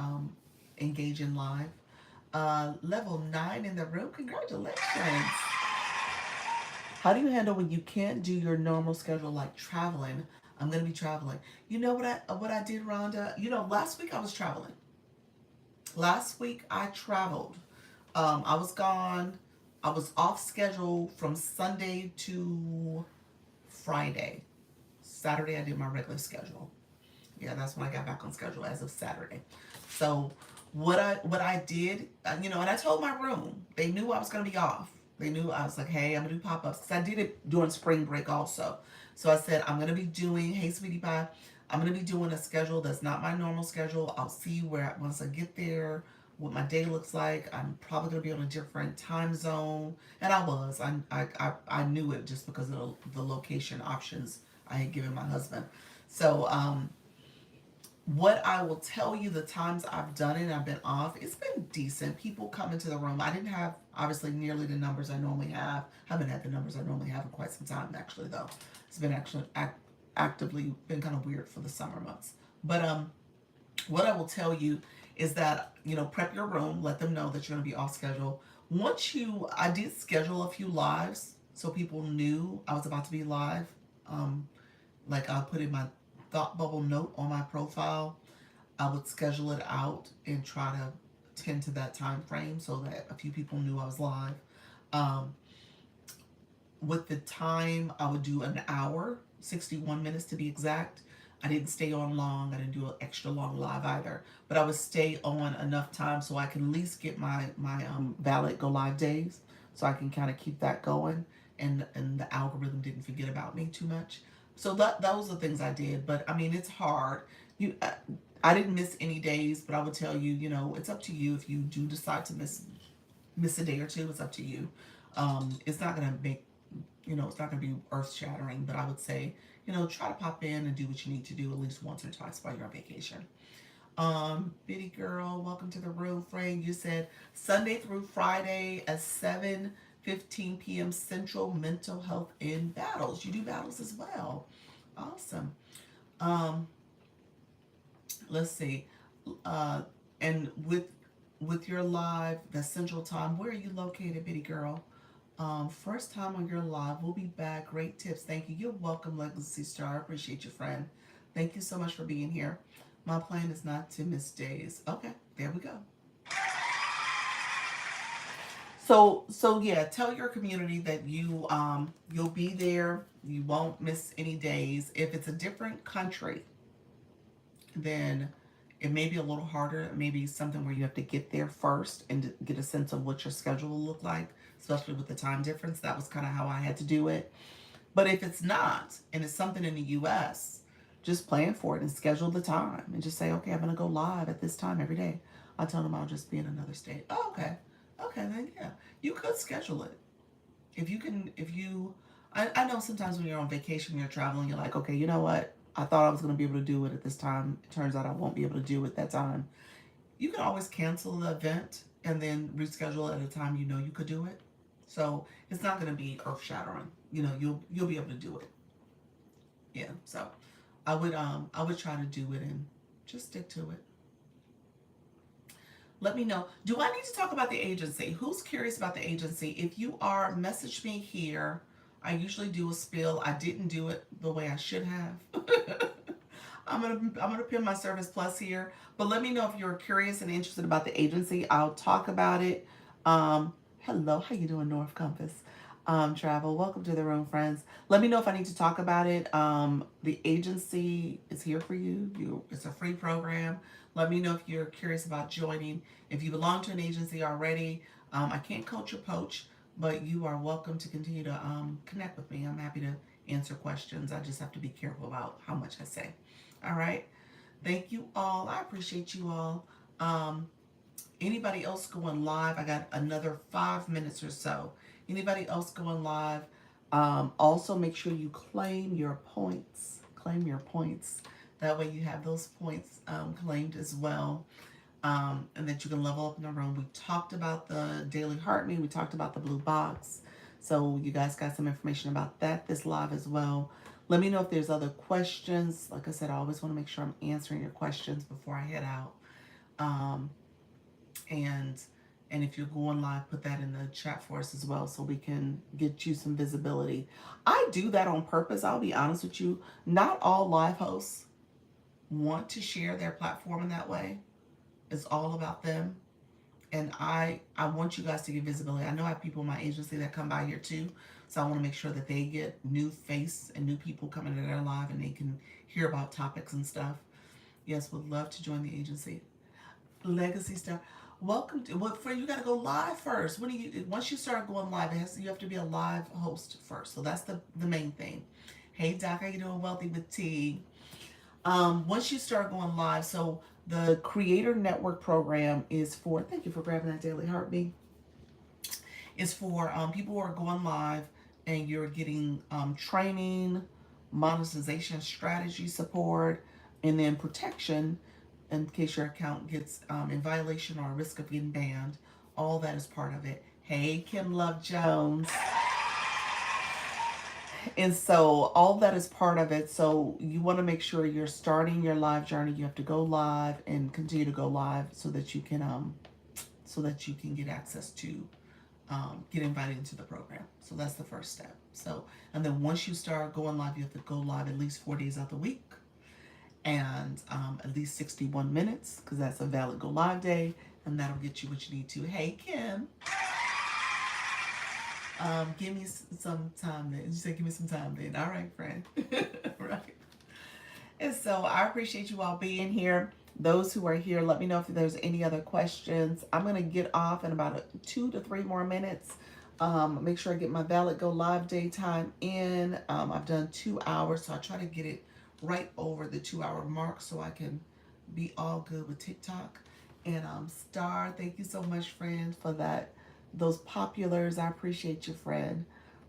engaging live. Level 9 in the room. Congratulations. How do you handle when you can't do your normal schedule, like traveling? I'm going to be traveling. You know what I did, Rhonda? You know, last week I was traveling. Last week I traveled. I was gone. I was off schedule from Sunday to Friday. Saturday I did my regular schedule. Yeah, that's when I got back on schedule as of Saturday. So what I did, you know, and I told my room, they knew I was going to be off. They knew I was like, hey, I'm going to do pop-ups. Because I did it during spring break also. So I said, I'm going to be doing, hey, sweetie pie, I'm going to be doing a schedule that's not my normal schedule. I'll see where, once I get there, what my day looks like. I'm probably going to be on a different time zone. And I was. I knew it just because of the location options I had given my husband. So, what I will tell you, the times I've done it, I've been off, it's been decent. People come into the room. I didn't have, obviously, nearly the numbers I normally have. Haven't had the numbers I normally have in quite some time, actually, though. It's been actually actively been kind of weird for the summer months. But what I will tell you is that, you know, prep your room. Let them know that you're going to be off schedule. I did schedule a few lives so people knew I was about to be live. Like I put in my thought bubble note on my profile. I would schedule it out and try to tend to that time frame so that a few people knew I was live. With the time, I would do an hour, 61 minutes to be exact. I didn't stay on long. I didn't do an extra long live either. But I would stay on enough time so I can at least get my valid go live days, so I can kind of keep that going, and the algorithm didn't forget about me too much. So those are the things I did. But I mean, it's hard. I didn't miss any days, but I would tell you, you know, it's up to you. If you do decide to miss a day or two, it's up to you. It's not gonna make it's not going to be earth shattering, but I would say, try to pop in and do what you need to do at least once or twice while you're on vacation. Biddy girl, welcome to the room, friend. You said Sunday through Friday at 7:15 p.m. Central, mental health in battles. You do battles as well. Awesome. Um, let's see. Uh, and with your live, the Central Time, where are you located, Biddy girl? First time on your live. We'll be back. Great tips. Thank you. You're welcome, Legacy Star. I appreciate you, friend. Thank you so much for being here. My plan is not to miss days. Okay, there we go. So yeah, tell your community that you'll be there. You won't miss any days. If it's a different country, then it may be a little harder. It may be something where you have to get there first and get a sense of what your schedule will look like, especially with the time difference. That was kind of how I had to do it. But if it's not, and it's something in the US, just plan for it and schedule the time and just say, okay, I'm going to go live at this time every day. I'll tell them I'll just be in another state. Oh, okay. Okay, then yeah. You could schedule it. If you can, I know sometimes when you're on vacation, when you're traveling, you're like, okay, you know what? I thought I was going to be able to do it at this time. It turns out I won't be able to do it that time. You can always cancel the event and then reschedule it at a time you could do it. So it's not going to be earth shattering. You'll be able to do it. Yeah. So I would try to do it and just stick to it. Let me know. Do I need to talk about the agency? Who's curious about the agency? If you are, message me here. I usually do a spill. I didn't do it the way I should have. I'm gonna pin my Service Plus here. But let me know if you're curious and interested about the agency. I'll talk about it. Hello, how you doing, North Compass? Travel. Welcome to the room, friends. Let me know if I need to talk about it. The agency is here for you. It's a free program. Let me know if you're curious about joining. If you belong to an agency already, I can't coach or poach, but you are welcome to continue to connect with me. I'm happy to answer questions. I just have to be careful about how much I say. All right. Thank you all. I appreciate you all. Anybody else going live? I got another 5 minutes or so. Anybody else going live? Also, make sure you claim your points. Claim your points. That way you have those points claimed as well. And that you can level up in the room. We talked about the Daily Heart Me. We talked about the blue box. So you guys got some information about that this live as well. Let me know if there's other questions. Like I said, I always want to make sure I'm answering your questions before I head out. And if you're going live, put that in the chat for us as well so we can get you some visibility. I do that on purpose. I'll be honest with you. Not all live hosts want to share their platform in that way. It's all about them. And I want you guys to get visibility. I know I have people in my agency that come by here too. So I want to make sure that they get new face and new people coming to their live and they can hear about topics and stuff. Yes, would love to join the agency. Legacy Star. Welcome to, well, for you got to go live first. Once you start going live, you have to be a live host first. So that's the main thing. Hey Doc, how you doing? Wealthy with T. Once you start going live, so the Creator Network program is for, thank you for grabbing that Daily Heartbeat, is for people who are going live and you're getting training, monetization strategy support, and then protection in case your account gets in violation or risk of getting banned. All that is part of it. Hey, Kim Love Jones. And so all that is part of it. So you want to make sure you're starting your live journey. You have to go live and continue to go live so that you can get access to get invited into the program. So that's the first step. So, and then once you start going live, you have to go live at least 4 days out of the week and at least 61 minutes because that's a valid go live day, and that'll get you what you need to. Hey, Kim. Give me some time then. You said give me some time then. All right, friend. Right. And so I appreciate you all being here. Those who are here, let me know if there's any other questions. I'm going to get off in about 2 to 3 more minutes. Make sure I get my valid go live day time in. I've done 2 hours, so I try to get it right over the 2-hour mark so I can be all good with TikTok. And Star, thank you so much, friend, for that. Those populars, I appreciate you, friend.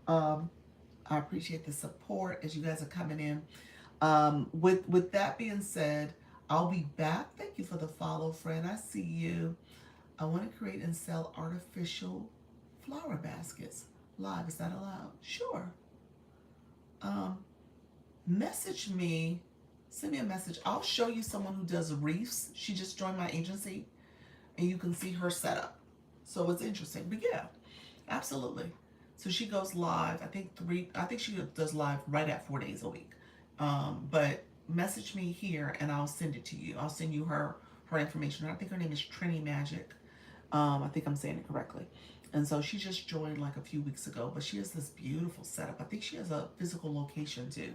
Um, I appreciate the support as you guys are coming in. With that being said, I'll be back. Thank you for the follow, friend. I see you. I want to create and sell artificial flower baskets live. Is that allowed? Sure. Um, Message me. Send me a message. I'll show you someone who does wreaths. She just joined my agency, and you can see her setup. So it's interesting. But yeah, absolutely. So she goes live. I think she does live right at 4 days a week. But message me here and I'll send it to you. I'll send you her information. I think her name is Trini Magic. I think I'm saying it correctly. And so she just joined like a few weeks ago, but she has this beautiful setup. I think she has a physical location too.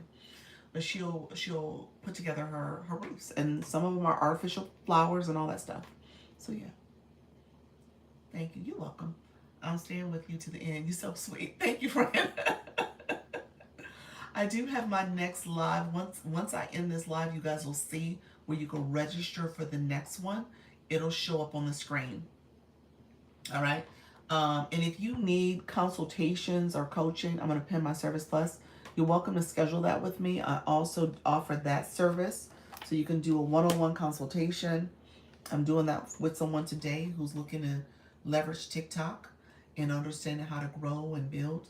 But she'll put together her wreaths, and some of them are artificial flowers and all that stuff. So yeah, thank you. You're welcome. I'm staying with you to the end. You're so sweet. Thank you, friend. I do have my next live. Once I end this live, you guys will see where you can register for the next one. It'll show up on the screen. All right. And if you need consultations or coaching, I'm going to pin my Service Plus. You're welcome to schedule that with me. I also offer that service. So you can do a one-on-one consultation. I'm doing that with someone today who's looking to leverage TikTok and understanding how to grow and build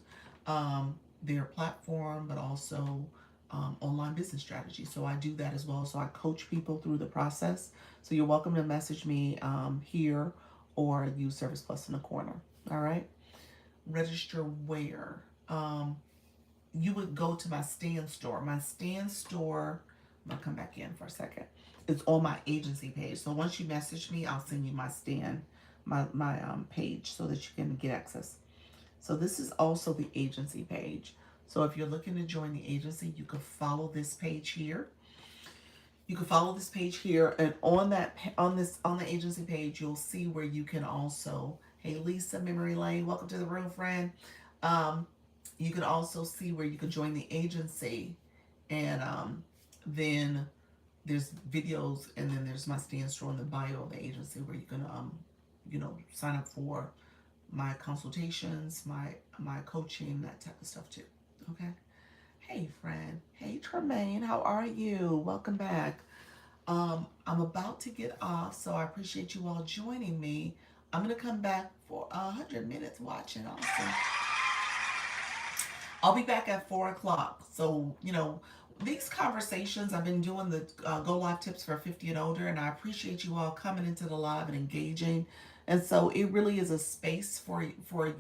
their platform, but also online business strategy. So I do that as well. So I coach people through the process. So you're welcome to message me here or use Service Plus in the corner. All right. Register where? You would go to my stand store. My stand store, I'm gonna come back in for a second. It's on my agency page. So once you message me, I'll send you my stand, my page so that you can get access. So this is also the agency page. So if you're looking to join the agency, you can follow this page here. You can follow this page here, and on the agency page, you'll see where you can also, hey Lisa, Memory Lane, welcome to the room, friend. You can also see where you can join the agency, and then there's videos, and then there's my stand store in the bio of the agency where you can sign up for my consultations, my coaching, that type of stuff too. Okay. Hey friend. Hey Tremaine, how are you? Welcome back. I'm about to get off, so I appreciate you all joining me. I'm gonna come back for 100 minutes watching. Awesome. I'll be back at 4 o'clock. So, these conversations, I've been doing the Go Live tips for 50 and older, and I appreciate you all coming into the live and engaging. And so it really is a space for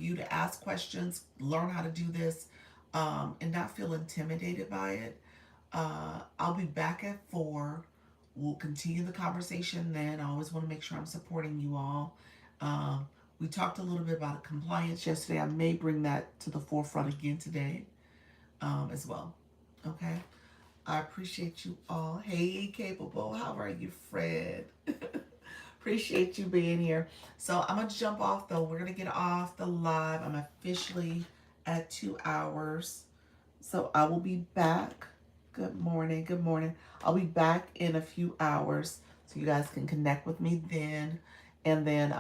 you to ask questions, learn how to do this, and not feel intimidated by it. I'll be back at 4. We'll continue the conversation then. I always want to make sure I'm supporting you all. We talked a little bit about compliance yesterday. I may bring that to the forefront again today as well. Okay. I appreciate you all. Hey, Capable. How are you, Fred? Appreciate you being here. So I'm going to jump off, though. We're going to get off the live. I'm officially at 2 hours. So I will be back. Good morning. Good morning. I'll be back in a few hours so you guys can connect with me then. And then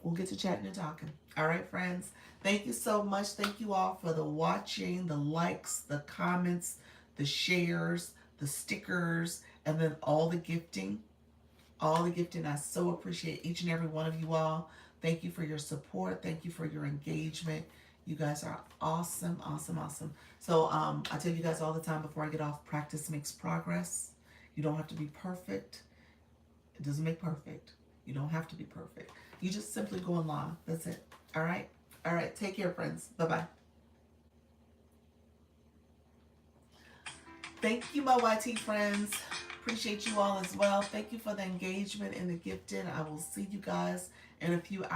we'll get to chatting and talking. All right, friends. Thank you so much. Thank you all for the watching, the likes, the comments, the shares, the stickers, and then all the gifting. All the gifting. I so appreciate each and every one of you all. Thank you for your support. Thank you for your engagement. You guys are awesome, awesome, awesome. So I tell you guys all the time before I get off, practice makes progress. You don't have to be perfect. It doesn't make perfect. You don't have to be perfect. You just simply go in live. That's it. All right? All right. Take care, friends. Bye-bye. Thank you, my YT friends. Appreciate you all as well. Thank you for the engagement and the gifting. I will see you guys in a few hours.